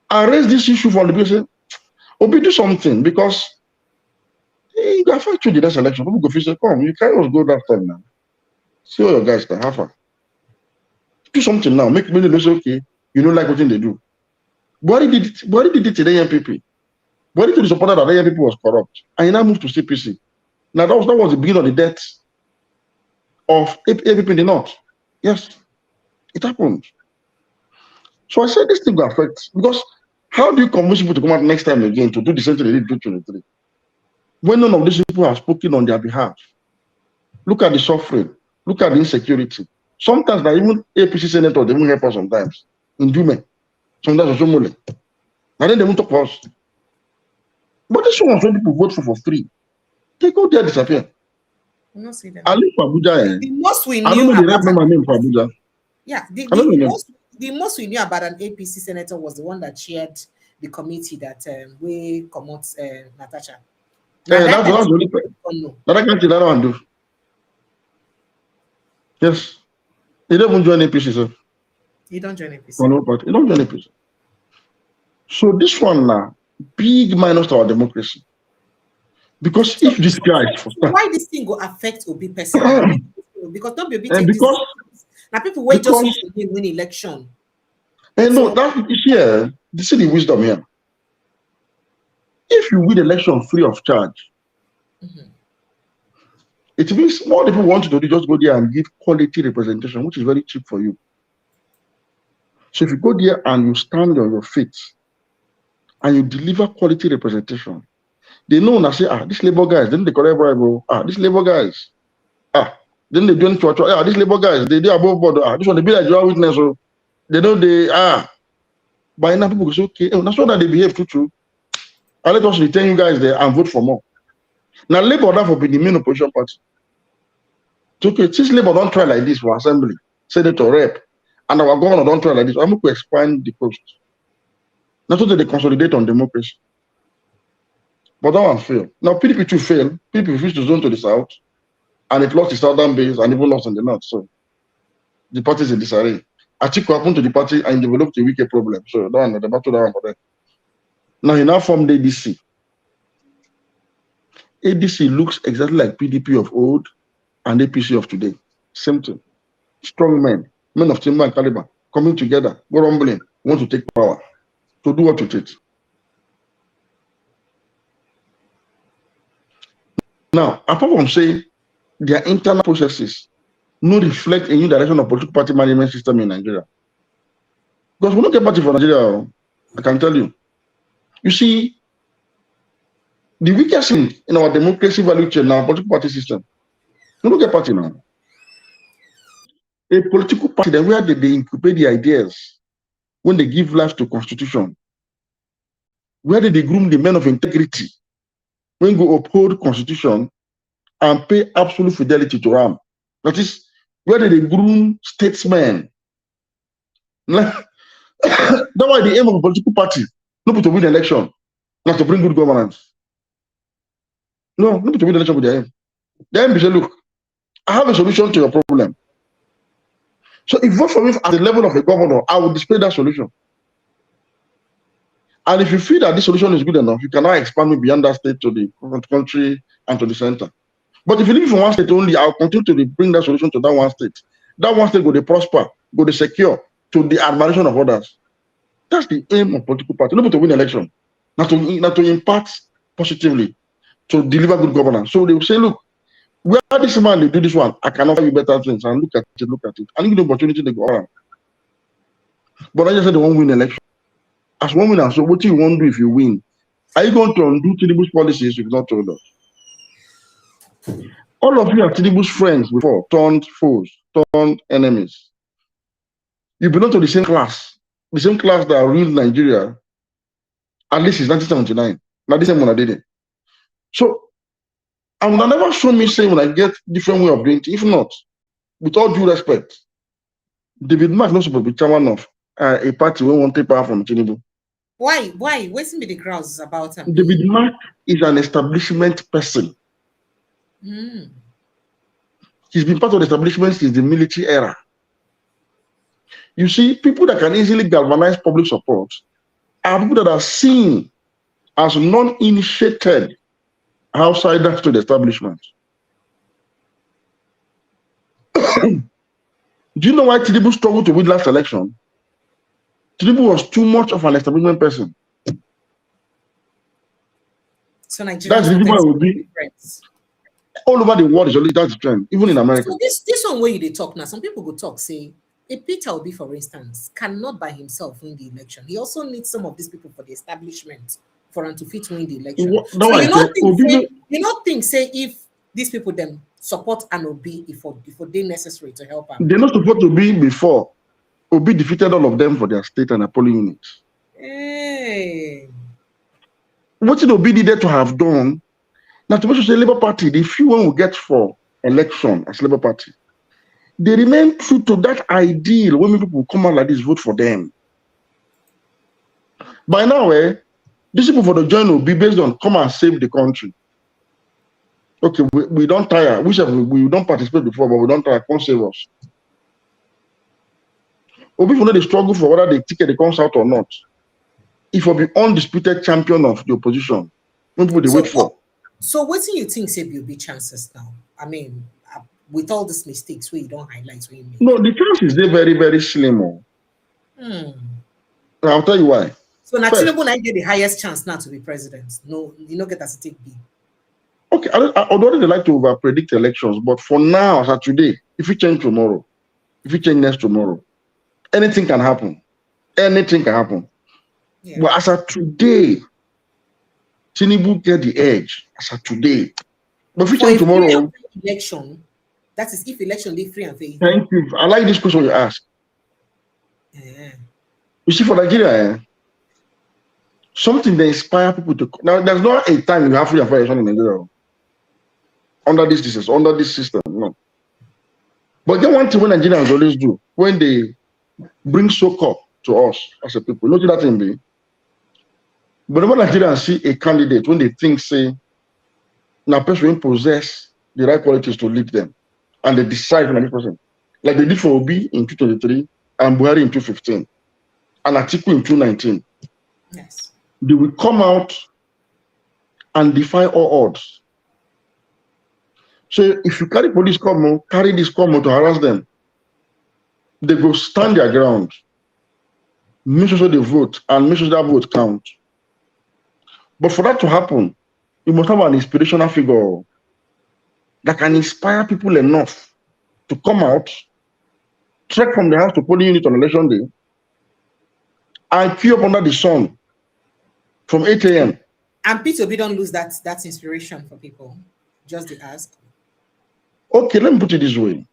[SPEAKER 2] I raised this issue from the beginning. Obi, do something because if I fight you the next election, people go say, come, you can't always go that time now. See all your guys can have her. Do something now. Make me say, okay, you don't like what they do. Buhari did it to the NPP. Buhari to the supporter that the NPP was corrupt. And he now moved to CPC. Now that was the beginning of the death of APP in the North. Yes, it happened. So I said this thing will affect, because how do you convince people to come out next time again to do the same thing they did in 2023? When none of these people have spoken on their behalf. Look at the suffering. Look at the insecurity. Sometimes that even APC senators, they won't help us sometimes. In Dume. Sometimes also Mole. And then they won't talk to us. But this one, when people vote for free, they go there, disappear.
[SPEAKER 1] We'll not see them.
[SPEAKER 2] I live for Abuja.
[SPEAKER 1] The most we knew
[SPEAKER 2] I don't know the right my name for Abuja.
[SPEAKER 1] Yeah, the most we knew about an APC senator was the one that chaired the committee that we promote Natasha.
[SPEAKER 2] That's the only person. That I can't do. Yes. He don't even join APC, sir.
[SPEAKER 1] He don't join APC.
[SPEAKER 2] He don't join APC. So this one now, big minus to our democracy. Because so if this guy...
[SPEAKER 1] Why this thing go affect Obi personally? Because not be because now people wait just to win election.
[SPEAKER 2] And no, that's here. This is the wisdom here. If you win election free of charge, it means more people want to do just go there and give quality representation, which is very cheap for you. So if you go there and you stand on your feet and you deliver quality representation, they know and say, these labor guys, then they correct bribe, these labor guys, then they don't these labor guys, they above board, this one they be like your witness, so they know By now, people go say, okay, that's not that they behave too. And let us return you guys there and vote for more. Now, Labour that will be the main opposition party. So, okay, since Labour don't try like this for assembly, senator, rep, and our governor don't try like this, I'm going to expand the post. Not so that they consolidate on democracy. But that one failed. Now, PDP too failed. PDP refused to zone to the south, and it lost the southern base and even lost in the north. So, the party is in disarray. Atiku happened to the party and developed a wicked problem. So, that one, the battle that one for them. Now, he now formed the ADC. ADC looks exactly like PDP of old and APC of today. Same thing. Strong men of timber and caliber, coming together, go rumbling, want to take power, to do what it is. Now, apart from saying their internal processes no reflect a new direction of political party management system in Nigeria. Because we don't get party for Nigeria, I can tell you. You see, the weakest thing in our democracy value chain now, political party system, we don't get party now. A political party, then where they incubate the ideas when they give life to constitution? Where did they groom the men of integrity when go uphold constitution and pay absolute fidelity to RAM? That is, where did they groom statesmen? That's why the aim of a political party, not to win election, not to bring good governance. No, not to win election with their aim. Their aim is, look, I have a solution to your problem. So if you vote for me at the level of a governor, I will display that solution. And if you feel that this solution is good enough, you can now expand me beyond that state to the country and to the center. But if you live in one state only, I'll continue to bring that solution to that one state. That one state will be prosper, will be secure to the admiration of others. That's the aim of political party, not to win election, not to impact positively, to deliver good governance. So they will say, look, where this man they do this one, I can offer you better things, and look at it. And give the opportunity to go around. But I just said they won't win election. As one winner, so what do you want to do if you win? Are you going to undo Tinubu's policies you've not told us? All of you are Tinubu's friends before, turned foes, turned enemies. You belong to the same class that ruled Nigeria, at least since 1979. Now this time when I did it. So, I would never show me saying when I get different way of doing it. If not, with all due respect, David Mark is not supposed to be chairman of a party we won't take power from Tinubu.
[SPEAKER 1] Why? What's the grounds about him?
[SPEAKER 2] David Mark is an establishment person. He's been part of the establishment since the military era. You see, people that can easily galvanize public support are people that are seen as non-initiated outsiders to the establishment. Do you know why Tinubu struggled to win last election? Tinubu was too much of an establishment person.
[SPEAKER 1] So Nigeria
[SPEAKER 2] will be all over the world. Is only that's the trend, even in America.
[SPEAKER 1] So this one where they talk now, some people go talk say, a Peter Obi, for instance, cannot by himself win the election. He also needs some of these people for the establishment for him to fit win the election. So you don't think say if these people then support an Obi if they necessary to help him.
[SPEAKER 2] They're not supposed to be before. Obi defeated all of them for their state and polling units.
[SPEAKER 1] Hey.
[SPEAKER 2] What did Obi needed to have done? Now, to say Labour Party, the few one will get for election as Labour Party, they remain true to that ideal when people come out like this, vote for them. By now, these people for the join will be based on come and save the country. Okay, we don't tire. We don't participate before, but we don't tire. Come save us. Obi for the struggle for whether the ticket comes out or not. If will be undisputed champion of the opposition, when people they wait for.
[SPEAKER 1] So what do you think say will be chances now? I mean, with all these mistakes where you don't highlight where you make.
[SPEAKER 2] No, the chances they're very, very slim. I'll tell you why.
[SPEAKER 1] So now Tinubu now get the highest chance now to be president. No, you don't get as a take B.
[SPEAKER 2] Okay, although they like to predict elections, but for now, as of today, if you change tomorrow, if you change next tomorrow, anything can happen. Anything can happen. Yeah. But as of today, Tinubu get the edge as of today. But if you change tomorrow,
[SPEAKER 1] election, that is if election is free and fair.
[SPEAKER 2] Thank you. I like this question you ask.
[SPEAKER 1] Yeah.
[SPEAKER 2] You see, for Nigeria, Something that inspire people to now. There's not a time you have free and fair election in Nigeria under this system. No. But then one thing when Nigerians always do when they bring so-called to us as a people, notice that in me. But when Nigerians see a candidate, when they think, say, now person possess the right qualities to lead them, and they decide on this person, like they did for Obi in 2023 and Buhari in 2015, and Atiku in 2019.
[SPEAKER 1] Yes.
[SPEAKER 2] They will come out and defy all odds. So if you carry police carry this to harass them, they go stand their ground, make sure they vote, and make sure that vote count. But for that to happen, you must have an inspirational figure that can inspire people enough to come out, trek from the house to polling unit on election day, and queue up under the sun from 8 a.m.
[SPEAKER 1] And Peter Obi don't lose that inspiration for people. Just to ask.
[SPEAKER 2] Okay, let me put it this way.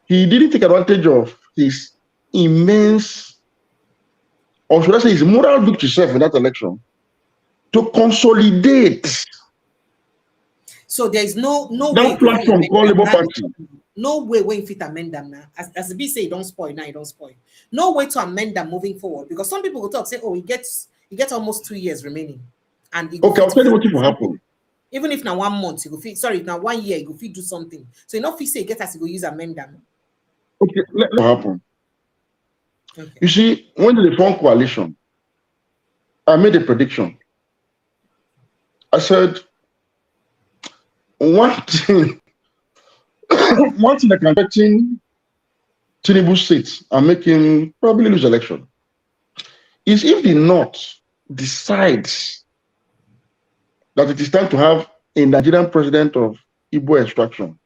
[SPEAKER 2] He didn't take advantage of his immense, or should I say his moral victory self in that election to consolidate.
[SPEAKER 1] So there is no
[SPEAKER 2] that
[SPEAKER 1] way
[SPEAKER 2] platform called Labour Party.
[SPEAKER 1] No way when fit amend them now. As the B say, don't spoil now, you don't spoil. No way to amend them moving forward, because some people will talk, say, oh, he gets almost 2 years remaining. And
[SPEAKER 2] okay, I'll tell you what will happen.
[SPEAKER 1] Even if now 1 month, you go fit, sorry, now 1 year, you go fit do something. So you know, if you say get us, you go use amend them.
[SPEAKER 2] Okay, let happen.
[SPEAKER 1] Okay.
[SPEAKER 2] You see, when they formed coalition, I made a prediction. I said, one thing that can affect Tinubu seats and make him probably lose election is if the North decides that it is time to have a Nigerian president of Igbo extraction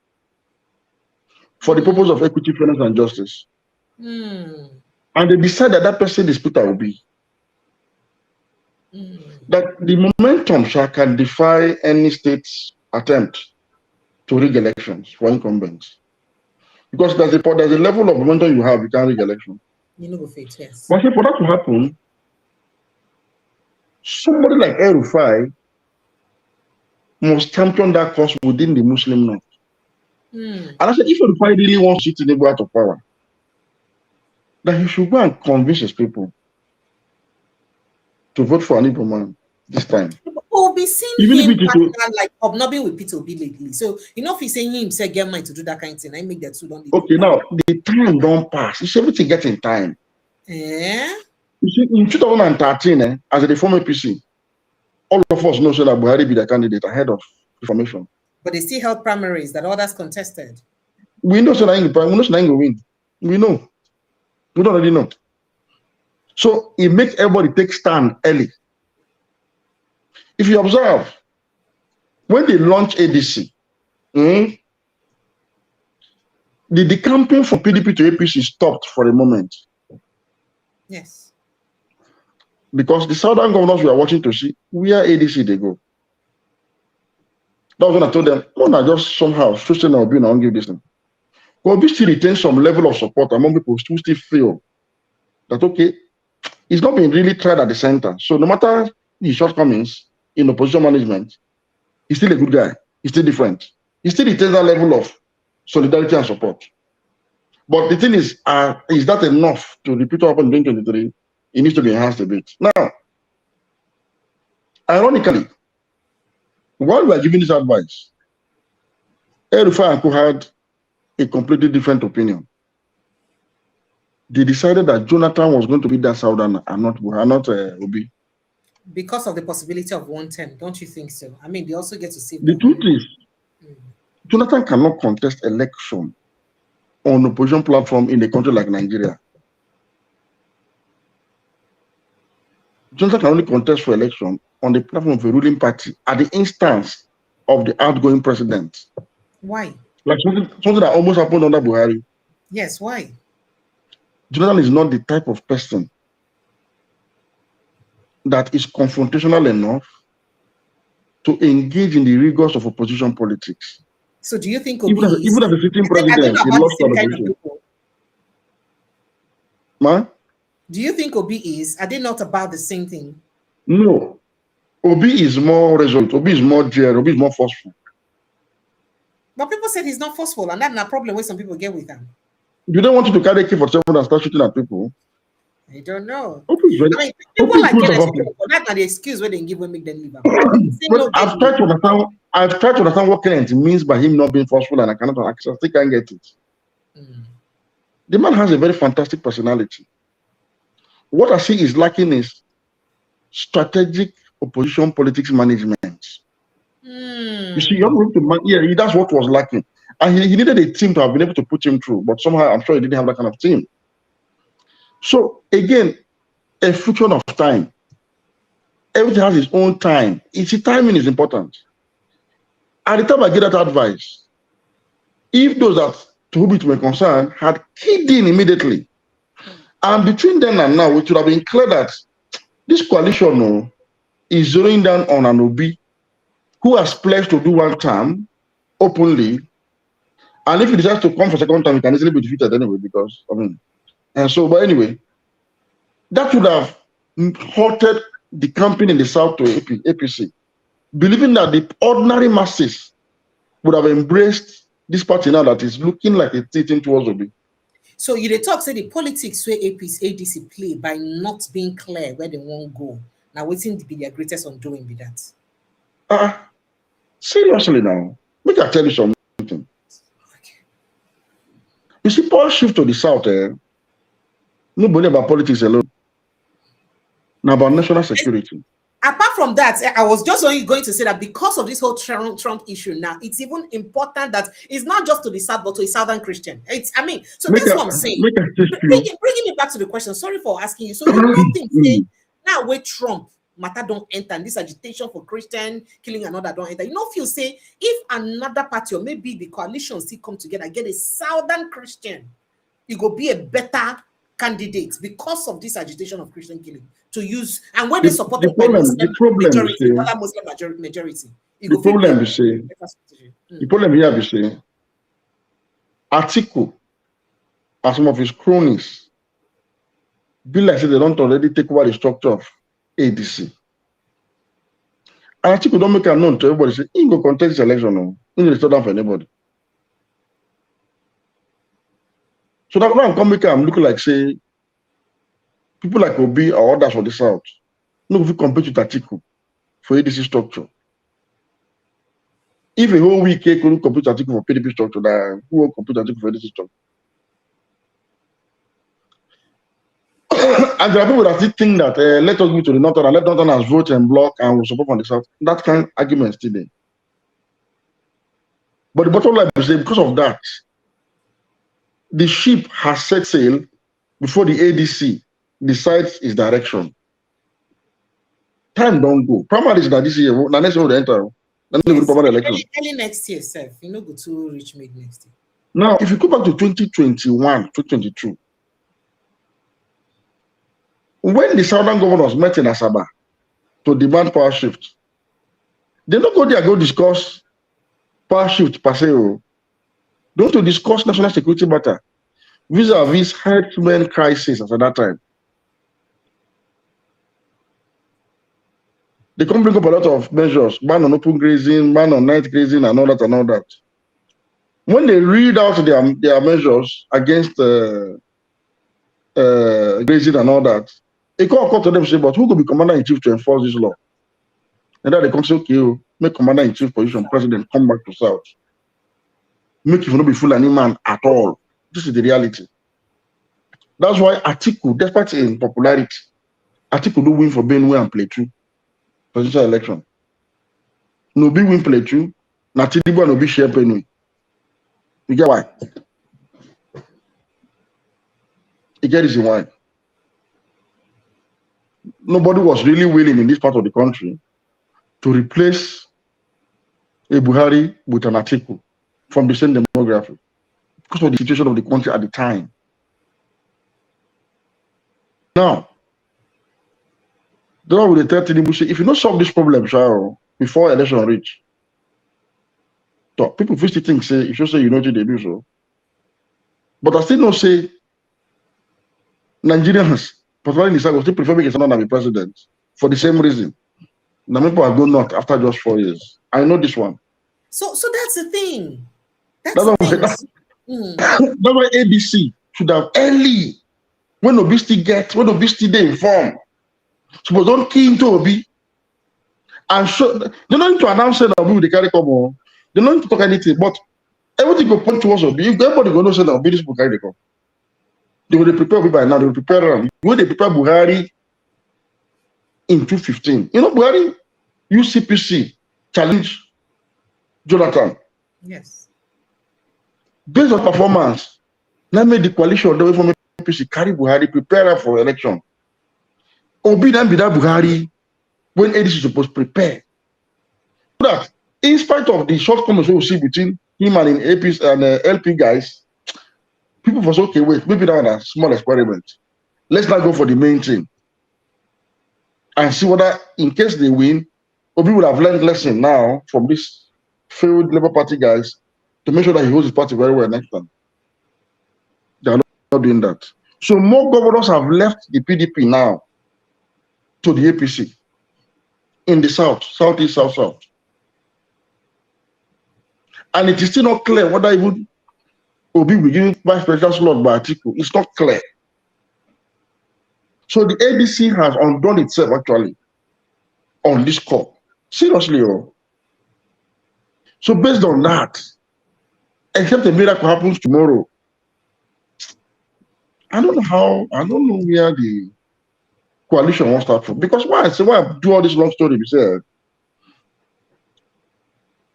[SPEAKER 2] for the purpose of equity, fairness, and justice. And they decide that that person is Peter Obi. That the momentum can defy any state's attempt to rig elections for incumbents. Because there's a level of momentum you have, you can't rig election.
[SPEAKER 1] You know, go fit, yes.
[SPEAKER 2] But for that to happen, somebody like El-Rufai must champion that cause within the Muslim North. And I said, if El-Rufai really wants to see Tinubu out of power, then he should go and convince his people to vote for an Igbo man this time.
[SPEAKER 1] We'll be seeing him like hobnobbing with Peter Obi lately. So, you know, if he's saying him, say, get mind to do that kind of thing, I make that two don't.
[SPEAKER 2] Okay, now the time don't pass. It's everything gets in time.
[SPEAKER 1] Yeah.
[SPEAKER 2] You see, in 2013, as a former APC, all of us know that Buhari be the candidate ahead of the formation.
[SPEAKER 1] But they still held primaries that others contested.
[SPEAKER 2] We know so that will win. We know. We don't already know. So it makes everybody take stand early. If you observe, when they launch ADC, the campaign from PDP to APC stopped for a moment.
[SPEAKER 1] Yes.
[SPEAKER 2] Because the southern governors we are watching to see where ADC they go. That was when I told them, no, no, just somehow, Christian Obi and I won't give this thing. But Obi still retains some level of support among people who still feel that, okay, it's not been really tried at the center. So no matter the shortcomings in opposition management, he's still a good guy. He's still different. He still retains that level of solidarity and support. But the thing is that enough to repeat what happened in 2023? It needs to be enhanced a bit. Now, ironically, while we are giving this advice, El-Rufai and Co had a completely different opinion. They decided that Jonathan was going to be that Southern and not Obi.
[SPEAKER 1] Because of the possibility of 1 term, don't you think so? I mean, they also get to see.
[SPEAKER 2] The truth is, Jonathan cannot contest election on opposition platform in a country like Nigeria. Jonathan can only contest for election on the platform of a ruling party at the instance of the outgoing president.
[SPEAKER 1] Why?
[SPEAKER 2] Like something that almost happened under Buhari.
[SPEAKER 1] Yes, why?
[SPEAKER 2] Jonathan is not the type of person that is confrontational enough to engage in the rigors of opposition politics.
[SPEAKER 1] So do you think Obi
[SPEAKER 2] even as a sitting president, he lost collaboration. Ma?
[SPEAKER 1] Do you think Obi are they not about the same thing?
[SPEAKER 2] No. Obi is more resolute. Obi is more daring. Obi is more forceful.
[SPEAKER 1] But people said he's not forceful, and that's a problem where some people get with him.
[SPEAKER 2] You don't want you to carry AK-47 and start shooting at people.
[SPEAKER 1] I don't know.
[SPEAKER 2] Very,
[SPEAKER 1] I mean, people like Kenneth, that's not the excuse where they give when make them leave.
[SPEAKER 2] But I've tried to understand what Kenneth means by him not being forceful, and I cannot access. I still can't get it. The man has a very fantastic personality. What I see is lacking is strategic opposition politics management. You see, that's what was lacking. And he needed a team to have been able to put him through, but somehow I'm sure he didn't have that kind of team. So again, a function of time. Everything has its own time. Timing is important. At the time I get that advice, if those that to whom it were concerned had keyed in immediately, and between then and now, it would have been clear that this coalition is zeroing down on an Obi who has pledged to do one term openly, and if he decides to come for second time, he can easily be defeated anyway. Because but anyway, that would have halted the campaign in the south to APC, believing that the ordinary masses would have embraced this party now that is looking like it's sitting towards Obi.
[SPEAKER 1] So you talk say the politics where ADC play by not being clear where they won't go. Now waiting to be their greatest undoing be that.
[SPEAKER 2] Seriously now, make I tell you something. Okay. You see, power shift to the south, nobody about politics alone. Now about national security.
[SPEAKER 1] Apart from that, I was just only going to say that because of this whole Trump issue now, it's even important that it's not just to the South, but to a Southern Christian. That's what I'm saying. Bringing me back to the question, sorry for asking you. So you don't think now where Trump matter don't enter and this agitation for Christian killing another don't enter, you know, if you say if another party or maybe the coalition still come together, get a Southern Christian, it will be a better candidate because of this agitation of Christian killing to use, and when they support the problem majority.
[SPEAKER 2] The problem is the problem here is saying Atiku and some of his cronies be like say they don't already take over the structure of ADC. And Atiku don't make it known to everybody say he go contest this election, he will start down for anybody. So that when I'm coming, I'm looking like say people like Obi or others for the South. No, if you compete with Atiku for ADC structure. If a whole week couldn't compete with Atiku for PDP structure, then who will compete with Atiku for ADC structure? And there are people that still think that let us go to the Northern and let Northerners vote and block and will support from the South. That kind of argument still there. But the bottom line is because of that, the ship has set sail before the ADC decides its direction. Time don't go. Primaries that this year, the next year will enter.
[SPEAKER 1] Early next year, Seth. You know, go to reach mid next year.
[SPEAKER 2] Now, if you go back to 2021, 2022, when the Southern governors met in Asaba to demand power shift, they don't go there go discuss power shift per se. They want to discuss national security matter vis-a-vis herdsmen crisis at that time. They can bring up a lot of measures, ban on open grazing, ban on night grazing, and all that and all that. When they read out their measures against grazing and all that, they come to them and say, but who could be commander-in-chief to enforce this law? And then they come say, okay, make commander-in-chief position, president, come back to South. Make you not be full any man at all. This is the reality. That's why Atiku, despite in popularity, Atiku do win for Benue and Plateau presidential election. No be win Plateau, na Tinubu and Obi share Benue. You get why? You get reason why? Nobody was really willing in this part of the country to replace a Buhari with an Atiku from the same demography because of the situation of the country at the time. Now, the one with the 30 Tinubu say, if you don't solve this problem, before election reach, so people first think say, you should say you know what they do so. But I still don't say Nigerians, particularly in the South, still prefer making someone to be president for the same reason. Now people are going not after just 4 years. I know this one.
[SPEAKER 1] So that's the thing.
[SPEAKER 2] That's why ABC should have early, when Obi still they inform. Suppose don't key into Obi and show. They don't need to announce that Obi will carry come on. They don't need to talk anything, but everything will point towards Obi. If everybody going to say that Obi this will carry the come, they will prepare Obi by now. They will prepare them. When they prepare Buhari in 2015, you know Buhari UCPC challenge Jonathan.
[SPEAKER 1] Yes.
[SPEAKER 2] Based on performance, now made the coalition the way from APC carry Buhari, prepare for election. Obi then be that Buhari when ADC is supposed to prepare. So that in spite of the shortcomings we will see between him and in APC and LP guys, people was okay, wait, maybe that one a small experiment. Let's not go for the main thing. And see whether in case they win, Obi would have learned lesson now from this failed Labour Party guys to make sure that he holds his party very well next time. They are not doing that. So more governors have left the PDP now to the APC in the south, southeast, south. And it is still not clear whether even Obi will give vice presidential slot by Atiku. It's not clear. So the ADC has undone itself actually on this call. Seriously, oh. So based on that, except a miracle happens tomorrow, I don't know where the coalition wants to start from. Because why I do all this long story, we said,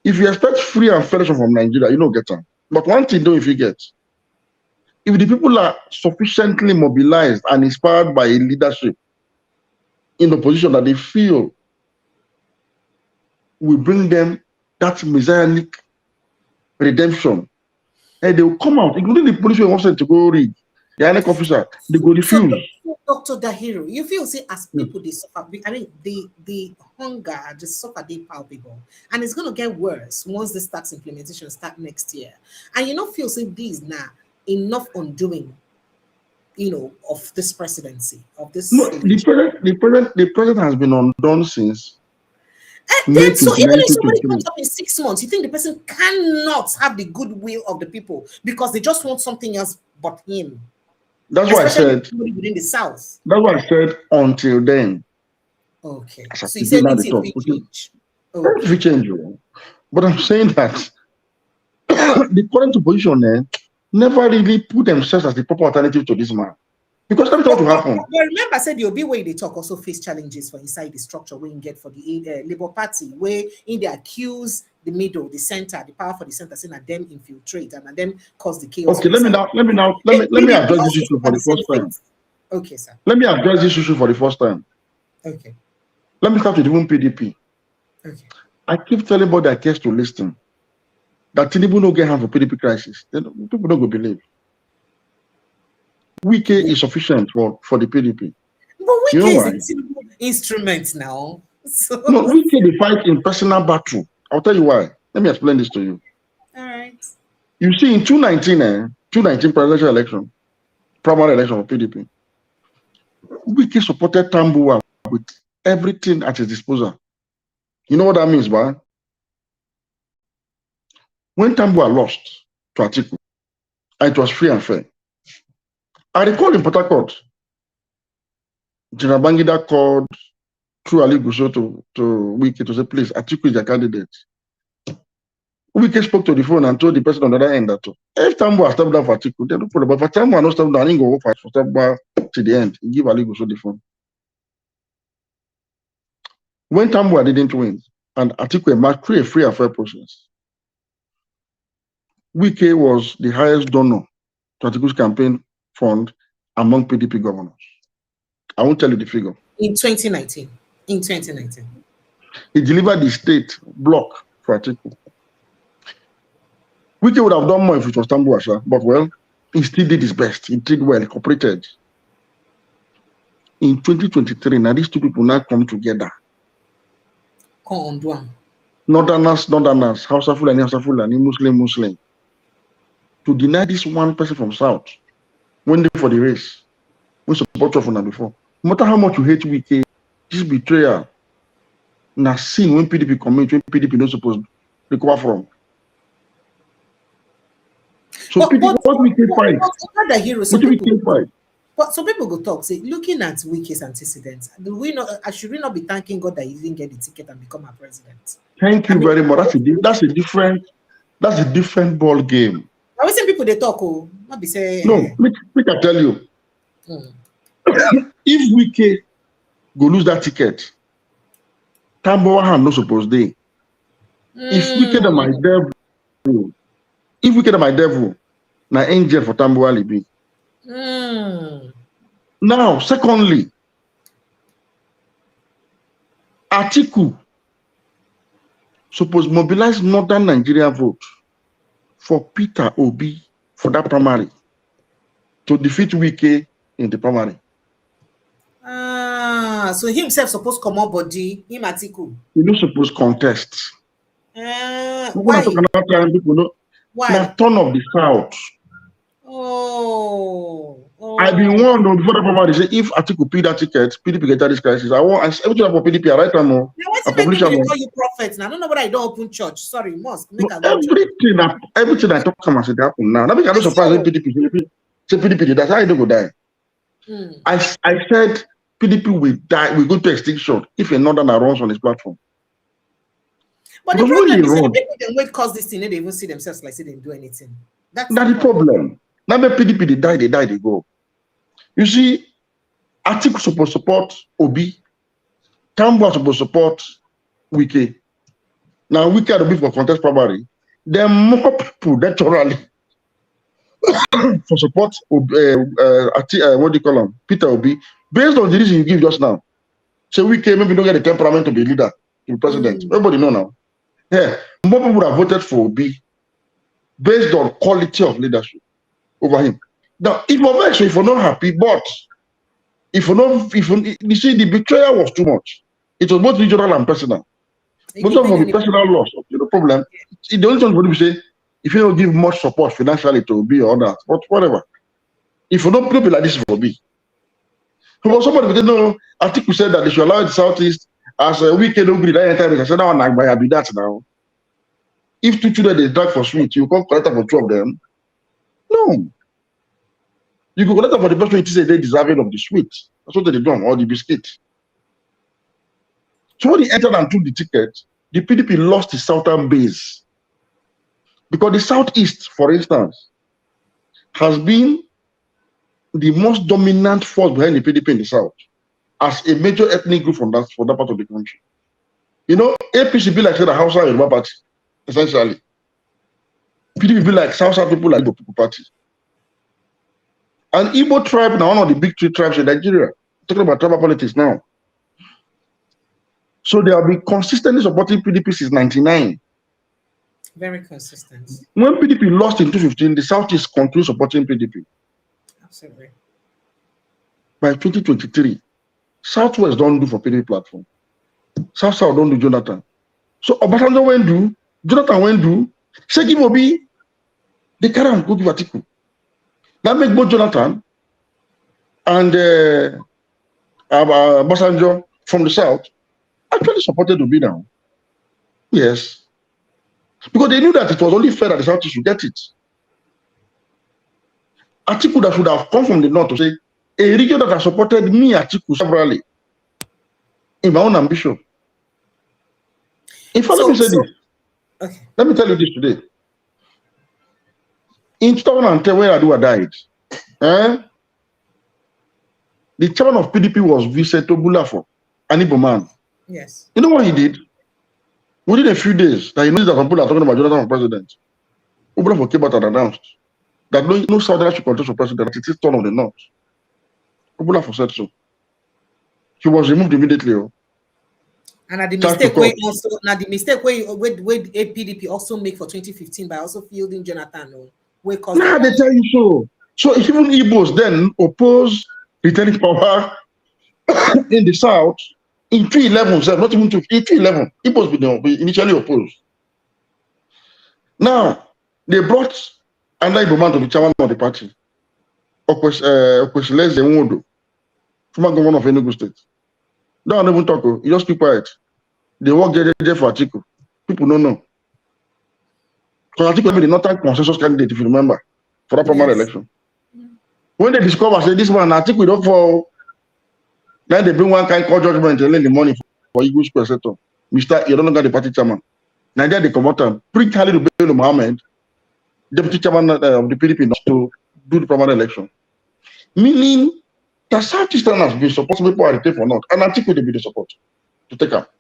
[SPEAKER 2] if you expect free and fair election from Nigeria, you don't get them. But one thing though, if you get, if the people are sufficiently mobilized and inspired by a leadership in the position that they feel will bring them that messianic redemption, and they will come out, including the police who wants them to go read, the INEC officer, they go refuse.
[SPEAKER 1] So, Dr. Dahiru, you feel say as people they suffer, I mean the hunger just suffer they palpable, and it's gonna get worse once this tax implementation start next year. And you know, feel say these now enough undoing, you know, of this presidency of this.
[SPEAKER 2] No, the president has been undone since.
[SPEAKER 1] And then, so even if somebody comes up in 6 months, you think the person cannot have the goodwill of the people because they just want something else but him.
[SPEAKER 2] That's why I said
[SPEAKER 1] within the south.
[SPEAKER 2] That's why I said until then.
[SPEAKER 1] Okay. So you said it's change.
[SPEAKER 2] Okay. Change. But I'm saying that the current position never really put themselves as the proper alternative to this man. Because that's what will happen.
[SPEAKER 1] But remember, I said the Obi way they talk also face challenges for inside the structure where you get for the Labour Party, where in they accuse the middle, the center, the power for the center, saying that them infiltrate and them cause the chaos.
[SPEAKER 2] Okay, let me address this issue for the first time.
[SPEAKER 1] Okay, sir.
[SPEAKER 2] Let me address this issue for the first time.
[SPEAKER 1] Okay.
[SPEAKER 2] Let me start with even PDP. Okay. I keep telling everybody that cares to listen that Tinubu no get hand for PDP crisis. People don't go believe. Wike is sufficient for the PDP.
[SPEAKER 1] But Wike is an instrument now. So.
[SPEAKER 2] No, Wike they fight in personal battle. I'll tell you why. Let me explain this to you.
[SPEAKER 1] All right.
[SPEAKER 2] You see, in 2019 presidential election, primary election of PDP, Wike supported Tambuwa with everything at his disposal. You know what that means, man? When Tambuwa lost to Atiku, and it was free and fair, I recall in Port Harcourt, General Bangida called through Ali Gusso to Wike to say, please, Atiku is their candidate. Wike spoke to the phone and told the person on the other end that if Tambuwa stepped down for Atiku, they don't put it. But for Tambuwa no step down, he go for step back to the end. He give Ali Gusso the phone. When Tambuwa didn't win, and Atiku emerged through a free and fair process, Wike was the highest donor to Atiku's campaign fund among PDP governors. I won't tell you the figure.
[SPEAKER 1] In 2019. In 2019.
[SPEAKER 2] He delivered the state block for Atiku. Wike would have done more if it was Tambuwa, but well, he still did his best. He did well, he cooperated. In 2023, now these two people now come together. Northerners, Hausa Fulani, Muslim, to deny this one person from South, when they for the race, we support Chofuna before. No matter how much you hate Wike, this betrayal, na sin when PDP commit, when PDP not supposed to recover from. So
[SPEAKER 1] But
[SPEAKER 2] what we can fight?
[SPEAKER 1] The hero,
[SPEAKER 2] What we can fight?
[SPEAKER 1] But some people go talk, say, looking at Wike's antecedents, do we not? Should we not be thanking God that he didn't get the ticket and become our president?
[SPEAKER 2] Thank you very much. That's a different ball game.
[SPEAKER 1] I was saying people they talk, oh, not be say.
[SPEAKER 2] No, we can tell you. If Wike go lose that ticket, Tamboa hand no supposed they. If Wike na my devil, na angel for Tamboa Libi. Now, secondly, Atiku suppose mobilize northern Nigeria vote for Peter Obi for that primary to defeat Wike in the primary.
[SPEAKER 1] So himself supposed come on body, him Atiku.
[SPEAKER 2] He not supposed contest.
[SPEAKER 1] Why?
[SPEAKER 2] Why? The turn of the South. I've been warned on before the primary. Say if Atiku pick that ticket, PDP get this crisis. I want everything for PDP. I write them more.
[SPEAKER 1] I publish them more. Call you prophets now. I don't know whether I don't open church. Sorry, mosque.
[SPEAKER 2] Everything I talk to myself happen now. That make I not surprised PDP. Say PDP. That's how I don't go die. I said PDP will die. We go to extinction if a northern runs on this platform.
[SPEAKER 1] But the problem is that people can wait cause this thing, they even see themselves like they didn't do anything. That's
[SPEAKER 2] the problem. Now the PDP they die, they go. You see, Atiku supposed to support Obi, Tambo supposed to support Wike. Now Wike had to be for contest primary. There are more people naturally for support what do you call him? Peter Obi, based on the reason you give just now. So Wike maybe don't get the temperament to be leader, to be president. Everybody know now. Yeah, more people would have voted for Obi based on quality of leadership over him. Now, if you're not happy, but you see, the betrayal was too much. It was both regional and personal. Both of them personal loss. The problem. The only thing people say, if you don't give much support financially to Obi or that, but whatever. If you don't people like this for Obi. But somebody would know, I think we said that they should allow the Southeast as a weekend Obi that entire. I said, now I be that now. If two children they drag for sweet, you can't collect for two of them. No. You go collect for the person who say they deserving of the sweet. That's what they done, or the biscuit. So when he entered and took the ticket, the PDP lost the southern base. Because the Southeast, for instance, has been the most dominant force behind the PDP in the South as a major ethnic group for that part of the country. You know, APC be like the Hausa and Yoruba party, essentially. PDP be like South people like the People Party. And Igbo tribe now one of the big three tribes in Nigeria. Talking about tribal politics now. So they have been consistently supporting PDP since 1999.
[SPEAKER 1] Very consistent.
[SPEAKER 2] When PDP lost in 2015, the Southeast continued supporting PDP.
[SPEAKER 1] Absolutely.
[SPEAKER 2] By 2023, Southwest don't do for PDP platform. South don't do Jonathan. So Obasanjo went do, Jonathan went do, say give Obi, they carry and go give Atiku. That make both Jonathan and Obasanjo from the South actually supported Obi now. Yes. Because they knew that it was only fair that the South should get it. Atiku that should have come from the North to say, a region that has supported me, Atiku, severally, in my own ambition. In fact, let me say this.
[SPEAKER 1] Okay.
[SPEAKER 2] Let me tell you this today. In 2010, when Adua died, the chairman of PDP was Vincent Obulafo, an Igbo man.
[SPEAKER 1] Yes.
[SPEAKER 2] You know what he did? Within a few days, that he knows that some people are talking about Jonathan for president, Obulafo came out and announced that no Southern should contest for president, that it is turn of the North. Obulafo said so. He was removed immediately.
[SPEAKER 1] And at the mistake where also, now the mistake where PDP also make for 2015 by also fielding Jonathan. They
[SPEAKER 2] tell you so. So even Igbos then oppose returning power in the South in 2011, not even in 2011. Igbos be initially opposed. Now they brought another Igbo man to be chairman of the party, Okwesile Nwodo, former governor of Enugu State. Don't even talk. You just keep quiet. They work JJ for Atiku. People don't know. Because Atiku will be the Northern consensus candidate, if you remember, for that primary election. When they discover, say this man, Atiku don't fall. Then they bring one kind call judgment and lend the money for Eagle Square setup. Mr. You don't know the party chairman. Nigeria they come out and bring Khalid Bello Mohammed, deputy chairman of the PDP, to do the primary election. Meaning the Southeastern has been supporting people at the table or not, and Atiku they be the support to take up.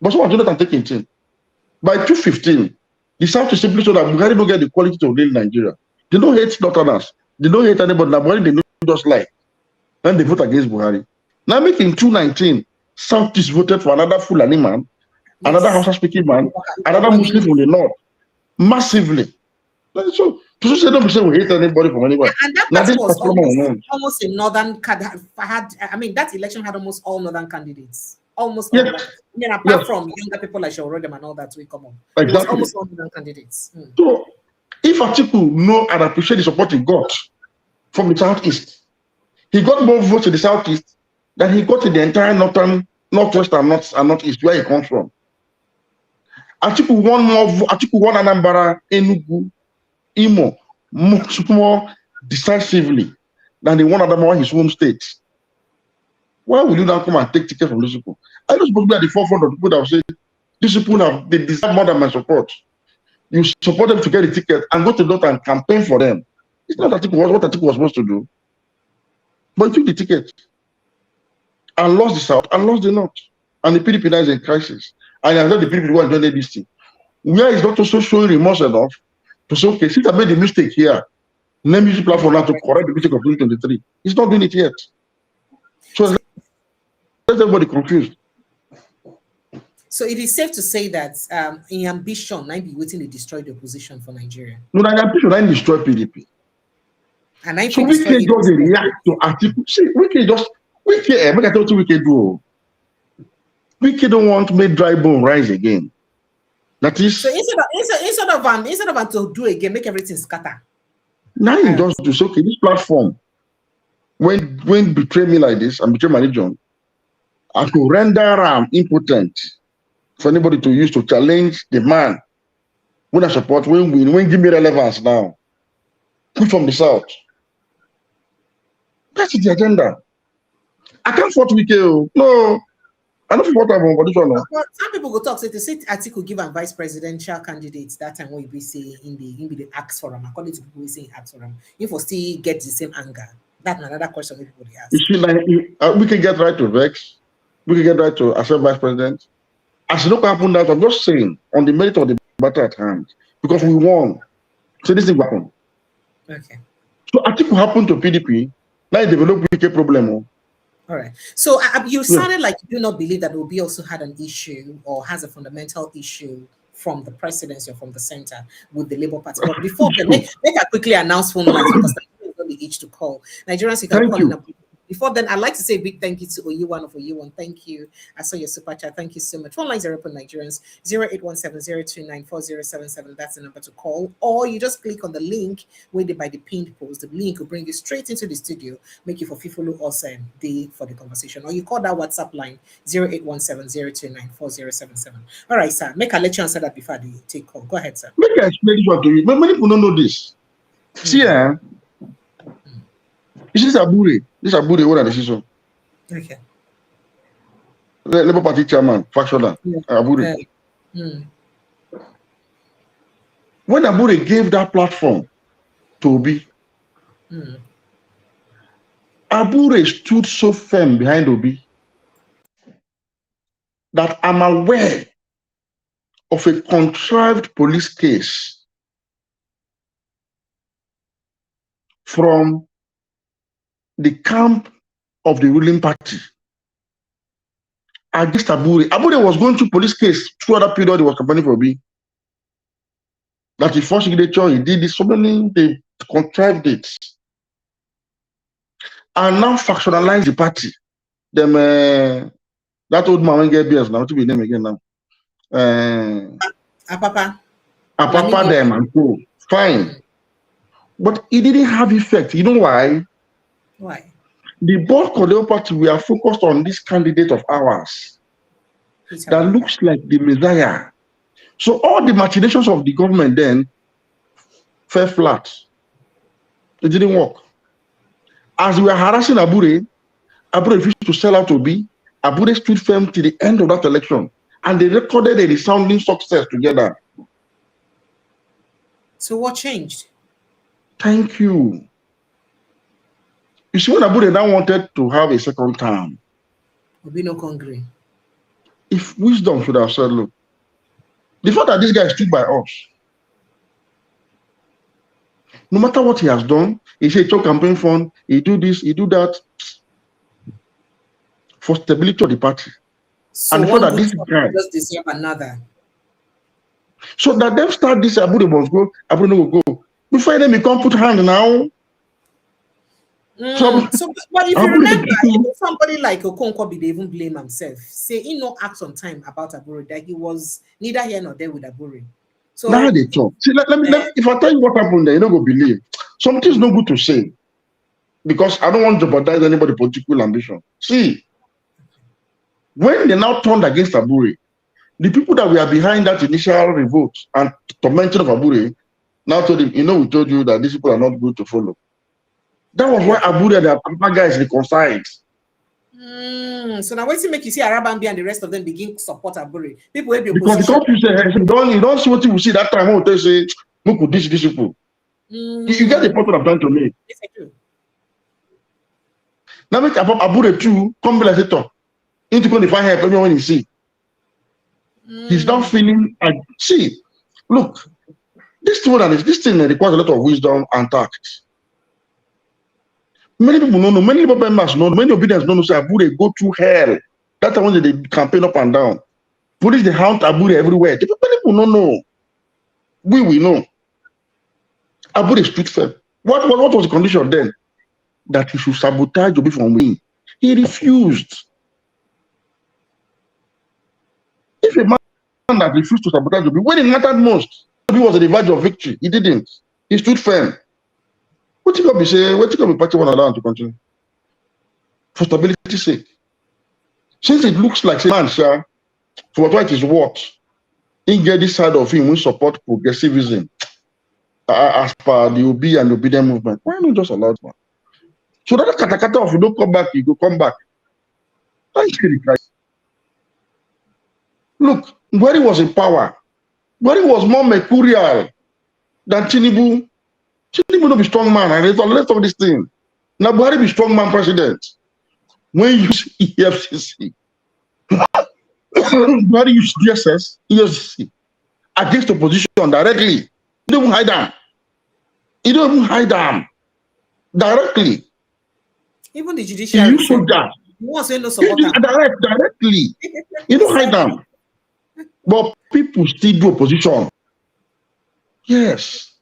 [SPEAKER 2] But someone do not take it. By 2015, the South is simply so that Buhari don't get the quality to lead Nigeria. They don't hate Northerners. They don't hate anybody. Now Buhari they don't just like. Then they vote against Buhari. Now make in 2019, Southeast voted for another Fulani man, another Hausa-speaking man, another Muslim from the north, massively. So to say don't say we hate anybody from anywhere.
[SPEAKER 1] And that was almost a northern I mean, that election had almost all northern candidates. Almost all. I mean, apart from younger people like Shawrodem and all that will come on. Exactly. It was almost all northern candidates.
[SPEAKER 2] So if Atiku know and appreciate the support he got from the southeast, he got more votes in the southeast than he got in the entire northwest and northeast where he comes from. Atiku won more. Atiku won Anambra, Enugu, Imo much more decisively than the one Adamawa, his home state. Why will you now come and take tickets from these people? I just supposed to be at the forefront of the people that will say, these people they deserve more than my support. You support them to get the ticket and go to the and campaign for them. It's not what Atiku was supposed to do. But he took the ticket and lost the South and lost the North. And the PDP now is in crisis. And I know the PDP want to do this thing. Where is not also showing remorse enough to say, okay, since I made the mistake here, let me use the platform now to correct the mistake of 2023. He's not doing it yet. So let everybody confused.
[SPEAKER 1] So it is safe to say that in ambition, I be waiting to destroy the opposition for Nigeria.
[SPEAKER 2] No, in ambition, I destroy PDP.
[SPEAKER 1] And I
[SPEAKER 2] so we can just react to articles. See, we can make I tell you we can do. We can don't want to make dry bone rise again. That is.
[SPEAKER 1] So instead of to do again, make everything scatter.
[SPEAKER 2] Now you just do so. Okay, this platform, when betray me like this and betray my religion, I could render impotent for anybody to use to challenge the man. When I support, when give me relevance now. Put from the south. That's the agenda. I can't vote Wike. No, I don't vote for this one. No.
[SPEAKER 1] But some people go talk. So to say Atiku give a vice presidential candidates that time when we say in the ask for him, according to people we say ask for him, if we still get the same anger, that's another question people ask.
[SPEAKER 2] You see, like we can get right to vex, we can get right to accept vice president. As look happen that I'm just saying on the merit of the battle at hand because we won. So this thing happened.
[SPEAKER 1] Okay.
[SPEAKER 2] So Atiku happened to PDP. Now it developed a problem.
[SPEAKER 1] All right. So you sounded like you do not believe that Obi also had an issue or has a fundamental issue from the presidency or from the center with the Labour Party. But before make I quickly announce phone lines because Nigerians don't the age to call. Nigerians, you can call in. Before then, I'd like to say a big thank you to Oyuwan of Oyuwan. Thank you. I saw your super chat. Thank you so much. Phone lines are open, Nigerians. 0817-029-4077. That's the number to call. Or you just click on the link waited by the pinned post. The link will bring you straight into the studio, make you for Fifolo Awesome Day for the conversation. Or you call that WhatsApp line 0817-029-4077. All right, sir. Make I let you answer that before the take call. Go ahead, sir.
[SPEAKER 2] Make I explain this one to you. Many people don't know this. See, this is Abure. This is Abure. What are the decision?
[SPEAKER 1] Okay.
[SPEAKER 2] The Labour Party chairman, factional. Abure. When Abure gave that platform to Obi, Abure stood so firm behind Obi that I'm aware of a contrived police case from the camp of the ruling party against Abure. Abure was going through police case throughout that period he was campaigning for Obi. That he forced signature, he did this, so many, they contrived it. And now factionalize the party. Them, that old man, get beers now, to be name again now.
[SPEAKER 1] Apapa
[SPEAKER 2] them and go. Fine. But it didn't have effect. You know why?
[SPEAKER 1] Why?
[SPEAKER 2] The bulk of the party, we are focused on this candidate of ours that looks like the Messiah. So all the machinations of the government then fell flat. It didn't work. As we were harassing Abure refused to sell out Obi. Abure stood firm till the end of that election, and they recorded a resounding success together.
[SPEAKER 1] So what changed?
[SPEAKER 2] Thank you. You see, when Abure now wanted to have a second term,
[SPEAKER 1] Obi no hungry.
[SPEAKER 2] If wisdom should have said, look, the fact that this guy stood by us, no matter what he has done, he said, "It's campaign fund, he do this, he do that," for stability of the party.
[SPEAKER 1] So and the fact that this guy just deserve another.
[SPEAKER 2] So that them start this, Abure must go, Abure no go. Before them, he can't put hand now.
[SPEAKER 1] So, but if you remember, even somebody like Okonkwo, they even blame himself. Say he no act on time about Abure, that he was neither here nor there with Abure. So
[SPEAKER 2] now they talk. See, let me, if I tell you what happened there, you don't go believe. Something's not good to say, because I don't want to jeopardize anybody's political ambition. See, when they now turned against Abure, the people that were behind that initial revolt and tormenting of Abure now told him, you know, we told you that these people are not good to follow. That was why Abure and the Papa guys reconciled.
[SPEAKER 1] So now wait till make you see Arabambi and the rest of them begin to support Abure. People will be
[SPEAKER 2] because the country say, hey, you don't see what you see that time when they say, look at these people. You get the point I'm trying to make.
[SPEAKER 1] Yes, I do.
[SPEAKER 2] Now make Abure too come like that. Into going to find help everyone you see. He's now feeling like, see, look, this thing requires a lot of wisdom and tact. Many people don't know, many people members know, many obedience don't know, say Abure go through hell. That's when they campaign up and down. Police, they hunt Abure everywhere. Many people don't know. We know. Abure stood firm. What was the condition then? That he should sabotage Obi from winning. He refused. If a man that refused to sabotage Obi, when it mattered most, Obi was at the verge of victory. He didn't. He stood firm. What you gonna be saying? What you gonna be party one allowed to continue? For stability's sake. Since it looks like a man, sir, for what it is worth, he get this side of him, we support progressivism as per the Obi and the obedient movement. Why not just allow it, man? So that katakata of you don't come back, you go come back. Look, Buhari was in power. Buhari was more mercurial than Tinubu. Tinubu no be strong man, and let's talk this thing. Now Buhari be strong man president. When you use EFCC, Buhari use DSS, EFCC against opposition directly. You don't even hide them. You don't even hide them directly.
[SPEAKER 1] Even the judiciary.
[SPEAKER 2] You show that.
[SPEAKER 1] You want to no support
[SPEAKER 2] directly. You don't hide them. But people still do opposition. Yes.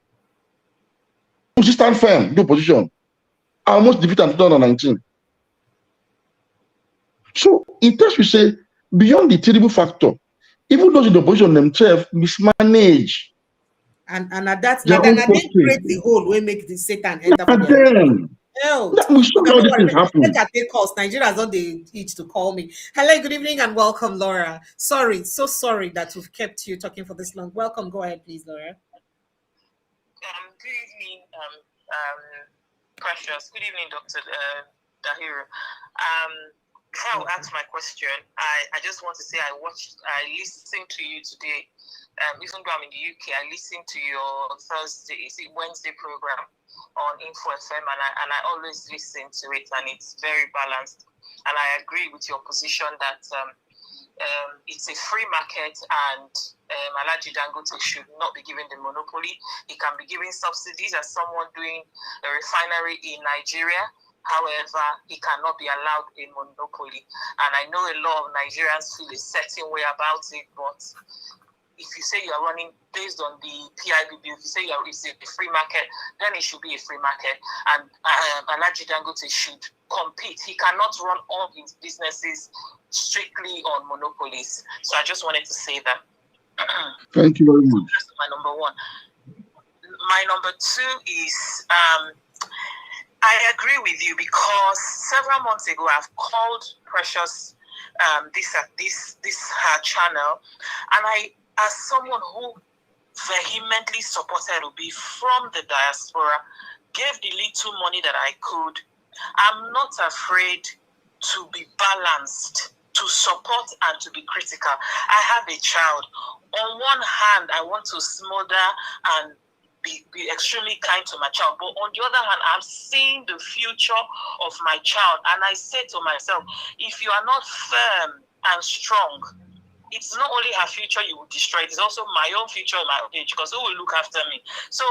[SPEAKER 2] You stand firm, do opposition. I almost defeated in 2019. So it tells you say, beyond the terrible factor, even those in the opposition themselves mismanage.
[SPEAKER 1] And that's they create the hole where make the Satan enter for
[SPEAKER 2] them. We saw all these things happen.
[SPEAKER 1] Nigeria has not the itch to call me. Hello, good evening and welcome, Laura. Sorry, so sorry that we've kept you talking for this long. Welcome, go ahead, please, Laura.
[SPEAKER 3] Good evening, Precious. Good evening, Dr. Dahiru. Before I ask my question, I just want to say I listened to you today. Even though I'm in the UK, I listened to your Wednesday program on Info FM, and I always listen to it, and it's very balanced. And I agree with your position that it's a free market, and Alhaji Dangote should not be given the monopoly. He can be given subsidies as someone doing a refinery in Nigeria. However, he cannot be allowed a monopoly. And I know a lot of Nigerians feel a certain way about it, but if you say you're running based on the PIB bill, if you say it's a free market, then it should be a free market. And Alhaji Dangote should compete. He cannot run all his businesses strictly on monopolies. So I just wanted to say that.
[SPEAKER 2] Thank you very much.
[SPEAKER 3] That's my number one. My number two is I agree with you, because several months ago I've called Precious this her channel, and I, as someone who vehemently supported Obi from the diaspora, gave the little money that I could. I'm not afraid to be balanced, to support and to be critical. I have a child. On one hand, I want to smother and be extremely kind to my child, but on the other hand, I'm seeing the future of my child, and I say to myself, if you are not firm and strong, it's not only her future you will destroy, it's also my own future in my age, because who will look after me? So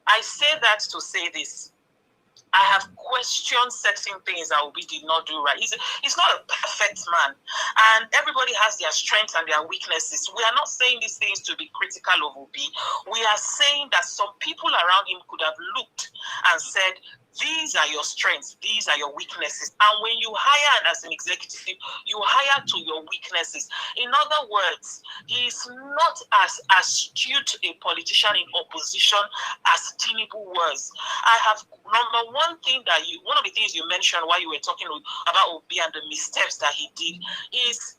[SPEAKER 3] I say that to say this. I have questioned certain things that Obi did not do right. He's not a perfect man, and everybody has their strengths and their weaknesses. We are not saying these things to be critical of Obi. We are saying that some people around him could have looked and said, these are your strengths, these are your weaknesses. And when you hire as an executive, you hire to your weaknesses. In other words, he is not as astute a politician in opposition as Tinubu was. I have, number one thing that one of the things you mentioned while you were talking about Obi and the missteps that he did is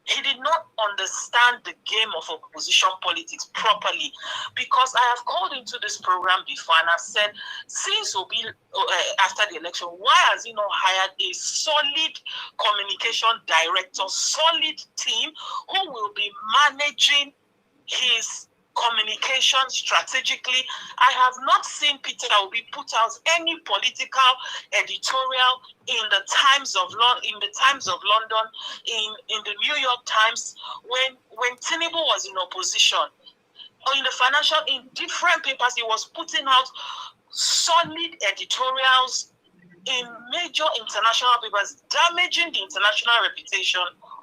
[SPEAKER 3] he did not understand the game of opposition politics properly, because I have called into this program before and I've said, since Obi, after the election, why has he not hired a solid communication director, solid team who will be managing his communication strategically? I have not seen Peter Obi put out any political editorial in the Times of London, in the New York Times, when Tinubu was in opposition, or in the financial, in different papers, he was putting out solid editorials in major international papers, damaging the international reputation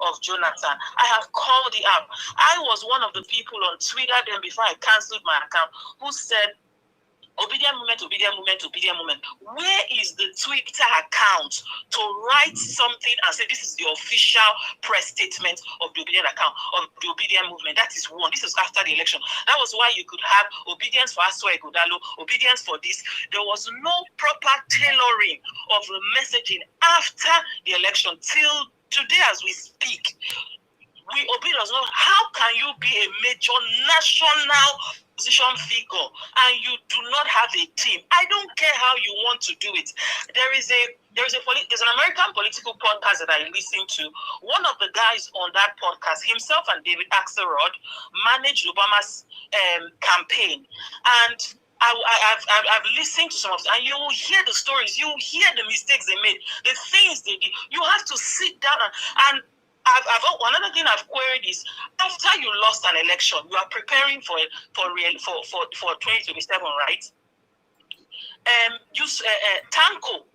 [SPEAKER 3] of Jonathan. I have called it out. I was one of the people on Twitter then, before I cancelled my account, who said, obedient movement, obedient movement, obedient movement. Where is the Twitter account to write something and say this is the official press statement of the obedient account, of the obedient movement? That is one. This is after the election. That was why you could have obedience for Aswa Egodalo, obedience for this. There was no proper tailoring of the messaging after the election till today as we speak. Obi does not. How can you be a major national position figure and you do not have a team? I don't care how you want to do it. There's an American political podcast that I listen to. One of the guys on that podcast, himself and David Axelrod, managed Obama's campaign, and I've listened to some of them, and you will hear the stories, you will hear the mistakes they made, the things they did. You have to sit down and another thing I've queried is, after you lost an election, you are preparing for 2027, right? Tanko,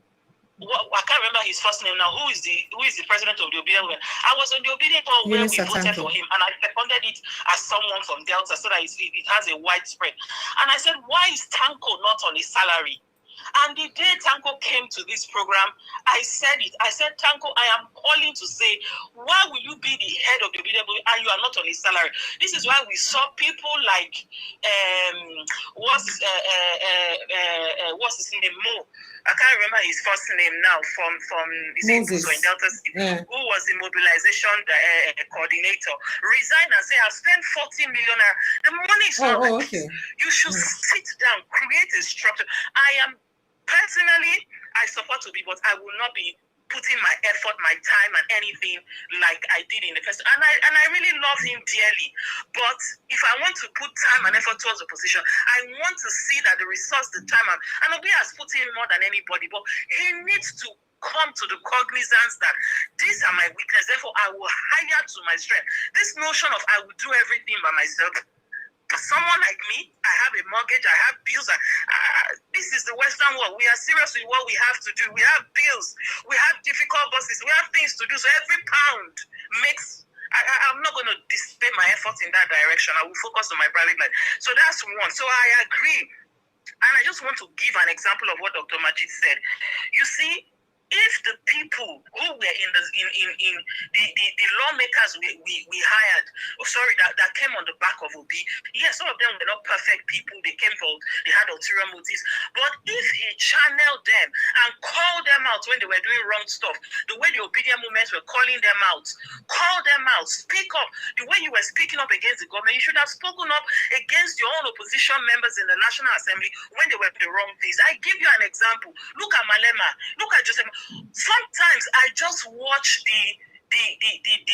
[SPEAKER 3] I can't remember his first name now. Who is the president of the Obedient Movement? I was on the Obedient Movement where we voted for him, and I seconded it as someone from Delta so that it has a widespread. And I said, why is Tanko not on his salary? And the day Tanko came to this program, I said it. I said, Tanko, I am calling to say, why will you be the head of the Obedient Movement and you are not on his salary? This is why we saw people like what's his name? Mo. I can't remember his first name now. From in Delta State, who was the mobilization coordinator, resign and say, I've spent 40 million. The money is not like this. You should sit down, create a structure. Personally, I support Obi, but I will not be putting my effort, my time, and anything like I did in the first. And I really love him dearly. But if I want to put time and effort towards the position, I want to see that the resource, the time, and Obi has put in more than anybody. But he needs to come to the cognizance that these are my weaknesses. Therefore, I will hire to my strength. This notion of I will do everything by myself. Someone like me, I have a mortgage, I have bills. This is the Western world. We are serious with what we have to do. We have bills, we have difficult bosses, we have things to do. So every pound makes. I'm not going to display my efforts in that direction. I will focus on my private life. So that's one. So I agree. And I just want to give an example of what Dr. Majeed said. You see, if the people who were in the lawmakers we hired, that came on the back of Obi, yes, some of them were not perfect people. They had ulterior motives. But if he channeled them and called them out when they were doing wrong stuff, the way the obedient movements were calling them out, call them out, speak up. The way you were speaking up against the government, you should have spoken up against your own opposition members in the National Assembly when they were doing the wrong things. I give you an example. Look at Malema. Look at Joseph. Sometimes I just watch the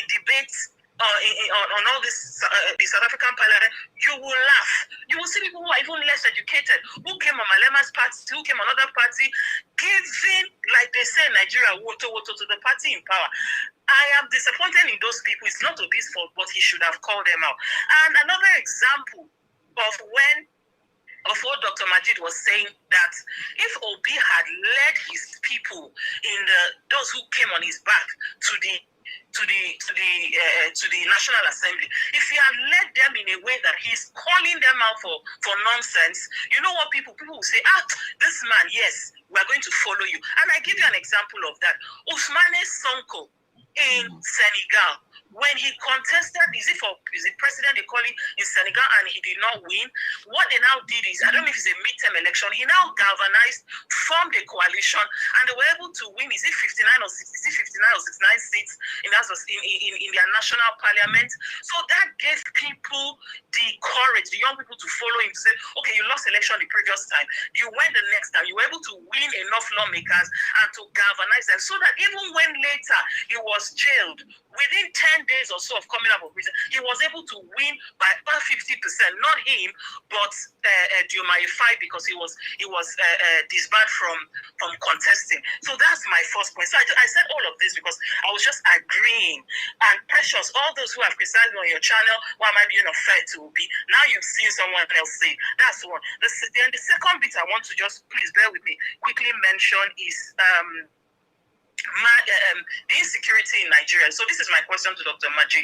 [SPEAKER 3] debates on all this the South African parliament. You will laugh. You will see people who are even less educated, who came on Malema's party, who came on another party, giving, like they say in Nigeria, woto to the party in power. I am disappointed in those people. It's not Obi's fault, but he should have called them out. And another example of what Dr. Majeed was saying, that if Obi had led his people those who came on his back to the National Assembly, if he had led them in a way that he's calling them out for nonsense, you know what people will say, this man, yes, we're going to follow you. And I give you an example of that. Ousmane Sonko in Senegal, when he contested, is it president they call it in Senegal, and he did not win, what they now did is, I don't know if it's a midterm election, he now galvanized, formed a coalition, and they were able to win, is it 59 or 69 seats in their national parliament. So that gave people the courage, the young people, to follow him, to say, okay, you lost election the previous time, you went the next time, you were able to win enough lawmakers and to galvanize them, so that even when later he was jailed, within 10 days or so of coming out of prison, he was able to win by about 50%. Not him, but Diomaye Faye, because he was disbarred from contesting. So that's my first point. So I said all of this because I was just agreeing. And Precious, all those who have criticized me on your channel, why am I being unfair to Obi? Now you've seen someone else say. That's one. Then the second bit I want to just, please bear with me, quickly mention is the insecurity in Nigeria. So this is my question to Dr. Majeed.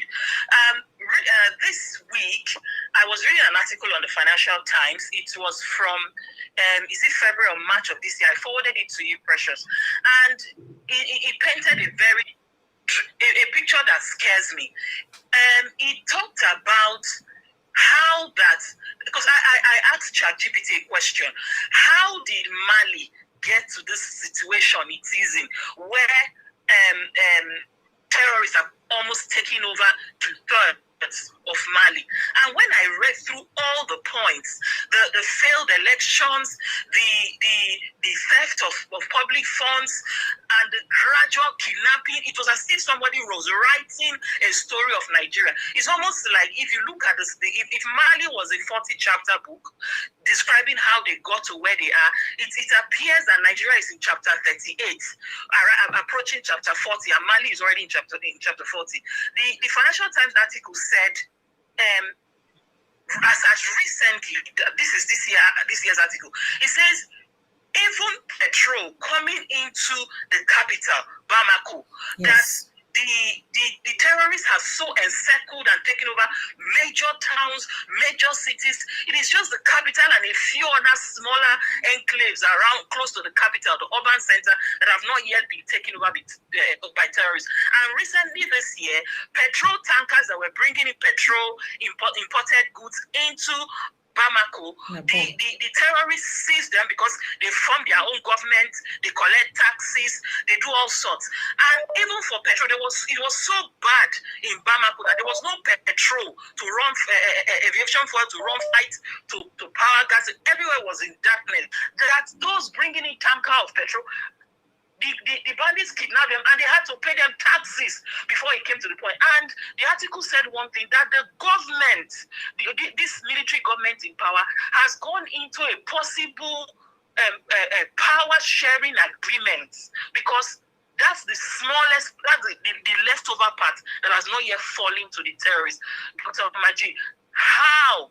[SPEAKER 3] This week, I was reading an article on the Financial Times. It was from, is it February or March of this year? I forwarded it to you, Precious. And it painted a picture that scares me. It talked about how that, because I asked ChatGPT a question, how did Mali get to this situation it is in, where terrorists are almost taking over two-thirds of Mali? And when I read through all the points, the failed elections, the theft of public funds, and the gradual kidnapping, it was as if somebody was writing a story of Nigeria. It's almost like, if you look at this, if Mali was a 40-chapter book describing how they got to where they are, it appears that Nigeria is in chapter 38, approaching chapter 40, and Mali is already in chapter 40. The Financial Times article said, as recently, this is this year's article, it says, even petrol coming into the capital, Bamako, yes, that the terrorists have so encircled and taken over major towns, major cities. It is just the capital and a few other smaller enclaves around, close to the capital, the urban center, that have not yet been taken over by terrorists. And recently this year, petrol tankers that were bringing in petrol, imported goods into Bamako, the terrorists seize them because they form their own government, they collect taxes, they do all sorts. And even for petrol, it was so bad in Bamako that there was no petrol to run, aviation fuel to run flights, to power gas. Everywhere was in darkness. That those bringing in tanker of petrol, the bandits kidnapped them and they had to pay them taxes before it came to the point. And the article said one thing, that the government, this military government in power, has gone into a possible power sharing agreement, because that's the smallest, that's the leftover part that has not yet fallen to the terrorists. Dr. Majeed, how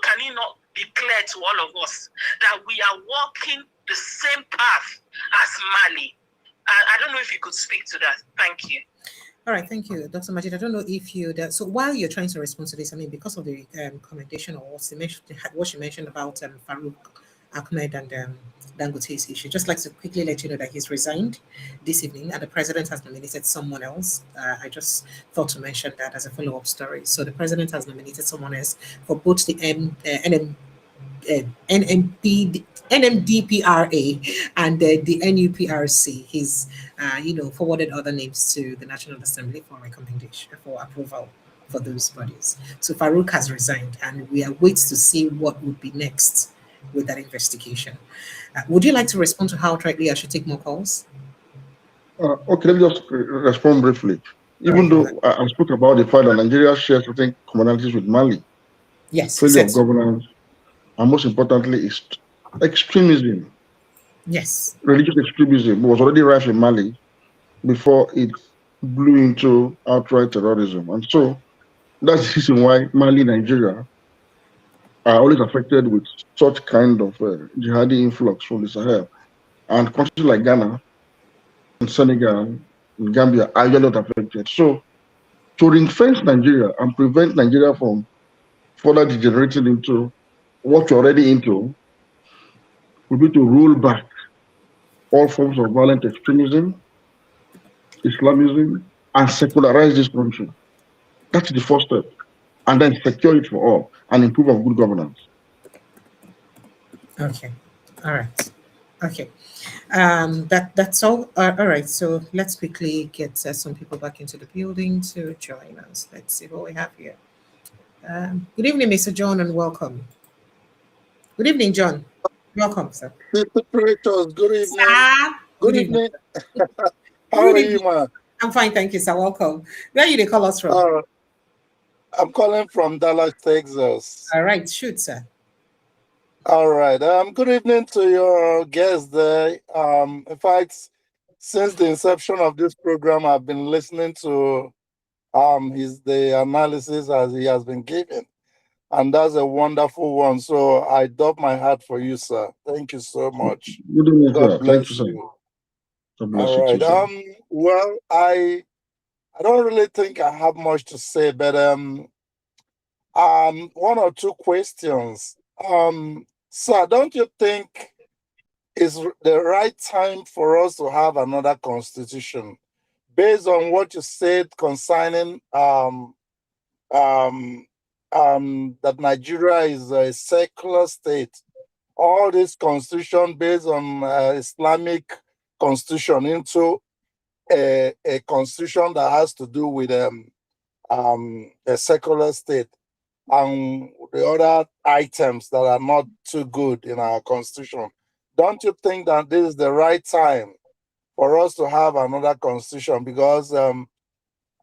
[SPEAKER 3] can he not declare to all of us that we are walking the same path as Mali? I don't know if you could speak to that. Thank you.
[SPEAKER 1] All right, thank you, Dr. Majeed. I don't know if so while you're trying to respond to this, I mean, because of the commendation or what she mentioned about Farouk Ahmed and Dangote's issue. Just like to quickly let you know that he's resigned this evening and the president has nominated someone else. I just thought to mention that as a follow-up story. So the president has nominated someone else for both the NMP, NMDPRA and the NUPRC. He's, forwarded other names to the National Assembly for recommendation, for approval for those bodies. So Farouk has resigned, and we are waiting to see what would be next with that investigation. Would you like to respond to how outrightly I should take more calls?
[SPEAKER 2] Okay, let me just respond briefly. Even though I spoke about the fact that Nigeria shares certain commonalities with Mali,
[SPEAKER 1] yes,
[SPEAKER 2] failure of governance, and most importantly, is extremism.
[SPEAKER 1] Yes.
[SPEAKER 2] Religious extremism was already rife in Mali before it blew into outright terrorism. And so that's the reason why Mali, Nigeria are always affected with such kind of jihadi influx from the Sahel. And countries like Ghana and Senegal and Gambia are not affected. So to ring-fence Nigeria and prevent Nigeria from further degenerating into what you're already into would be to roll back all forms of violent extremism, Islamism, and secularize this country. That's the first step. And then secure it for all and improve of good governance.
[SPEAKER 1] Okay. All right. Okay. That's all. All right. So let's quickly get some people back into the building to join us. Let's see what we have here. Good evening, Mr. John, and welcome. Good evening, John. Welcome, sir.
[SPEAKER 4] Good evening.
[SPEAKER 1] Sir.
[SPEAKER 4] Good evening. How are you, man?
[SPEAKER 1] I'm fine, thank you, sir. Welcome. Where are you call us from?
[SPEAKER 4] I'm calling from Dallas, Texas.
[SPEAKER 1] All right, shoot, sir.
[SPEAKER 4] All right. Good evening to your guest there. In fact, since the inception of this program, I've been listening to the analysis as he has been given. And that's a wonderful one. So I doff my hat for you, sir. Thank you so much.
[SPEAKER 2] Good evening,
[SPEAKER 4] God
[SPEAKER 2] sir.
[SPEAKER 4] bless
[SPEAKER 2] Thank you, sir.
[SPEAKER 4] you.
[SPEAKER 2] God bless
[SPEAKER 4] All
[SPEAKER 2] you
[SPEAKER 4] right.
[SPEAKER 2] too, sir.
[SPEAKER 4] Well, I don't really think I have much to say, but one or two questions. Sir, don't you think it's the right time for us to have another constitution based on what you said concerning that Nigeria is a secular state? All this constitution based on Islamic constitution into a constitution that has to do with a secular state and the other items that are not too good in our constitution. Don't you think that this is the right time for us to have another constitution? Because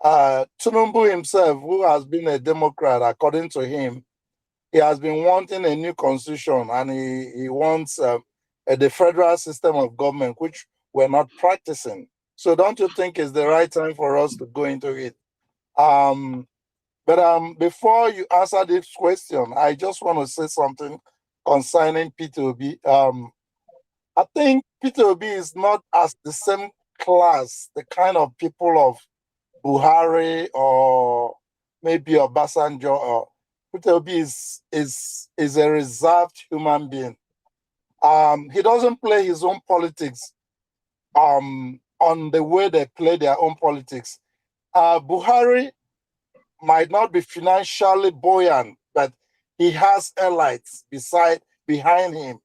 [SPEAKER 4] Tinubu himself, who has been a Democrat, according to him, he has been wanting a new constitution, and he wants the federal system of government, which we're not practicing. So don't you think it's the right time for us to go into it? But before you answer this question, I just want to say something concerning Peter Obi. I think Peter Obi is not as the same class, the kind of people of Buhari or maybe Obasanjo. Or Peter Obi is a reserved human being. He doesn't play his own politics on the way they play their own politics. Buhari might not be financially buoyant, but he has allies behind him,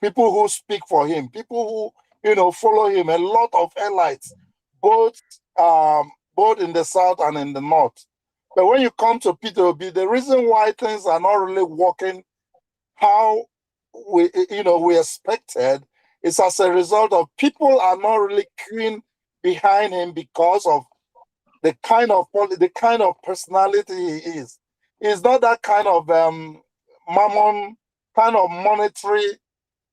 [SPEAKER 4] people who speak for him, people who follow him. A lot of allies, both in the south and in the north. But when you come to Peter Obi, the reason why things are not really working how we expected is as a result of people are not really keen behind him because of the kind of personality he is. He's not that kind of mammon, kind of monetary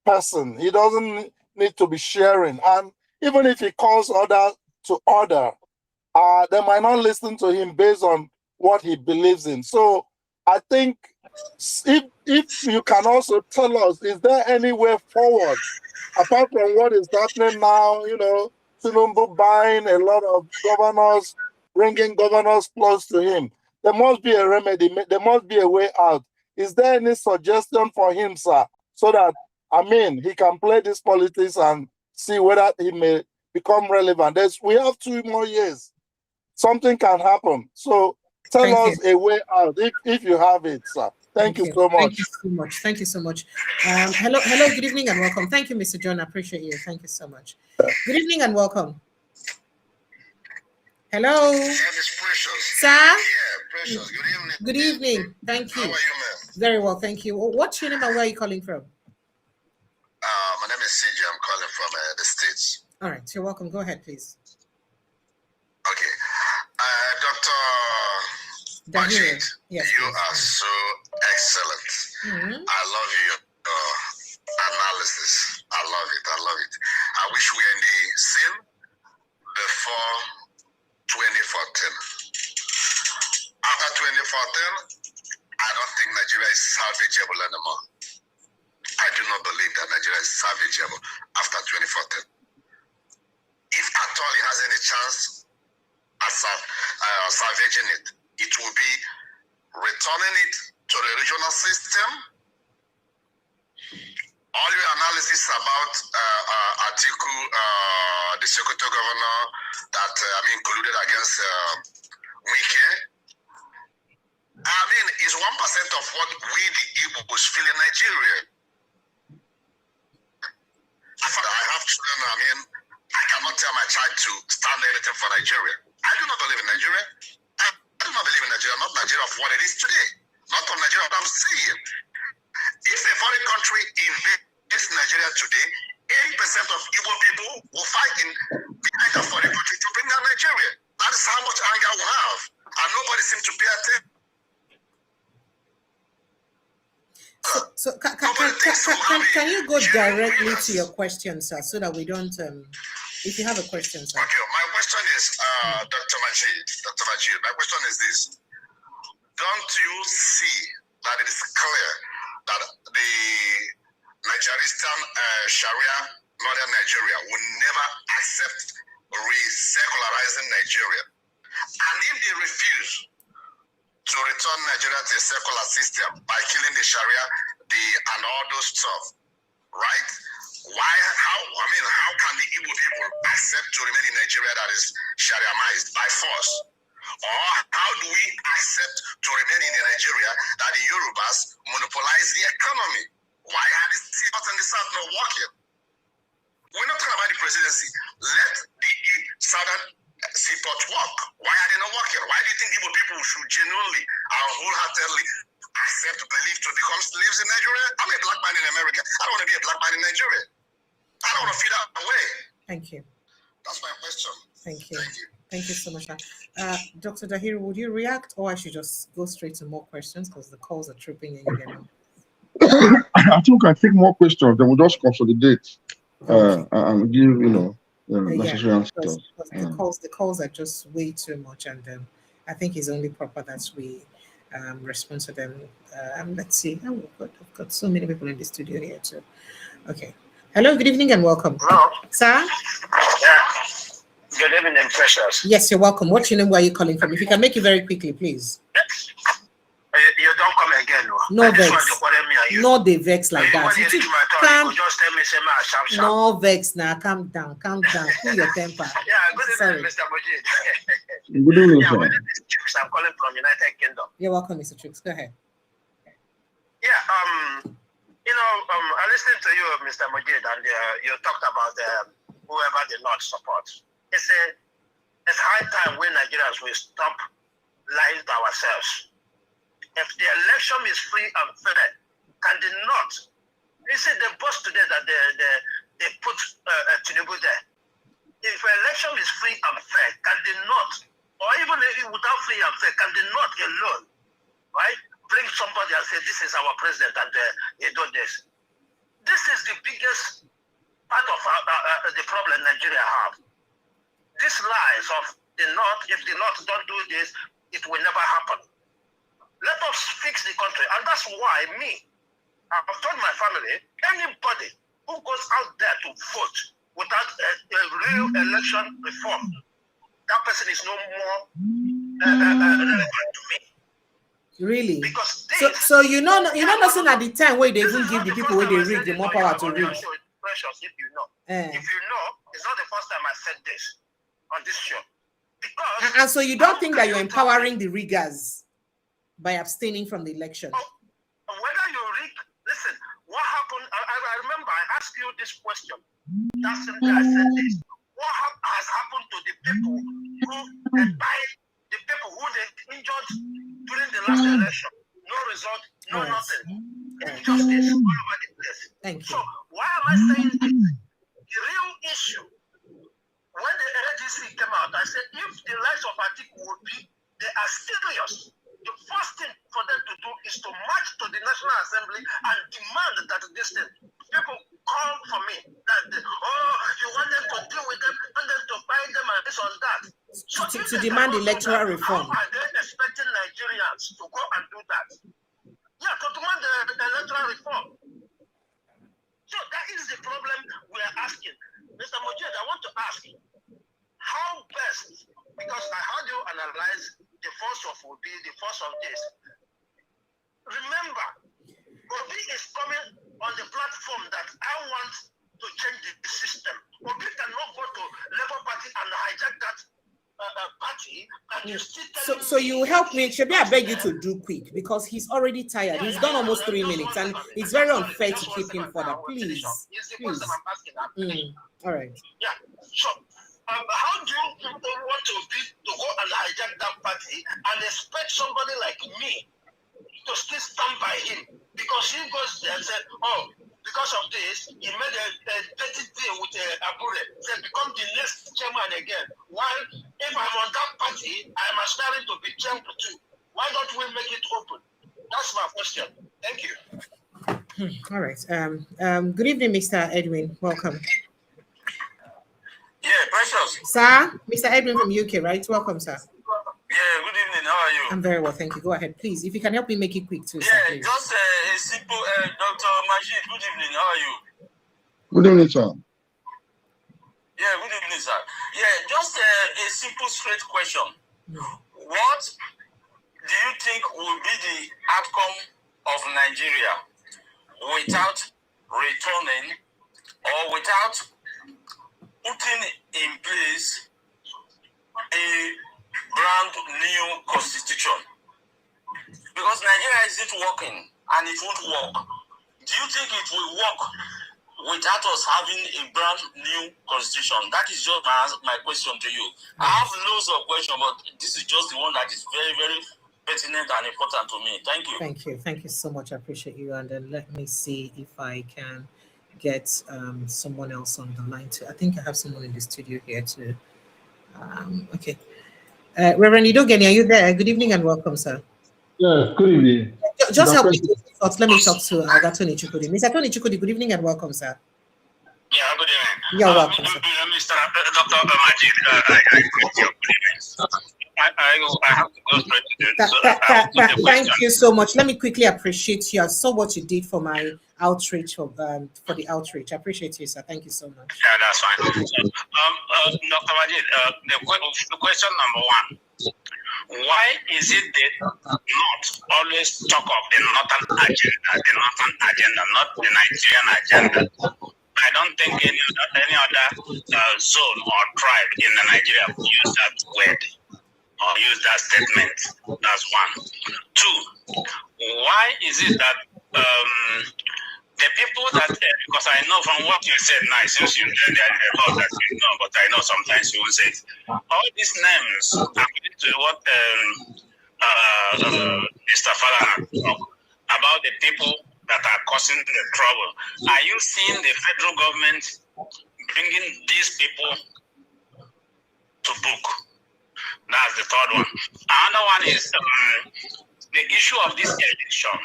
[SPEAKER 4] person. He doesn't need to be sharing. And even if he calls others to order, they might not listen to him based on what he believes in. So I think if you can also tell us, is there any way forward apart from what is happening now? Tinubu buying a lot of governors, bringing governors close to him. There must be a remedy. There must be a way out. Is there any suggestion for him, sir, so that I mean, he can play this politics and see whether he may become relevant. We have 2 more years. Something can happen. So tell us a way out if you have it, sir. Thank you so much.
[SPEAKER 1] Thank you so much. Thank you so much. Hello, good evening and welcome. Thank you, Mr. John. I appreciate you. Thank you so much. Good evening and welcome. Hello. Sir?
[SPEAKER 5] Yeah, Precious. Good evening.
[SPEAKER 1] Good evening. Thank you.
[SPEAKER 5] How are you, man?
[SPEAKER 1] Very well, thank you. What's your name and where are you calling from?
[SPEAKER 5] My name is CJ. I'm calling from the States.
[SPEAKER 1] All right, you're welcome. Go ahead, please.
[SPEAKER 5] Okay. Dr. Majeed,
[SPEAKER 1] yes,
[SPEAKER 5] you
[SPEAKER 1] please.
[SPEAKER 5] are so excellent. I love your analysis. I love it. I love it. I wish we were in the scene before 2014. After 2014, I don't think Nigeria is salvageable anymore. I do not believe that Nigeria is salvageable after 2014. If at all it has any chance at salvaging it, it will be returning it to the regional system. All your analysis about Atiku, the Sokoto governor that included against Wike, is 1% of what we the Igbos feel in Nigeria. I have children, I cannot tell my child to stand anything for Nigeria. I do not believe in Nigeria. I do not believe in Nigeria, not Nigeria of what it is today. Not from Nigeria what I'm seeing. If a foreign country invades Nigeria today, 80% of Igbo people will fight behind the foreign country to bring down Nigeria. That is how much anger we have. And nobody seems to pay attention.
[SPEAKER 1] So can you go directly to your question, sir, so that we don't, if you have a question, sir.
[SPEAKER 5] Okay, my question is, Dr. Majeed, my question is this. Don't you see that it is clear that the Nigerian Sharia, Northern Nigeria, will never accept re-secularizing Nigeria? And if they refuse to return Nigeria to a secular system by killing the Sharia, and all those stuff, right? How can the Igbo people accept to remain in Nigeria that is Shariamized by force? Or how do we accept to remain in Nigeria that the Yorubas monopolize the economy? Why are the South and the South not working? We're not talking about the presidency. Let the Southern seaport work. Why are they not working? Why do you think Igbo people should genuinely and wholeheartedly accept belief to become slaves in Nigeria? I'm a black man in America. I don't want to be a black man in Nigeria. I don't want to feel that way.
[SPEAKER 1] Thank you.
[SPEAKER 5] That's my question.
[SPEAKER 1] Thank you. Thank you so much. Dr. Dahiru, would you react, or I should just go straight to more questions because the calls are tripping in again?
[SPEAKER 2] I think I take more questions, then we'll just consolidate and give necessary answers.
[SPEAKER 1] The calls are just way too much, and I think it's only proper that we respond to them. Let's see. Oh, I've got so many people in the studio here too. Okay. Hello, good evening and welcome.
[SPEAKER 5] Hello.
[SPEAKER 1] Sir?
[SPEAKER 5] Yeah. Good evening, Precious.
[SPEAKER 1] Yes, you're welcome. What's your name? Where are you calling from? If you can make it very quickly, please.
[SPEAKER 5] You don't come again.
[SPEAKER 1] No vex. No, they vex like that. No vex now. Calm down. Cool your temper.
[SPEAKER 5] Yeah, good evening, Mr. Majeed.
[SPEAKER 2] Good evening, sir.
[SPEAKER 5] I'm calling from United Kingdom.
[SPEAKER 1] You're welcome, Mr. Tricks. Go ahead.
[SPEAKER 5] Yeah, I listened to you, Mr. Majeed, and you talked about whoever the North supports. It's high time we Nigerians will stop lying to ourselves. If the election is free and fair, can the North? You see, the boss today that they put Tinubu there. If election is free and fair, can the North, or even without free and fair, can the North alone, right, bring somebody and say, this is our president and he do this? This is the biggest part of the problem Nigeria have. These lies of the North, if the North don't do this, it will never happen. Let us fix the country. And that's why I've told my family, anybody who goes out there to vote without a real election reform, that person is no more relevant to me.
[SPEAKER 1] Really?
[SPEAKER 5] Because
[SPEAKER 1] so you know nothing at the time where they even give the people where they rig the more power to rig.
[SPEAKER 5] Precious, if you know. If you know, it's not the first time I said this on this show. Because
[SPEAKER 1] and so you don't think that you're empowering the riggers by abstaining from the election?
[SPEAKER 5] Whether you rig, listen, what happened? I remember I asked you this question. That's the I said this. What has happened to the people who died, the people who they injured during the last election? No result, no nothing. Injustice all over the place.
[SPEAKER 1] Thank you.
[SPEAKER 5] So why am I saying this? The real issue, when the NDC came out, I said if the likes of Atiku would be, they are serious. The first thing for them to do is to march to the National Assembly and demand that this thing. People call for me that you want them to deal with them, want them to buy them and this or that. So
[SPEAKER 1] to demand electoral reform.
[SPEAKER 5] How are they expecting Nigerians to go and do that? Yeah, to demand the electoral reform. So that is the problem we are asking. Mr. Majeed, I want to ask you, how best, because I heard you analyze the force of Obi, the force of this. Remember, Obi is coming on the platform that I want to change the system. Obi cannot go to Labour Party and hijack that party. And you still
[SPEAKER 1] so you help me, Shebi, I beg you to do quick because he's already tired. He's done almost 3 minutes and it's very unfair to keep him further. Please. All right.
[SPEAKER 5] Yeah. So how do you want to go and hijack that party and expect somebody like me to still stand by him? Because he goes there and said, because of this, he made a dirty deal with Abure, said become the next chairman again. While if I'm on that party, I'm aspiring to be chairman too. Why don't we make it open? That's my question. Thank you.
[SPEAKER 1] All right. Good evening, Mr. Edwin. Welcome.
[SPEAKER 6] Yeah, Precious.
[SPEAKER 1] Sir, Mr. Edwin from UK, right? Welcome, sir.
[SPEAKER 6] Yeah, good evening. How are you?
[SPEAKER 1] I'm very well, thank you. Go ahead, please. If you can help me make it quick too,
[SPEAKER 6] yeah,
[SPEAKER 1] sir, please.
[SPEAKER 6] Just a simple, Dr. Majeed, good evening. How are you?
[SPEAKER 2] Good evening, sir.
[SPEAKER 6] Yeah, good evening, sir. Yeah, just a simple, straight question. What do you think will be the outcome of Nigeria without returning or without putting in place a brand new constitution? Because Nigeria isn't working and it won't work. Do you think it will work without us having a brand new constitution? That is just my question to you. I have loads of questions, but this is just the one that is very, very pertinent and important to me. Thank you.
[SPEAKER 1] Thank you. Thank you so much. I appreciate you. And then let me see if I can get someone else on the line too. I think I have someone in the studio here too. Okay. Reverend Idogeni, are you there? Good evening and welcome, sir.
[SPEAKER 7] Yeah, good evening.
[SPEAKER 1] Just help me to thoughts. Let me talk to Agatoni Chukudi. Mr. Tony Chukudi, good evening and welcome, sir.
[SPEAKER 5] Yeah, good evening.
[SPEAKER 1] You're welcome, sir.
[SPEAKER 5] Mr. Dr. Majeed, I greet your good evening. I have to go straight to
[SPEAKER 1] Thank you so much. Let me quickly appreciate you. I saw what you did for my outreach for the outreach. I appreciate you, sir. Thank you so much.
[SPEAKER 5] Yeah, that's fine. Dr. Majeed, the question number one. Why is it that not always talk of the northern agenda, not the Nigerian agenda? I don't think any other zone or tribe in Nigeria will use that word or use that statement. That's one. Two, why is it that the people that, because I know from what you said now, since you there are about that you know, but I know sometimes you will say it. All these names, according to what Mr. Falana talked about the people that are causing the trouble. Are you seeing the federal government bringing these people to book? That's the third one. Another one is the issue of this election.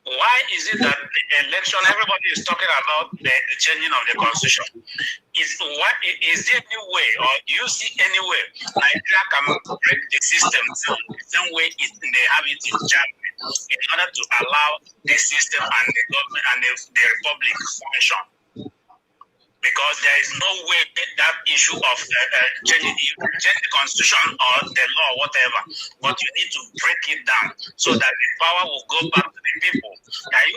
[SPEAKER 5] Why is it that the election, everybody is talking about the changing of the constitution? Is there any way, or do you see any way Nigeria can break the system the same way they have it in Germany in order to allow this system and the government and the republic function? Because
[SPEAKER 6] because there is no way that issue of changing the constitution or the law, whatever, but you need to break it down so that the power will go back to the people. Are you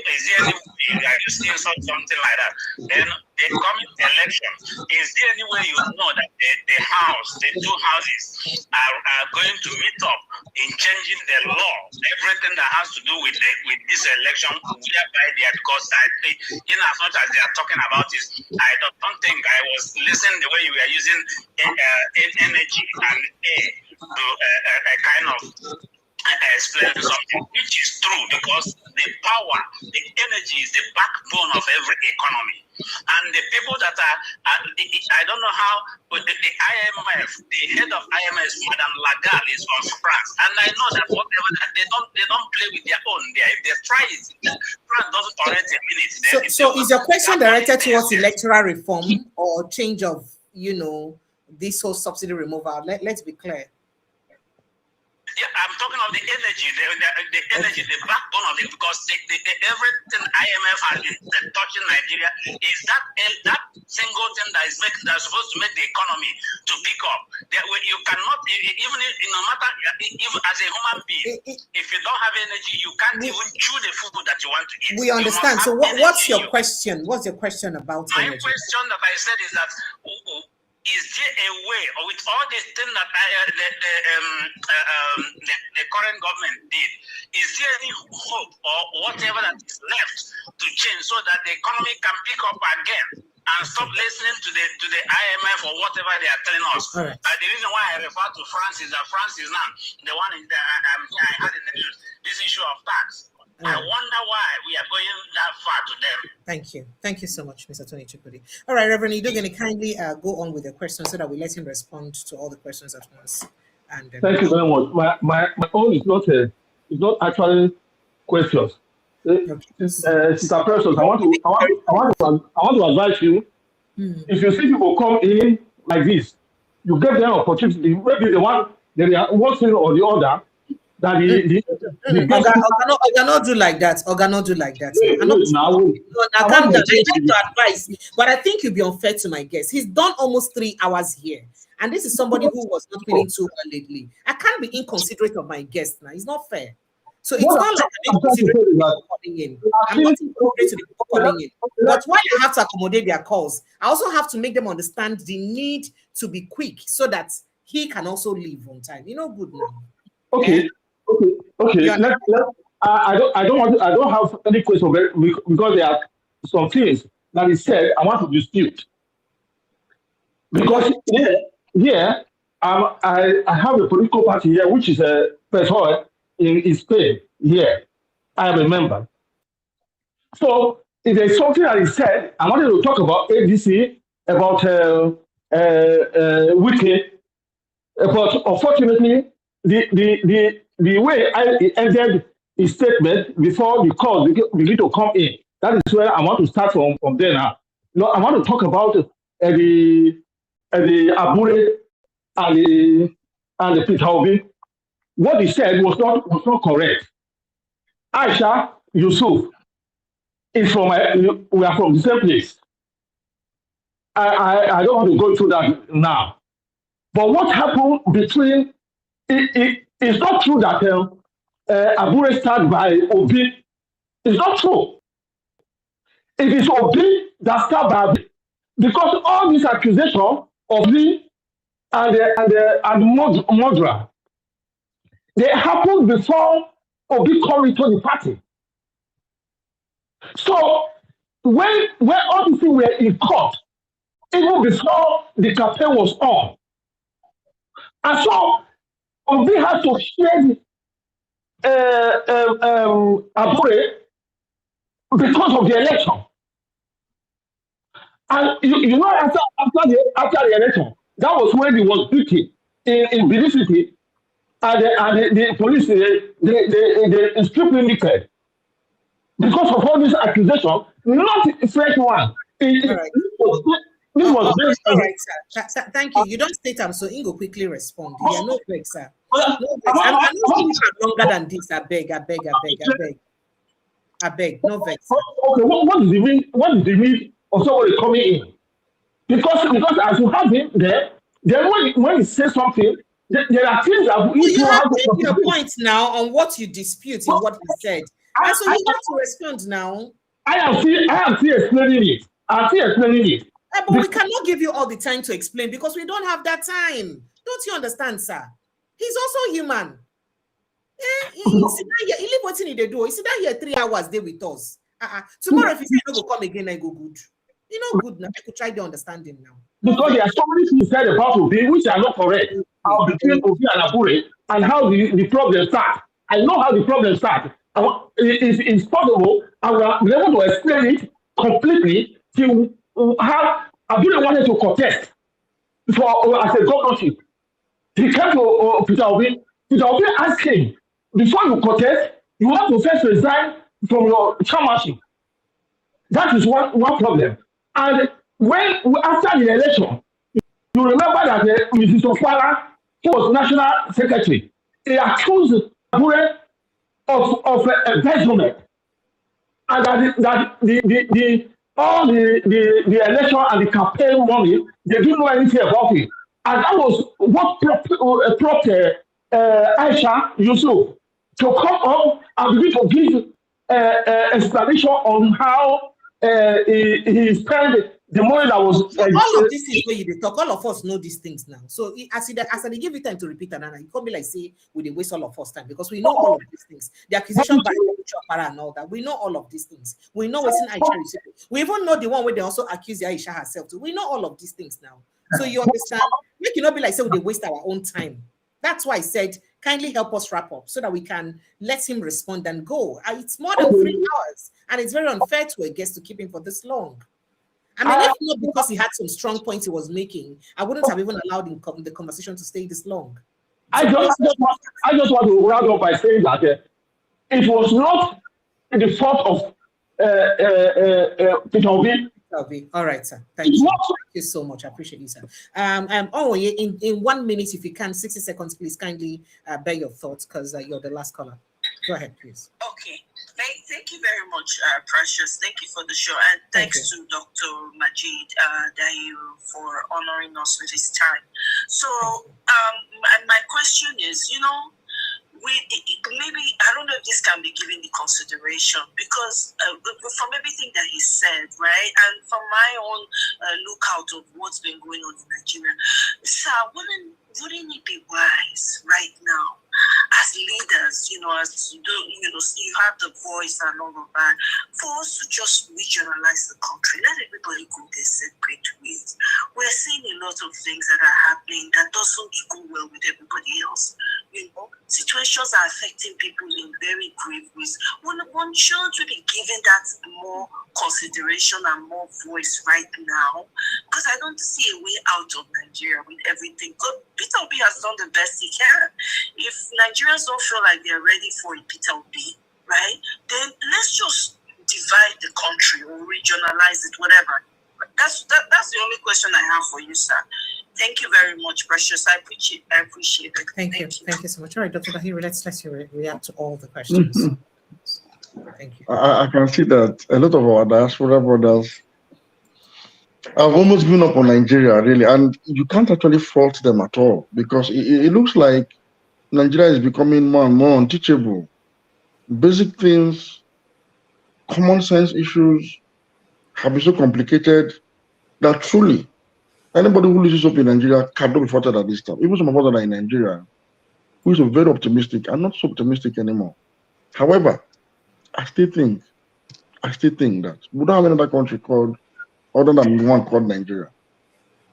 [SPEAKER 6] seeing something like that? Then the coming election, is there any way you know that the two houses are going to meet up in changing the law, everything that has to do with this election, whereby they are, because as much as they are talking about this, I don't think I was listening the way you were using energy and to kind of explain something, which is true, because the power, the energy is the backbone of every economy. And the people that are I don't know how, but the IMF, the head of IMF, Madame Lagarde, is from France, and I know that whatever that they don't play with their own. If they try it, France doesn't tolerate a minute.
[SPEAKER 1] So is your question directed towards electoral reform or change of, this whole subsidy removal? Let's be clear.
[SPEAKER 6] Yeah, I'm talking of the energy, the energy, the backbone of it, because everything IMF has been touching Nigeria is that single thing that's supposed to make the economy to pick up. You cannot, no matter, even as a human being, if you don't have energy, you can't even chew the food that you want to eat.
[SPEAKER 1] We understand. So what's your question? What's your question about energy?
[SPEAKER 6] My question that I said is that, is there a way, or with all this thing that the current government did, is there any hope or whatever that is left to change so that the economy can pick up again and stop listening to the IMF or whatever they are telling us?
[SPEAKER 1] Right.
[SPEAKER 6] The reason why I refer to France is that France is now the one I had in the news, this issue of tax. I wonder why we are going that far to them.
[SPEAKER 1] Thank you. Thank you so much, Mr. Tony Chukwudi. All right, Reverend, you're going to kindly go on with the questions so that we let him respond to all the questions at once. And
[SPEAKER 7] thank you very much. My own is not actually questions. Sister Precious, I want to advise you. If you see people come in like this, you give them opportunity. Maybe they are one thing or the other. That
[SPEAKER 1] Oga not do like that. Oga not do like that. I can't to advise, but I think you'll be unfair to my guest. He's done almost 3 hours here, and this is somebody who was not feeling too well lately. I can't be inconsiderate of my guest now. It's not fair. So it's not like I'm inconsiderate to people calling in. I'm not inconsiderate to the people calling in. But why I have to accommodate their calls, I also have to make them understand the need to be quick so that he can also leave on time. Good now.
[SPEAKER 7] Okay. Okay. I don't have any question because there are some things that is said I want to dispute. Because here I have a political party here which is a PSOE in Spain here. I am a member. So if there's something that is said, I wanted to talk about ADC, about Witr, but unfortunately the way I ended his statement before the call begin to come in, that is where I want to start from there now. No, I want to talk about the Abure and the Peter Obi. What he said was not correct. Aisha Yusuf is we are from the same place. I don't want to go through that now. But what happened between it's not true that Abure started by Obi. It's not true. It is Obi that started by Obi. Because all these accusations of me and murderer, they happened before Obi come into the party. So when all these things were in court, even before the campaign was on, and so Obi had to share Abure because of the election. And you know, after the election, that was when he was beaten in Benin City, and the police they stripped him naked because of all these accusations, not a fresh one. This was
[SPEAKER 1] all right, sir. Thank you. You don't state them, so Ingo quickly respond. Yeah, no break, sir. No break. I'm not longer than this. I beg. No vex.
[SPEAKER 7] Okay, what is the mean of somebody coming in Because as you have him there, then when he says something, there are things that
[SPEAKER 1] Well,
[SPEAKER 7] we
[SPEAKER 1] you
[SPEAKER 7] will
[SPEAKER 1] have
[SPEAKER 7] have to
[SPEAKER 1] made your
[SPEAKER 7] contribute.
[SPEAKER 1] point now on what you dispute in what he said. And so you have to respond now.
[SPEAKER 7] I am still explaining it. I'm still explaining it.
[SPEAKER 1] But we cannot give you all the time to explain because we don't have that time. Don't you understand, sir? He's also human. He live what's in the door. He sit down here 3 hours there with us. Tomorrow, if he say no go come again, I go good. You know, good now. I could try to understand him now.
[SPEAKER 7] Because there are so many things said about Obi which are not correct. How between Obi and Abure and how the problem start. I know how the problem start. If it's possible, I will be able to explain it completely to how Abure wanted to contest for as a governorship. He came to Peter Obi. Peter Obi asked him, before you contest, you have to first resign from your chairmanship. That is one problem. And when after the election, you remember that Mrs. Kwara, who was national secretary, he accused Abure of embezzlement, and that all the election and the campaign money, they didn't know anything about it. And that was what prompted Aisha Yusuf to come up and begin to give explanation on how he spent the money that was.
[SPEAKER 1] All of this is where you talk. All of us know these things now. So as I give you time to repeat another, you can't be like say we waste all of us time because we know all of these things. The accusation by Chopara and all that. We know all of these things. We know what's in Aisha. We even know the one where they also accuse Aisha herself too. We know all of these things now. So you understand? You cannot be like say we waste our own time. That's why I said kindly help us wrap up so that we can let him respond and go. It's more than 3 hours, and it's very unfair to a guest to keep him for this long. I mean, if not because he had some strong points he was making, I wouldn't have even allowed the conversation to stay this long.
[SPEAKER 7] I just want to round up by saying that it was not the fault of Peter Obi.
[SPEAKER 1] All right, sir. Thank you. Thank you so much. I appreciate you, sir. In 1 minute, if you can, 60 seconds, please kindly bear your thoughts because you're the last caller. Go ahead, please.
[SPEAKER 8] Okay. Thank you very much, Precious. Thank you for the show. And thanks to Dr. Majeed Dahiru for honoring us with his time. So my question is, maybe, I don't know if this can be given the consideration because from everything that he said, right, and from my own lookout of what's been going on in Nigeria, sir, wouldn't it be wise right now as leaders, as you have the voice and all of that, for us to just regionalize the country, let everybody go their separate ways. We're seeing a lot of things that are happening that doesn't go well with everybody else. Situations are affecting people in very grave ways. One shouldn't be given that more consideration and more voice right now, because I don't see a way out of Nigeria with everything. Peter Obi has done the best he can. If Nigerians don't feel like they're ready for a Peter Obi, right, then let's just divide the country or regionalize it, whatever. That's the only question I have for you, sir. Thank you very much, Precious. I appreciate it.
[SPEAKER 1] Thank you. Thank you so much. All right, Dr. Dahiru, let's react to all the questions. Thank you.
[SPEAKER 2] I can see that a lot of our diaspora brothers have almost given up on Nigeria, really, and you can't actually fault them at all because it looks like Nigeria is becoming more and more unteachable. Basic things, common sense issues have been so complicated that truly anybody who loses up in Nigeria cannot be faulted at this time. Even some of us that are in Nigeria, who is very optimistic, are not so optimistic anymore. However, I still think that we don't have another country called other than one called Nigeria.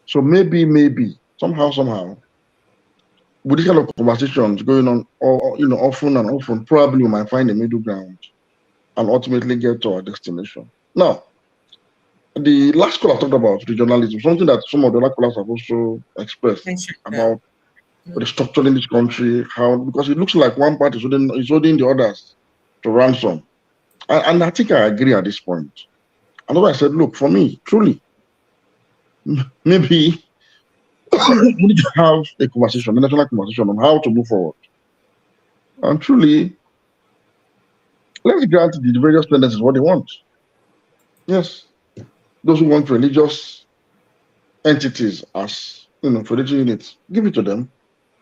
[SPEAKER 2] So maybe somehow, with this kind of conversations going on, often, probably we might find a middle ground and ultimately get to our destination. Now, the last call I talked about regionalism, something that some of the other callers have also expressed about restructuring this country, because it looks like one party is holding the others to ransom. And I think I agree at this point. And I said, look, for me, truly, maybe we need to have a national conversation on how to move forward. And truly, let's grant the various tendencies what they want. Yes, those who want religious entities as federation units. Give it to them.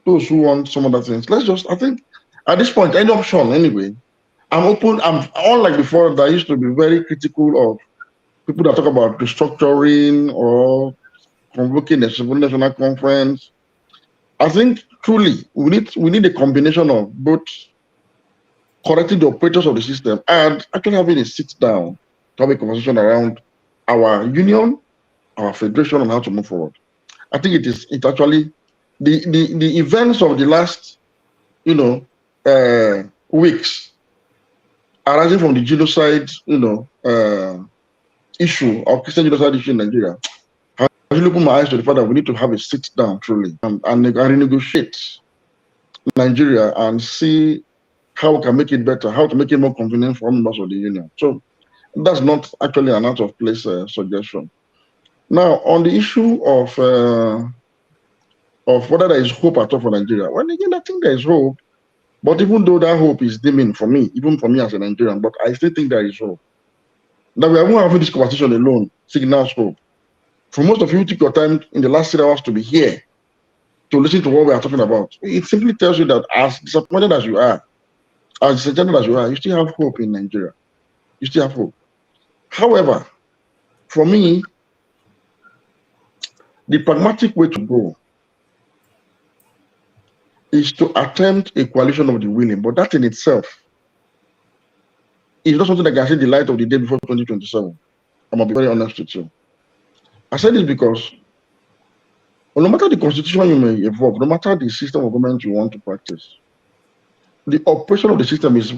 [SPEAKER 2] Those who want some other things. Let's just, I think, at this point, any option anyway. I'm open. I'm unlike before that I used to be very critical of people that talk about restructuring or convoking a civil national conference. I think truly we need a combination of both correcting the operators of the system and actually having a sit down to have a conversation around our union, our federation, and how to move forward. I think it's actually the events of the last weeks arising from the genocide issue or Christian genocide issue in Nigeria. I really opened my eyes to the fact that we need to have a sit down truly and renegotiate Nigeria and see how we can make it better, how to make it more convenient for members of the union. So that's not actually an out of place suggestion. Now, on the issue of whether there is hope at all for Nigeria, well, again, I think there is hope. But even though that hope is dimming for me, even for me as a Nigerian, but I still think there is hope. That we are not having this conversation alone signals hope. For most of you, take your time in the last 3 hours to be here to listen to what we are talking about. It simply tells you that as disappointed as you are, as disenchanted as you are, you still have hope in Nigeria. You still have hope. However, for me, the pragmatic way to go is to attempt a coalition of the willing, but that in itself is not something that can see the light of the day before 2027. I'm going to be very honest with you. I said this because no matter the constitution you may evolve, no matter the system of government you want to practice, the operation of the system is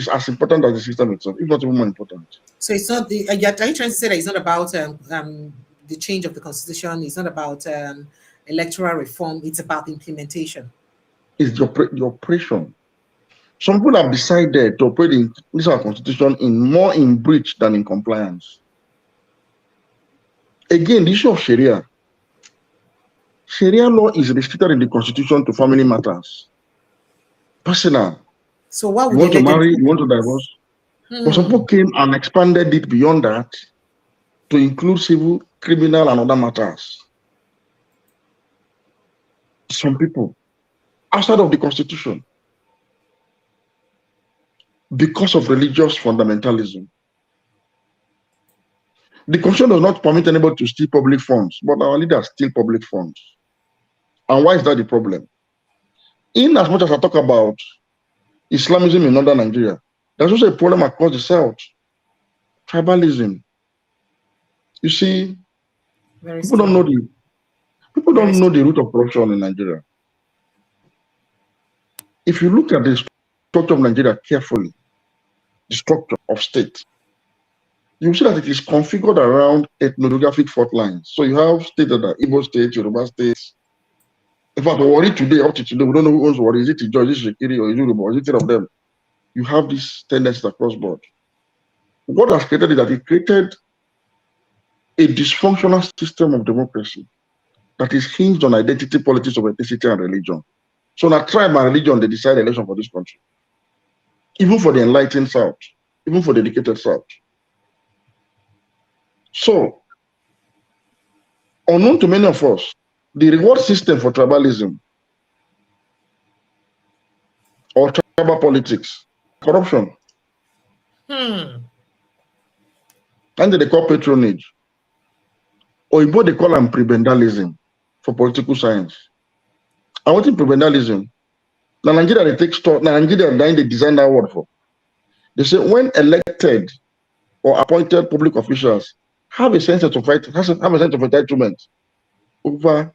[SPEAKER 2] as important as the system itself, if not even more important.
[SPEAKER 1] So it's not the, are you trying to say that it's not about the change of the constitution, it's not about electoral reform, it's about the implementation?
[SPEAKER 2] It's the operation. Some people have decided to operate in this our constitution more in breach than in compliance. Again, the issue of Sharia. Sharia law is restricted in the constitution to family matters. Personal.
[SPEAKER 1] So what would
[SPEAKER 2] you want to marry, you want to divorce. But some people came and expanded it beyond that to include civil, criminal, and other matters. Some people outside of the constitution because of religious fundamentalism. The constitution does not permit anybody to steal public funds, but our leaders steal public funds. And why is that the problem? In as much as I talk about Islamism in northern Nigeria, there's also a problem across the south. Tribalism. You see, people don't know the root of corruption in Nigeria. If you look at the structure of Nigeria carefully, the structure of state, you see that it is configured around ethnographic fault lines. So you have states that are Igbo states, Yoruba states. In fact, Wari today, up to today, we don't know who owns Wari. Is it Ijo, is it Shekiri, or is it Yoruba, or is it three of them? You have these tendencies across board. What has created is that it created a dysfunctional system of democracy that is hinged on identity, politics of ethnicity, and religion. So now tribe and religion, they decide the election for this country. Even for the enlightened South, even for the educated South. So, unknown to many of us, the reward system for tribalism or tribal politics, corruption, and they call patronage, or what they call them prebendalism for political science. And what is prebendalism? Now Nigeria they take stock. Now Nigeria they design that word for. They say when elected or appointed public officials have a sense of entitlement over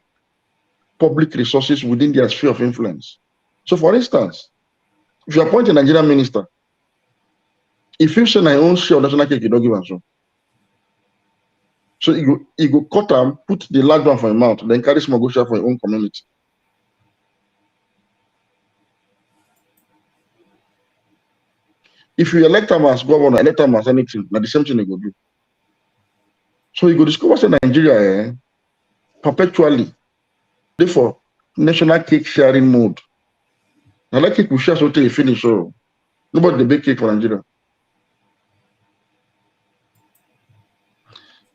[SPEAKER 2] public resources within their sphere of influence. So, for instance, if you appoint a Nigerian minister, if you say I own share of national cake, you don't give answer. So you go cut and put the large one for your mouth, then carry small go share for your own community. If you elect them as governor, elect them as anything, now the same thing you go do. So you go discover that Nigeria perpetually, therefore, national cake sharing mode. Now that cake will share so till you finish. So nobody the bake cake for Nigeria.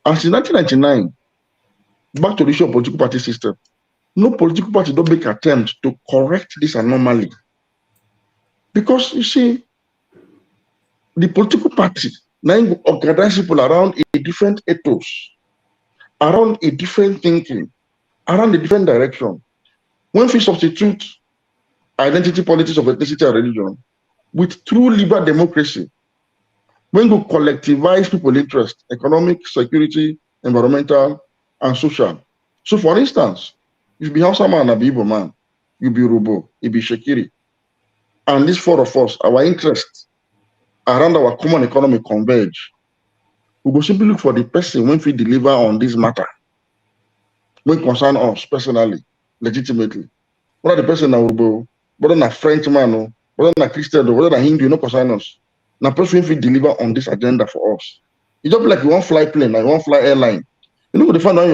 [SPEAKER 2] And since 1999, back to the issue of political party system. No political party don't make attempt to correct this anomaly. Because you see, the political party now organize people around a different ethos, around a different thinking, around a different direction. When we substitute identity politics of ethnicity and religion with true liberal democracy, when we collectivize people's interest, economic, security, environmental, and social. So for instance, if you be Hausa man and be Igbo man, you be Rubo, you be Shekiri, and these four of us, our interests around our common economy converge, we will simply look for the person when we deliver on this matter, when concern us personally, legitimately. Whether the person na Rubo, whether na Frenchman, whether na Christian, whether na Hindu, no concern us. Now, person if we deliver on this agenda for us. It don't be like you want fly plane, like you want fly airline. You know what they find out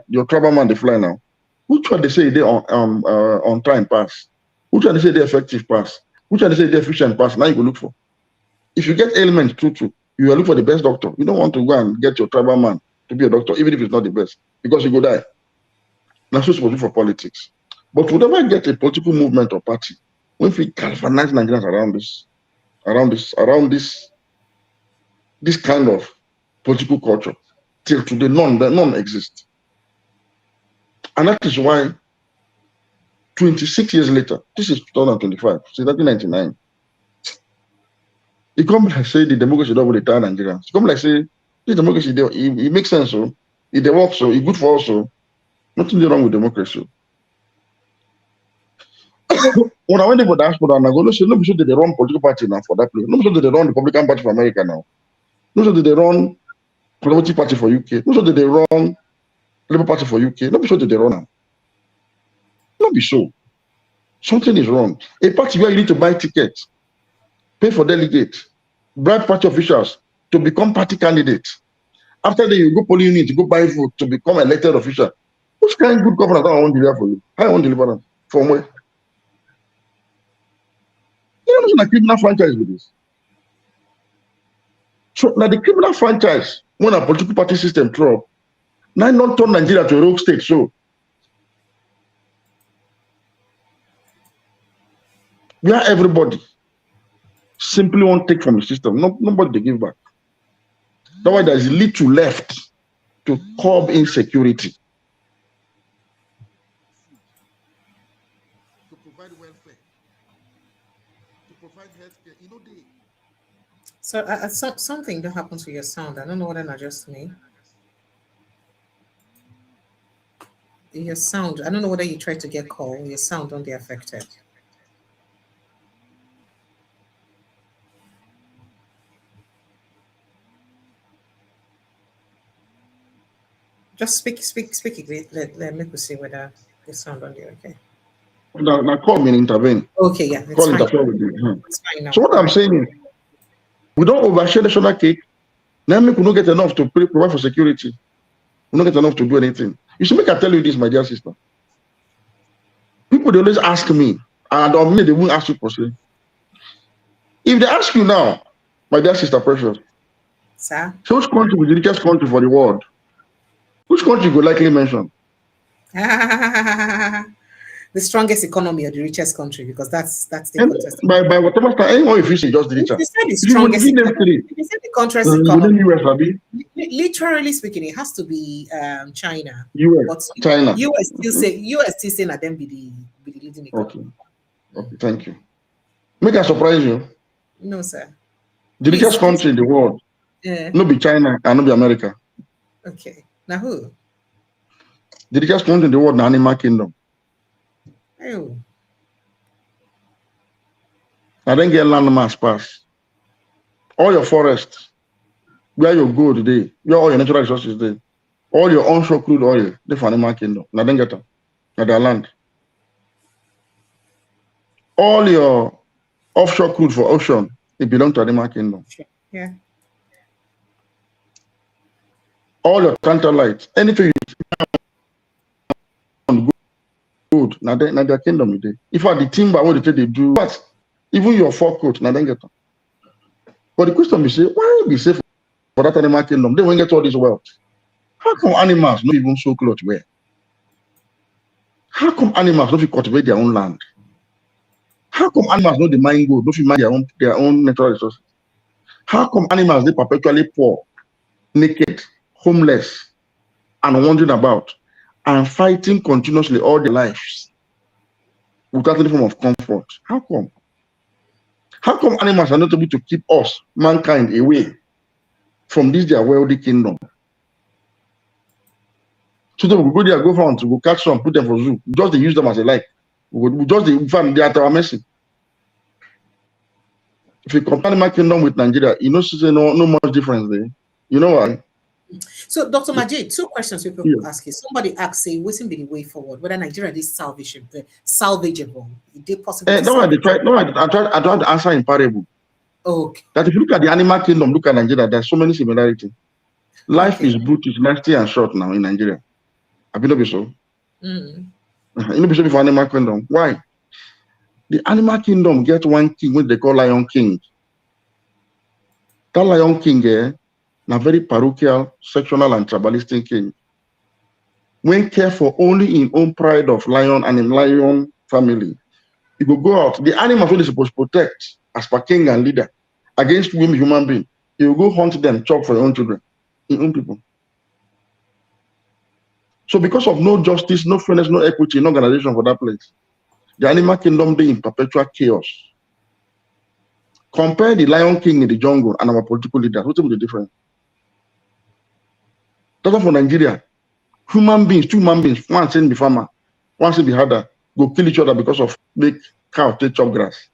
[SPEAKER 2] your tribal man they fly now. Which one they say they on time pass? Which one they say they effective pass? Which one they say they efficient pass? Now you go look for. If you get ailment true, you will look for the best doctor. You don't want to go and get your tribal man to be a doctor, even if it's not the best, because you go die. That's what's supposed to do for politics. But we never get a political movement or party when we galvanize Nigerians around this kind of political culture. Till today, none exists. And that is why 26 years later, this is 2025, since 1999, it comes like say the democracy don't really tire Nigerians. It comes like say this democracy, it makes sense, so it works, so it's good for us, so nothing wrong with democracy. When I went to diaspora, and I go, no, so nobody should they run political party now for that place. Nobody should they run Republican Party for America now. Nobody should they run Conservative Party for UK. Nobody should they run Labour Party for UK. Nobody should they run now. Not be so. Something is wrong. A party where you need to buy tickets, pay for delegates, bribe party officials to become party candidates. After that, you go polling unit to go buy vote to become elected official. Which kind of good governance I want to deliver for you? I want to deliver them. From where? You know, it's a criminal franchise with this. So now the criminal franchise, when a political party system throw up, now not turn Nigeria to a rogue state. So where everybody simply won't take from the system, nobody they give back. That's why there is little left to curb insecurity. To provide welfare, to provide healthcare, you know they.
[SPEAKER 1] So something that happened to your sound. I don't know whether not just me. Your sound. I don't know whether you try to get call. Your sound don't be affected. Just speak it. Let me see whether the sound on there. Okay.
[SPEAKER 2] Now call me and intervene.
[SPEAKER 1] Okay, yeah.
[SPEAKER 2] Call interfere with you.
[SPEAKER 1] It's fine now.
[SPEAKER 2] So what I'm saying is, we don't overshare the shoulder cake. Now we don't get enough to provide for security. We don't get enough to do anything. You should make I tell you this, my dear sister. People they always ask me, and on me they won't ask you per se. If they ask you now, my dear sister Precious,
[SPEAKER 1] Sir?
[SPEAKER 2] so which country is the richest country for the world? Which country you would likely mention?
[SPEAKER 1] The strongest economy or the richest country, because that's the contest.
[SPEAKER 2] By whatever time, anyone if you say just the richest.
[SPEAKER 1] You said the strongest economy. You said the country's economy.
[SPEAKER 2] US,
[SPEAKER 1] literally speaking, it has to be China.
[SPEAKER 2] US,
[SPEAKER 1] but
[SPEAKER 2] China.
[SPEAKER 1] US still saying that them be the leading economy.
[SPEAKER 2] Okay, thank you. Make I surprise you.
[SPEAKER 1] No, sir.
[SPEAKER 2] The richest country in the world. No be China and no be America.
[SPEAKER 1] Okay. Now who?
[SPEAKER 2] The richest country in the world, the Animal Kingdom.
[SPEAKER 1] Oh.
[SPEAKER 2] I then get land mass pass. All your forests, where your gold today, where all your natural resources there, all your onshore crude oil, they for Animal Kingdom. Now then get them. Now their land. All your offshore crude for ocean, it belongs to Animal Kingdom.
[SPEAKER 1] Yeah.
[SPEAKER 2] All your Tantalite, anything you good, now their kingdom today. If I the timber what they do, but even your forecourt, now then get them. But the question be say, why be safe for that Animal Kingdom? They won't get all this wealth. How come animals not even so close where? How come animals don't cultivate their own land? How come animals know the mine gold, don't mind their own natural resources? How come animals they perpetually poor, naked, homeless, and wandering about and fighting continuously all their lives without any form of comfort? How come? How come animals are not able to keep us, mankind, away from this their wealthy kingdom? So that we go there, go hunt, we go catch some, put them for zoo. Just they use them as a like. We just find they are at our mercy. If you compare animal kingdom with Nigeria, you know, no much difference there. You know why?
[SPEAKER 1] So, Dr. Majeed, 2 questions people ask you. Somebody asks, say, what's be the way forward? Whether Nigeria is salvageable? Is it possible?
[SPEAKER 2] I tried to answer in parable.
[SPEAKER 1] Okay.
[SPEAKER 2] That if you look at the animal kingdom, look at Nigeria, there's so many similarities. Life is brutish, nasty, and short now in Nigeria. I believe so. You know, before animal kingdom. Why? The animal kingdom get one king, which they call Lion King. That Lion King, a very parochial, sectional, and tribalistic king. When care for only in own pride of lion and in lion family, he will go out. The animals really supposed to protect as per king and leader against women, human being. He will go hunt them, chop for your own children, your own people. So because of no justice, no fairness, no equity, no organization for that place, the animal kingdom be in perpetual chaos. Compare the Lion King in the jungle and our political leaders. What's the difference? That's for Nigeria. Human beings, 2 human beings, one saying the farmer, one saying the herder, go kill each other because of big cow take chop grass.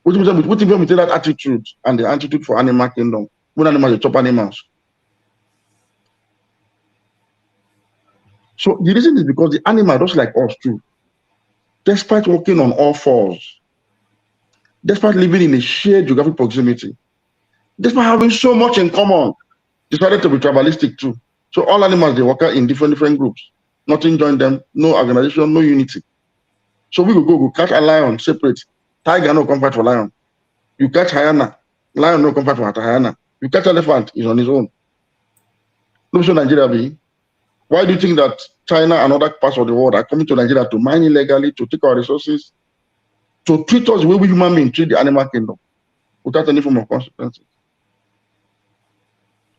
[SPEAKER 2] What if we take that attitude and the attitude for animal kingdom? When animals they chop animals. So the reason is because the animal just like us too, despite walking on all fours, despite living in a shared geographic proximity, despite having so much in common, decided to be tribalistic too. So all animals they work out in different groups. Nothing join them, no organization, no unity. So we will go catch a lion separate. Tiger no come fight for lion. You catch hyena, lion no come fight for hyena. You catch elephant, is on his own. Look so Nigeria be. Why do you think that China and other parts of the world are coming to Nigeria to mine illegally, to take our resources, to treat us the way we human beings treat the animal kingdom without any form of consequences?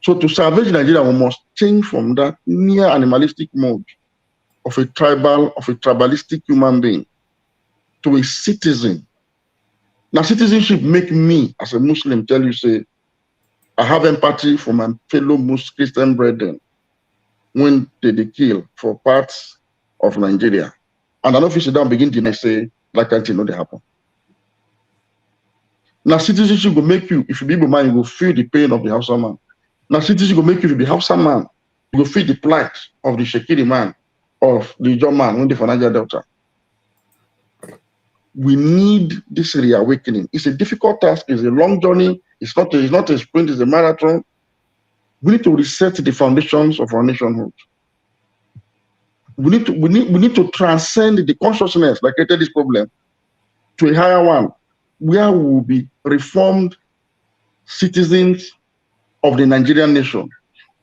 [SPEAKER 2] So to salvage Nigeria, we must change from that near animalistic mode of a tribalistic human being to a citizen. Now, citizenship make me, as a Muslim, tell you, say, I have empathy for my fellow Muslim Christian brethren when they kill for parts of Nigeria. And I know if you sit down, begin to say, like that, you know, they happen. Now, citizenship will make you, if you be able man, you will feel the pain of the Hausa man. Now, citizenship will make you, if you be Hausa man, you will feel the plight of the Shekiri man, of the John man, when they for Niger Delta. We need this reawakening. It's a difficult task, it's a long journey, it's not a sprint, it's a marathon. We need to reset the foundations of our nationhood. We need to transcend the consciousness that created this problem to a higher one, where we will be reformed citizens of the Nigerian nation,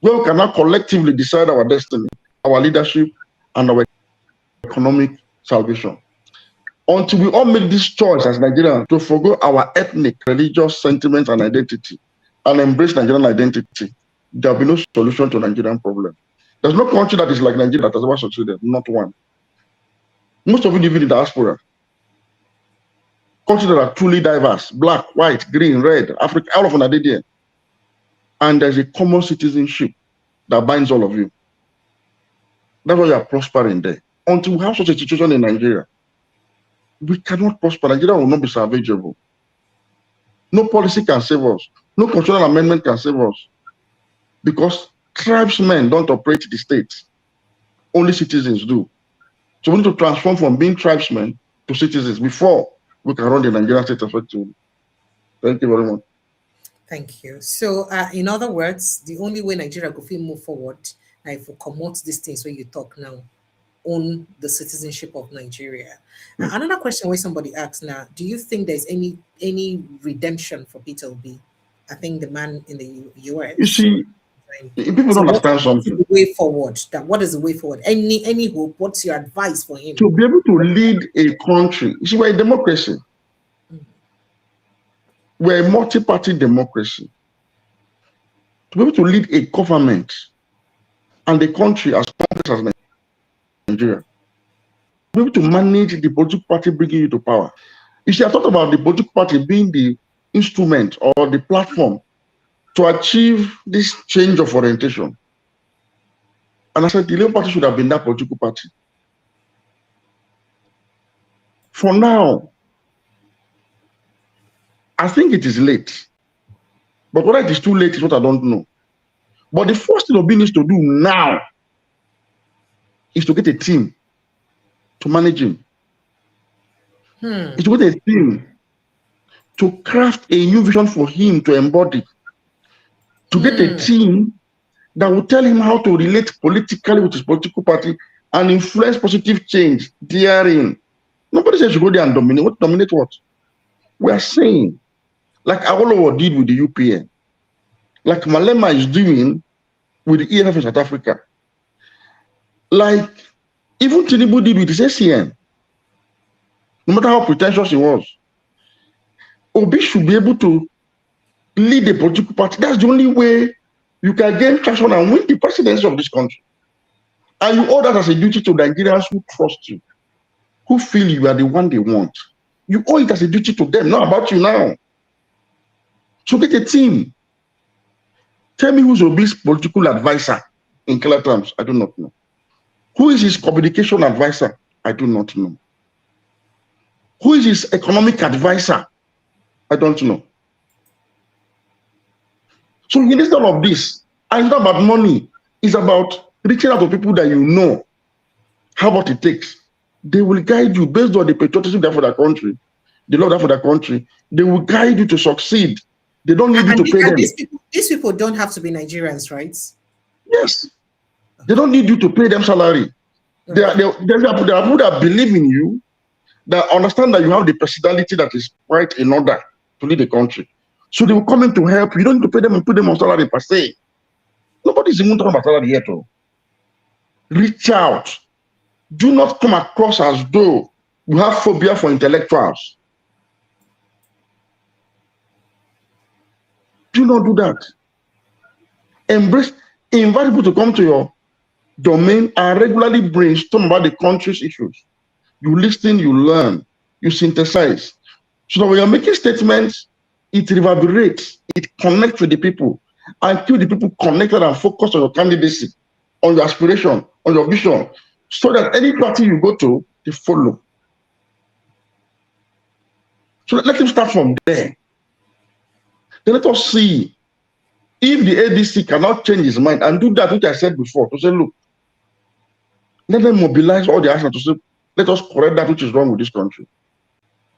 [SPEAKER 2] where we can now collectively decide our destiny, our leadership, and our economic salvation. Until we all make this choice as Nigerians to forgo our ethnic, religious sentiments and identity and embrace Nigerian identity, there will be no solution to Nigerian problem. There's no country that is like Nigeria that has ever succeeded, not one. Most of you live in the diaspora. Countries that are truly diverse, black, white, green, red, Africa, all of them are there. And there's a common citizenship that binds all of you. That's why you are prospering there. Until we have such a situation in Nigeria, we cannot prosper. Nigeria will not be salvageable. No policy can save us. No constitutional amendment can save us. Because tribesmen don't operate the state. Only citizens do. So we need to transform from being tribesmen to citizens before we can run the Nigerian state effectively. Thank you very much.
[SPEAKER 1] Thank you. So, in other words, the only way Nigeria could move forward, if we promote these things where you talk now, on the citizenship of Nigeria. Now, another question where somebody asks now, do you think there's any redemption for Peter Obi? I think the man in the US.
[SPEAKER 2] You see, People
[SPEAKER 1] So
[SPEAKER 2] don't
[SPEAKER 1] what
[SPEAKER 2] understand
[SPEAKER 1] is
[SPEAKER 2] something.
[SPEAKER 1] the way forward? What is the way forward? Any hope? What's your advice for him?
[SPEAKER 2] To be able to lead a country, you see, we're a democracy. We're a multi-party democracy. To be able to lead a government and a country as complex as Nigeria, to be able to manage the political party bringing you to power. You see, I thought about the political party being the instrument or the platform to achieve this change of orientation. And I said the Labour Party should have been that political party. For now, I think it is late. But whether it is too late is what I don't know. But the first thing Obi needs to do now is to get a team to manage him. Is to get a team to craft a new vision for him to embody. To get a team that will tell him how to relate politically with his political party and influence positive change therein. Nobody says you go there and dominate. What dominate what? We are saying, like Awolowo did with the UPN, like Malema is doing with the EFF in South Africa, like even Tinubu did with his ACN. No matter how pretentious he was, Obi should be able to lead a political party. That's the only way you can gain traction and win the presidency of this country. And you owe that as a duty to Nigerians who trust you, who feel you are the one they want. You owe it as a duty to them, not about you now. So get a team. Tell me who's Obi's political advisor in clear terms. I do not know. Who is his communication advisor? I do not know. Who is his economic advisor? I don't know. So instead of this, and it's not about money, it's about reaching out to people that you know how what it takes. They will guide you based on the patriotism they have for their country, the love they have for their country. They will guide you to succeed. They don't need you to pay them.
[SPEAKER 1] These people don't have to be Nigerians, right?
[SPEAKER 2] Yes. They don't need you to pay them salary. They are people that believe in you, that understand that you have the personality that is right in order to lead the country. So they will come in to help. You don't need to pay them and put them on salary per se. Nobody's even talking about salary yet. Reach out. Do not come across as though you have phobia for intellectuals. Do not do that. Embrace, invite people to come to your domain and regularly brainstorm about the country's issues. You listen, you learn, you synthesize. So that when you're making statements, it reverberates, it connects with the people, and keep the people connected and focused on your candidacy, on your aspiration, on your vision, so that any party you go to, they follow. So let him start from there. Then let us see if the ADC cannot change his mind and do that which I said before, to say, look, let them mobilize all the action to say, let us correct that which is wrong with this country.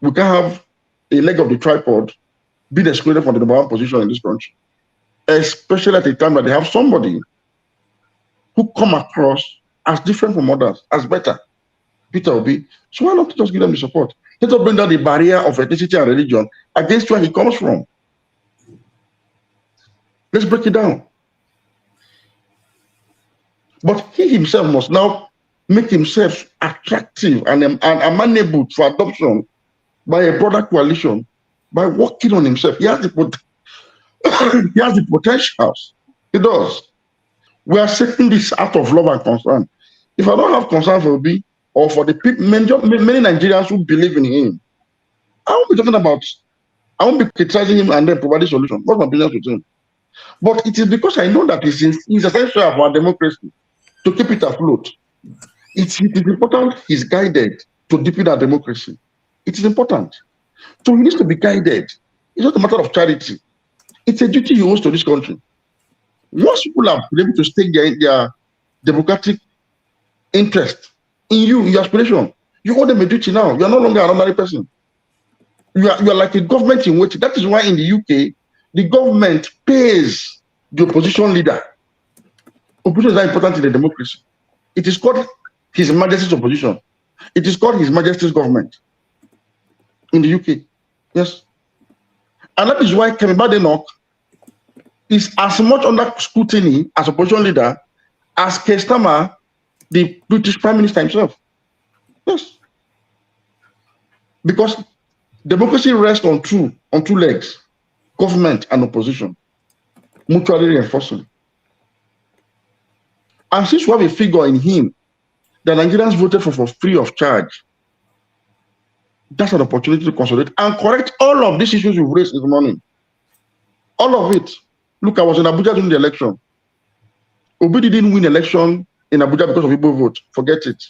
[SPEAKER 2] We can have a leg of the tripod being excluded from the number one position in this country, especially at a time that they have somebody who come across as different from others, as better, Peter Obi. So why not just give them the support? Let us bring down the barrier of ethnicity and religion against where he comes from. Let's break it down. But he himself must now make himself attractive and amenable to adoption by a broader coalition, by working on himself. He has the he has the potentials. He does. We are setting this out of love and concern. If I don't have concern for Obi or for the people, many Nigerians who believe in him, I won't be talking about, I won't be criticizing him and then providing solution. What's my business with him? But it is because I know that it's essential for our democracy to keep it afloat. It is important he's guided to deepen our democracy. It is important. So he needs to be guided. It's not a matter of charity. It's a duty he owes to this country. Once people have been able to stake their democratic interest in you, in your aspiration, you owe them a duty now. You are no longer an ordinary person. You are like a government in waiting. That is why in the UK, the government pays the opposition leader. Opposition is not important in the democracy. It is called His Majesty's opposition. It is called His Majesty's government in the UK. Yes. And that is why Kemi Badenoch is as much under scrutiny as opposition leader as Keir Starmer, the British Prime Minister himself. Yes. Because democracy rests on two legs, government and opposition, mutually reinforcing. And since we have a figure in him that Nigerians voted for free of charge, that's an opportunity to consolidate and correct all of these issues we've raised this morning. All of it. Look, I was in Abuja during the election. Obi didn't win election in Abuja because of people vote. Forget it.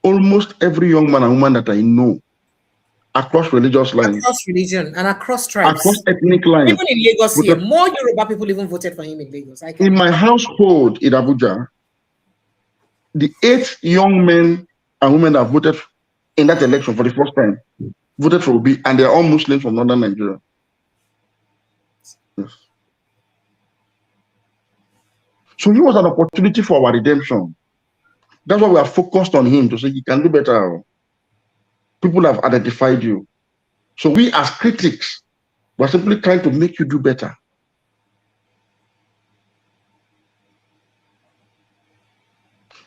[SPEAKER 2] Almost every young man and woman that I know, across religious lines,
[SPEAKER 1] across religion and across tribes,
[SPEAKER 2] across ethnic lines,
[SPEAKER 1] even in Lagos here, more Yoruba people even voted for him in Lagos.
[SPEAKER 2] In my household in Abuja, the 8 young men and women that voted in that election for the first time voted for Obi, and they're all Muslims from northern Nigeria. Yes. So he was an opportunity for our redemption. That's why we are focused on him, to say you can do better. People have identified you. So we as critics, we're simply trying to make you do better.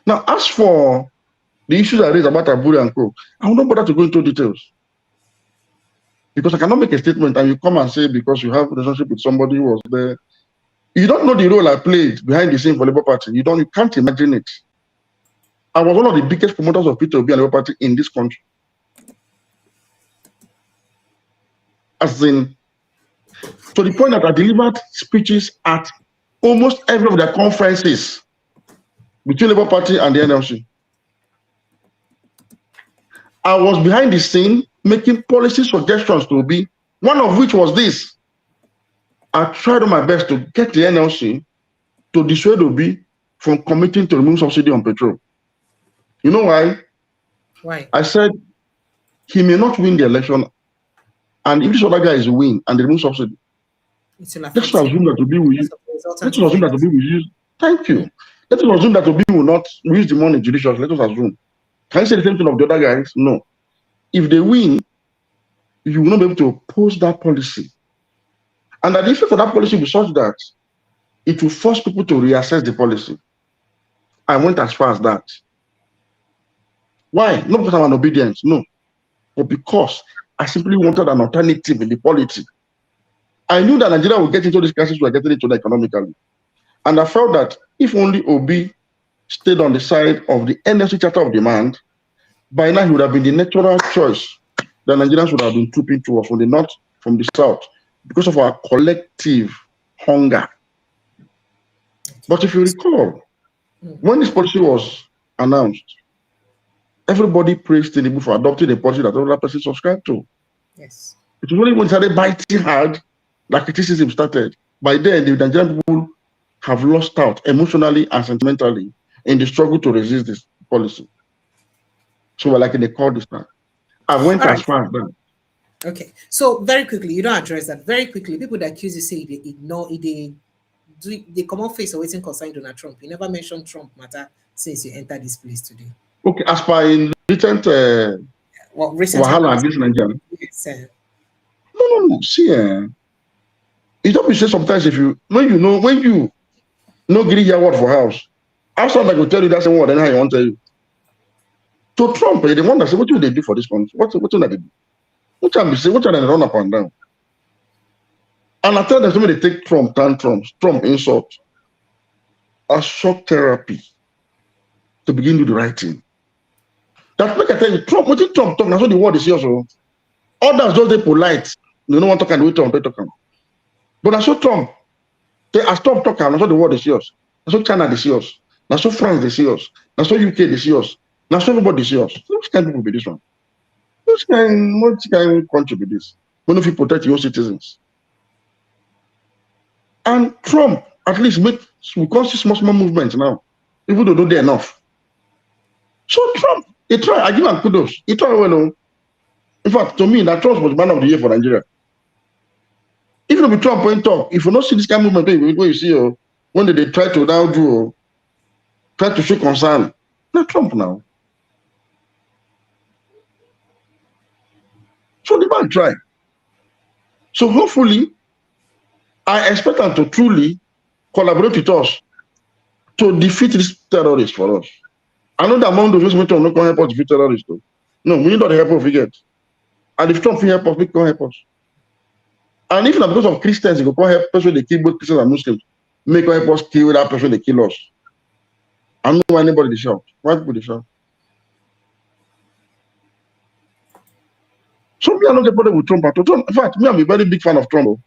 [SPEAKER 2] Now, as for the issues I raised about Aburi and Co., I will not bother to go into details. Because I cannot make a statement and you come and say because you have a relationship with somebody who was there. You don't know the role I played behind the scene for Labour Party. You can't imagine it. I was one of the biggest promoters of Peter Obi and Labour Party in this country. As in, to the point that I delivered speeches at almost every of their conferences between Labour Party and the NLC. I was behind the scene making policy suggestions to Obi, one of which was this. I tried my best to get the NLC to dissuade Obi from committing to remove subsidy on petrol. You know why?
[SPEAKER 1] Why? I
[SPEAKER 2] said he may not win the election, and if this other guy is a win and they remove subsidy, let's assume that Obi will use. Let's assume that Obi will use. Thank you. Let's assume that Obi will not use the money judiciously. Let us assume. Can you say the same thing of the other guys? No. If they win, you will not be able to oppose that policy. And the effect of that policy will be such that it will force people to reassess the policy. I went as far as that. Why? Not because I'm an obedience, no. But because I simply wanted an alternative in the polity. I knew that Nigeria would get into this crisis we are getting into economically. And I felt that if only Obi stayed on the side of the NSA Charter of Demand, by now he would have been the natural choice that Nigerians would have been trooping towards from the north, from the south, because of our collective hunger. But if you recall, when this policy was announced, everybody praised Tinubu for adopting a policy that other person subscribed to.
[SPEAKER 1] Yes.
[SPEAKER 2] It was only when it started biting hard that criticism started. By then, the Nigerian people have lost out emotionally and sentimentally in the struggle to resist this policy. So we're like in the cold this time. I went as far as that.
[SPEAKER 1] Okay. So very quickly, you don't address that. Very quickly, people that accuse you say they ignore it, they come off face or waiting concern Donald Trump. You never mentioned Trump matter since you entered this place today.
[SPEAKER 2] Okay, as per in recent Wahala against Nigeria.
[SPEAKER 1] Yes,
[SPEAKER 2] No. See, it don't be said sometimes when you no getting your word for house. Outside I will tell you that same word, then I want to tell you. To Trump, the one that say, what do they do for this country? What do they do? What can be say? What can they run up and down? And I tell them somebody they take Trump tantrums, Trump insult, as shock therapy to begin to do the right thing. That make I tell you, Trump, what did Trump talk? That's what the word is here. So others just they polite. You don't want to talk and wait Trump, they talk. But that's what Trump. As Trump talk, that's what the word is yours. That's what China is yours. That's what France is yours. That's what UK is yours. That's what everybody is yours. Which kind of people be this one? Which kind of country be this? When if you protect your citizens? And Trump at least we can't see small movements now, even though they're enough. So Trump, he tried. I give him kudos. He tried well. In fact, to me, that Trump was man of the year for Nigeria. Even if Trump went talk, if you don't see this kind of movement, where you see when they try to now do, try to show concern, not Trump now. So the man tried. So hopefully, I expect them to truly collaborate with us to defeat these terrorists for us. I know that among those people not going to help us defeat terrorists, though. No, we need not the help we get. And if Trump help us, we can help us. And if not because of Christians, you can help person they kill both Christians and Muslims. Make help us kill that person they kill us. I don't know why anybody they shout. Why people they shout? So me, I don't get problem with Trump at all. In fact, me, I'm a very big fan of Trump.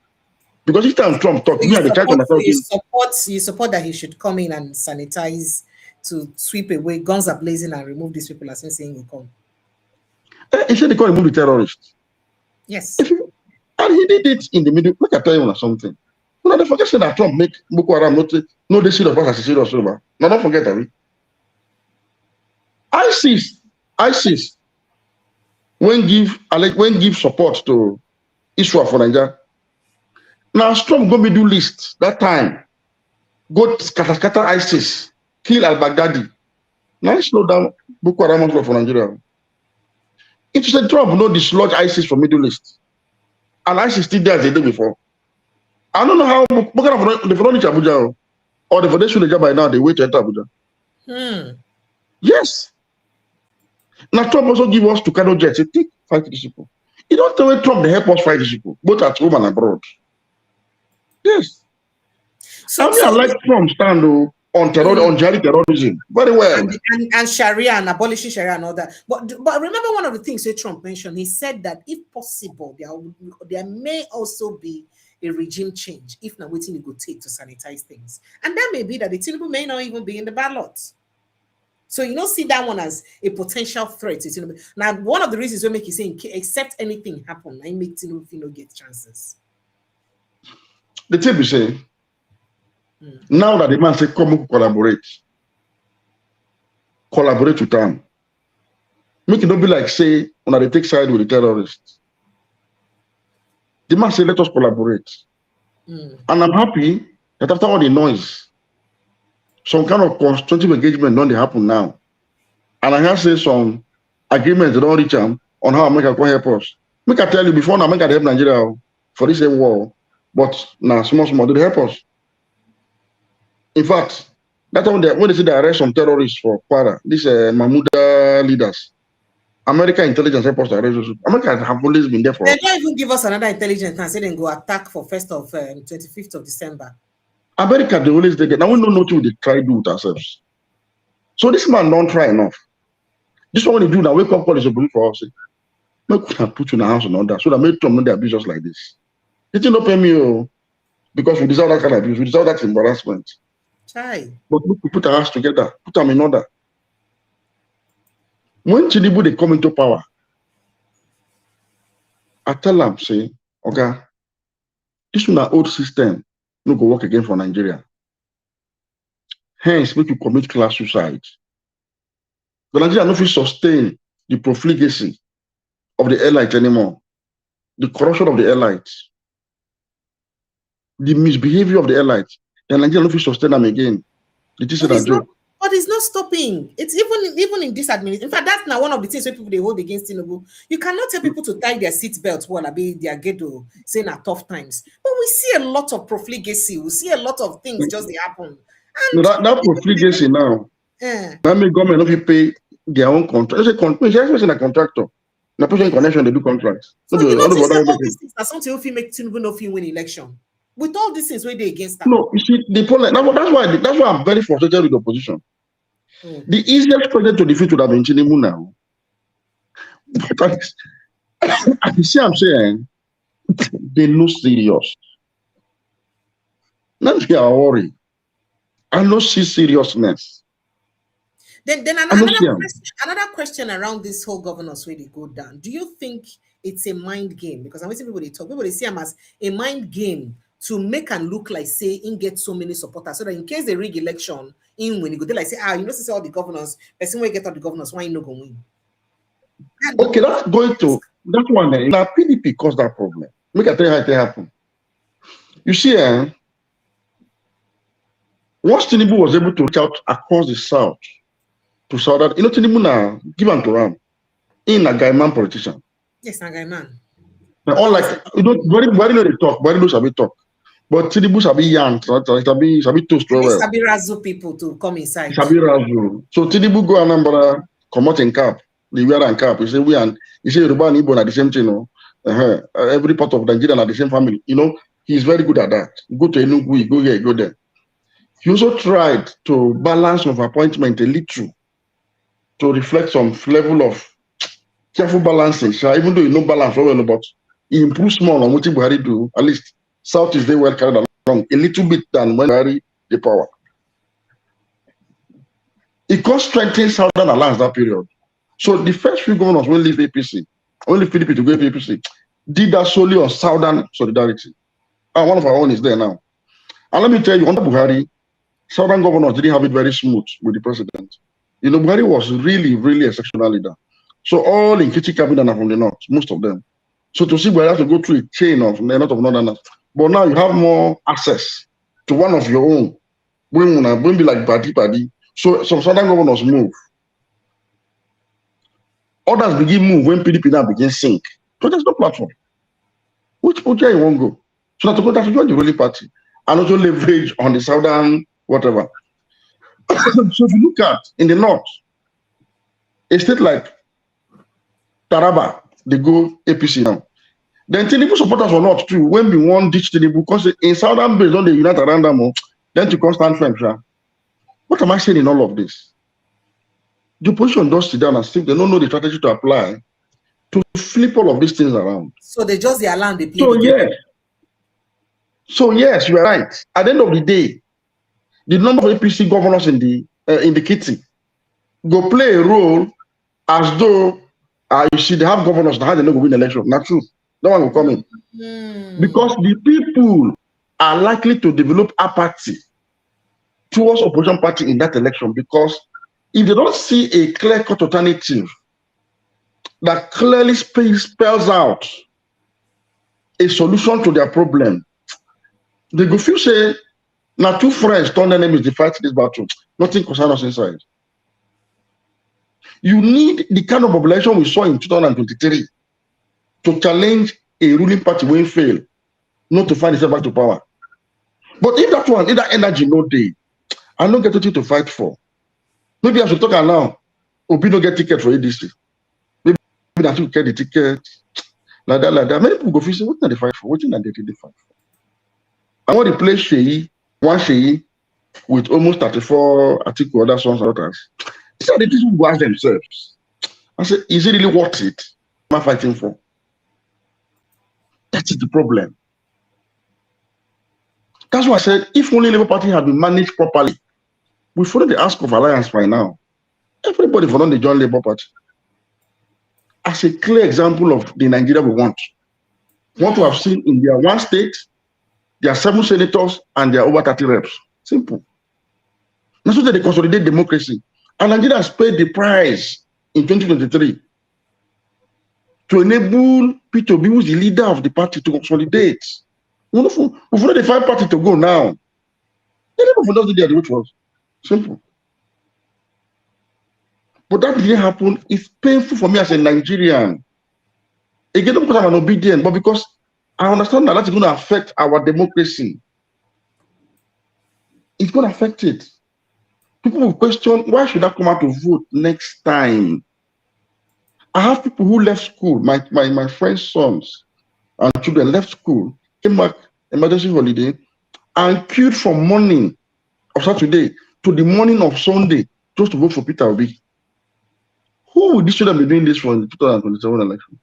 [SPEAKER 2] Because each time Trump talk, me and the try to understand.
[SPEAKER 1] You support that he should come in and sanitize to sweep away, guns are blazing and remove these people as saying will come.
[SPEAKER 2] He said they can't remove the terrorists.
[SPEAKER 1] Yes.
[SPEAKER 2] And he did it in the middle. Look, I tell you something. You know, they forget that Trump make Boko Haram no they serious as a serious over. No, don't forget that. ISIS when give support to Israel for Nigeria. Now Trump go do list that time. Go scatter ISIS, kill al-Baghdadi. Now slow down Boko Haram for Nigeria. If you said Trump no dislodge ISIS from Middle East, and ISIS still there as they did before. I don't know how Boko Haram they don't reach Abuja or they should the by now they wait to enter Abuja. Yes. Now Trump also give us to Kano jets. Say, take fight these people. You don't tell me Trump they help us fight these people, both at home and abroad. Yes. So I like Trump stand on terror, on jihadi terrorism very well.
[SPEAKER 1] And Sharia and abolishing Sharia and all that. But remember one of the things that Trump mentioned, he said that if possible, there may also be a regime change if not waiting you go take to sanitize things. And that may be that the Tinubu may not even be in the ballot. So you don't see that one as a potential threat to Tinubu. Now, one of the reasons we make it saying except anything happen, I make Tinubu get chances.
[SPEAKER 2] The tip is saying now that the man say come collaborate with them. Make it not be like say when they take side with the terrorists. The man say let us collaborate. And I'm happy that after all the noise, some kind of constructive engagement don't happen now. And I have say some agreements don't reach them on how America can help us. Make I tell you before now America help Nigeria for this same war, but now small they help us. In fact, that time when they say they arrest some terrorists for Kwara, these Mahmuda leaders, American intelligence help us to arrest those. America have always been there for us.
[SPEAKER 1] They don't even give us another intelligence and say they go attack for 25th of December.
[SPEAKER 2] America, they always take it. Now we don't know what they try to do with ourselves. So this man don't try enough. This one when they do now, wake up call is a brief for us. Make we can put you in the house and all that, so that make Trump not they abuse us like this. They did not pay me because we deserve that kind of abuse, we deserve that embarrassment.
[SPEAKER 1] Chai.
[SPEAKER 2] But we put our hands together, put them in order. When Tinubu they come into power, I tell them, say, okay, this is an old system, no go work again for Nigeria. Hence, make you commit class suicide. The Nigeria no fit sustain the profligacy of the elite anymore, the corruption of the elite, the misbehavior of the elite. The Nigeria no fit sustain them again. It is a joke.
[SPEAKER 1] But it's not stopping. It's even in this administration. In fact, that's now one of the things where people they hold against Tinubu. You cannot tell people to tie their seat belts while be their ghetto saying at tough times. But we see a lot of profligacy. We see a lot of things just they happen. And
[SPEAKER 2] that profligacy now. That make government not pay their own contract. It's a contractor. The person in connection they do contracts.
[SPEAKER 1] So you notice that all these things are something if you make Tinubu no fit win election. With all these things where they against that.
[SPEAKER 2] No, you see the problem. That's why I'm very frustrated with the opposition. The easiest president to defeat would have been Tinubu now. But you see, I'm saying they no serious. Not get worry. I no see seriousness.
[SPEAKER 1] Then another question around this whole governance where they go down. Do you think it's a mind game? Because I'm waiting people they talk. People they see them as a mind game to make and look like say in get so many supporters so that in case they rig election in when you go they like say you know see all the governors person will get all the governors why you not going win.
[SPEAKER 2] Okay, that's going to that one. Now PDP caused that problem. Make I tell you how it happened. You see, once Tinubu was able to reach out across the south to South, you know Tinubu now give and to ram in a guy man politician.
[SPEAKER 1] Yes, a guy man.
[SPEAKER 2] All like you know, very know they talk, very know shall we talk. But Tinubu sabi yarn, sabi toast well.
[SPEAKER 1] Sabi razzle people to come inside.
[SPEAKER 2] Sabi razzle. So Tinubu go Anambra, come out in cap, the wear and cap. He say Yoruba and Igbo are the same thing, you know. Every part of Nigeria are the same family. You know, he's very good at that. Go to Enugu, he go here, he go there. He also tried to balance of appointment a little to reflect some level of careful balancing. Even though you know balance well, but he improved small on what Buhari do. At least South is very well carried along a little bit than when Buhari the power. It cost strengthen Southern Alliance that period. So the first few governors will leave APC, only PDP to go to APC, did that solely on Southern solidarity. And one of our own is there now. And let me tell you, under Buhari, Southern governors didn't have it very smooth with the president. You know, Buhari was really, really a sectional leader. So all in Kichi cabinet are from the north, most of them. So to see Buhari have to go through a chain of a lot of northerners. But now you have more access to one of your own. Won't be like party. So some Southern governors move. Others begin move when PDP now begin sink. So there's no platform. Which project you won't go? So that to go to join the ruling party and also leverage on the Southern whatever. So if you look at in the north, a state like Taraba, they go APC now. Then Tinubu supporters were not too. When we won ditch Tinubu, because in Southern base, don't they unite around them, then to constant firm. What am I saying in all of this? The opposition does sit down and see they don't know the strategy to apply to flip all of these things around.
[SPEAKER 1] So they just the alarm they play.
[SPEAKER 2] So yes, you are right. At the end of the day, the number of APC governors in the kitty go play a role as though you see they have governors that they not go win election. Not true. No one will come in. Because the people are likely to develop apathy towards opposition party in that election, because if they don't see a clear-cut alternative that clearly spells out a solution to their problem, they go feel say, now two friends turn enemies to fight this battle. Nothing concerns us inside. You need the kind of mobilization we saw in 2023 to challenge a ruling party when fail, not to find itself back to power. But if that energy no day, I don't get anything to fight for. Maybe I should talk now. Obi no get ticket for ADC. Maybe I should get the ticket. Like that. Many people go feel say, what did they fight for? What did they fight for? I want to replace Sheyi with almost 34 Atiku, other sons and others. These are the people who ask themselves. I say, is it really worth it? What am I fighting for? That is the problem. That's why I said, if only Labour Party had been managed properly, we follow the ask of alliance by now. Everybody for the join Labour Party. As a clear example of the Nigeria we want. What we have seen in their one state, there are 7 senators and there are over 30 reps. Simple. That's what they consolidate democracy. And Nigeria has paid the price in 2023 to enable Peter Obi, who is the leader of the party, to consolidate. We follow the 5 party to go now. They never for us the which was simple. But that didn't happen. It's painful for me as a Nigerian. Again, not because I'm an obedient, but because I understand that that's going to affect our democracy. It's going to affect it. People will question, why should I come out to vote next time? I have people who left school, my friends' sons and children left school, came back emergency holiday, and queued from morning of Saturday to the morning of Sunday just to vote for Peter Obi. Who would these children be doing this for the 2027 election?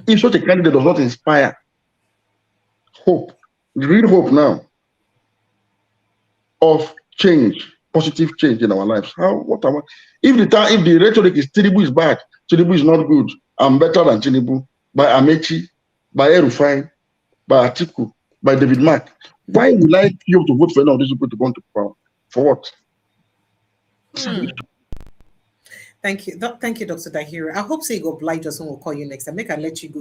[SPEAKER 2] If such a candidate does not inspire hope, real hope now of change, positive change in our lives. If the rhetoric is Tinubu is bad, Tinubu is not good, I'm better than Tinubu, by Amechi, by Erufai, by Atiku, by David Mark, why would I you to vote for any of these people to go into power? For what?
[SPEAKER 1] Thank you. Thank you, Dr. Dahiru. I hope so you go blind or someone will call you next time. Make I let you go.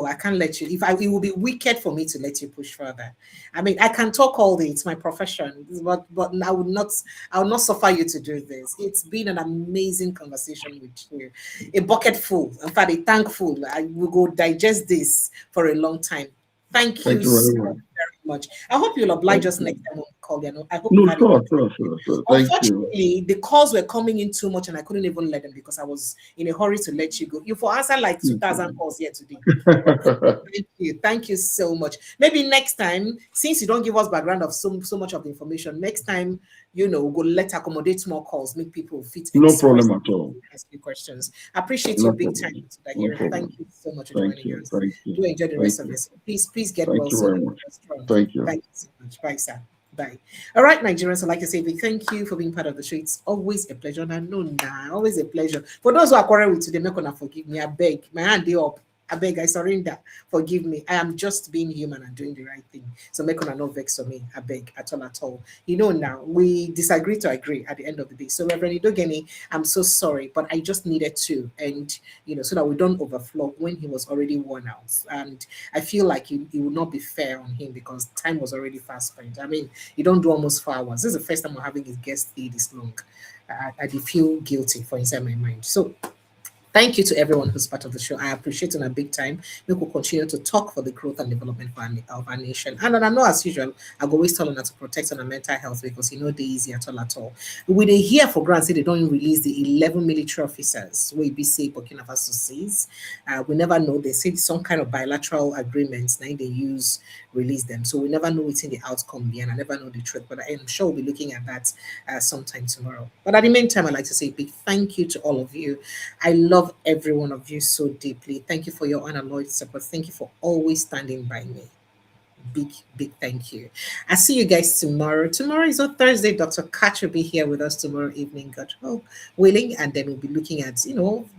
[SPEAKER 1] I can't let you. It will be wicked for me to let you push further. I mean, I can talk all day. It's my profession. But I will not suffer you to do this. It's been an amazing conversation with you. A bucket full. In fact, a tank full. I will go digest this for a long time. Thank
[SPEAKER 2] Thank
[SPEAKER 1] you
[SPEAKER 2] you
[SPEAKER 1] so
[SPEAKER 2] very much.
[SPEAKER 1] very much. I hope you'll oblige
[SPEAKER 2] Thank
[SPEAKER 1] us
[SPEAKER 2] you.
[SPEAKER 1] next time on the call. You know, I hope
[SPEAKER 2] No,
[SPEAKER 1] you've had it.
[SPEAKER 2] sure. Thank you.
[SPEAKER 1] Unfortunately, the calls were coming in too much, and I couldn't even let them because I was in a hurry to let you go. You for answer like 2,000 calls here today. Thank you so much. Maybe next time, since you don't give us background of so much of the information, next time, you know, we'll let accommodate more calls, make people fit.
[SPEAKER 2] No problem at all.
[SPEAKER 1] Ask you questions. I appreciate
[SPEAKER 2] No
[SPEAKER 1] you big
[SPEAKER 2] problem.
[SPEAKER 1] time, Mr.
[SPEAKER 2] No
[SPEAKER 1] Dahiru.
[SPEAKER 2] problem.
[SPEAKER 1] Thank you so much for
[SPEAKER 2] Thank
[SPEAKER 1] joining
[SPEAKER 2] you.
[SPEAKER 1] us.
[SPEAKER 2] Thank you.
[SPEAKER 1] Do enjoy the
[SPEAKER 2] Thank
[SPEAKER 1] rest of
[SPEAKER 2] you.
[SPEAKER 1] this. Please get
[SPEAKER 2] Thank
[SPEAKER 1] well
[SPEAKER 2] you
[SPEAKER 1] soon.
[SPEAKER 2] very much.
[SPEAKER 1] Strong.
[SPEAKER 2] Thank you.
[SPEAKER 1] Thank you so much. Bye, sir. Bye. All right, Nigerians, I'd like to say a big thank you for being part of the show. It's always a pleasure. And I know now, always a pleasure. For those who are quarreling with today, not gonna forgive me. I beg. My hand day up. I beg, I surrender. Forgive me. I am just being human and doing the right thing. So make on no vex for me. I beg at all. You know now, we disagree to agree at the end of the day. So Reverend Idogeni, I'm so sorry, but I just needed to, and you know, so that we don't overflow when he was already worn out. And I feel like it would not be fair on him because time was already fast spent. I mean, you don't do almost 4 hours. This is the first time I'm having his guest stay this long. I feel guilty for inside my mind. So thank you to everyone who's part of the show. I appreciate it a big time. We will continue to talk for the growth and development of our nation. And I know, as usual, I'll always tell them to protect our mental health because you know they easy at all. We they hear for granted they don't release the 11 military officers we be say Burkina Faso sees. We never know. They say some kind of bilateral agreements. Now they use release them, so we never know what's in the outcome be, and I never know the truth. But I'm sure we'll be looking at that sometime tomorrow. But at the meantime, I'd like to say a big thank you to all of you. I love every one of you so deeply. Thank you for your unalloyed support. Thank you for always standing by me. Big thank you. I see you guys tomorrow. Tomorrow is on Thursday. Dr. Katch will be here with us tomorrow evening, God willing, and then we'll be looking at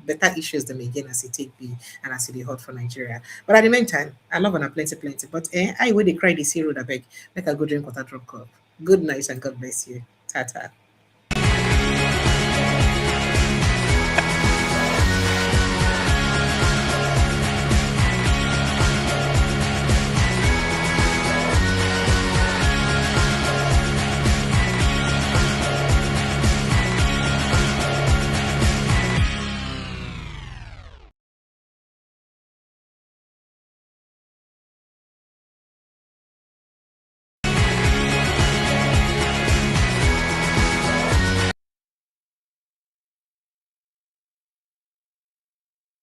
[SPEAKER 1] better issues than again as it take be and as it hot for Nigeria. But at the meantime, I love on plenty. But I will cry this hero that beg. Make a good drink water drop cup. Good night and God bless you. Tata.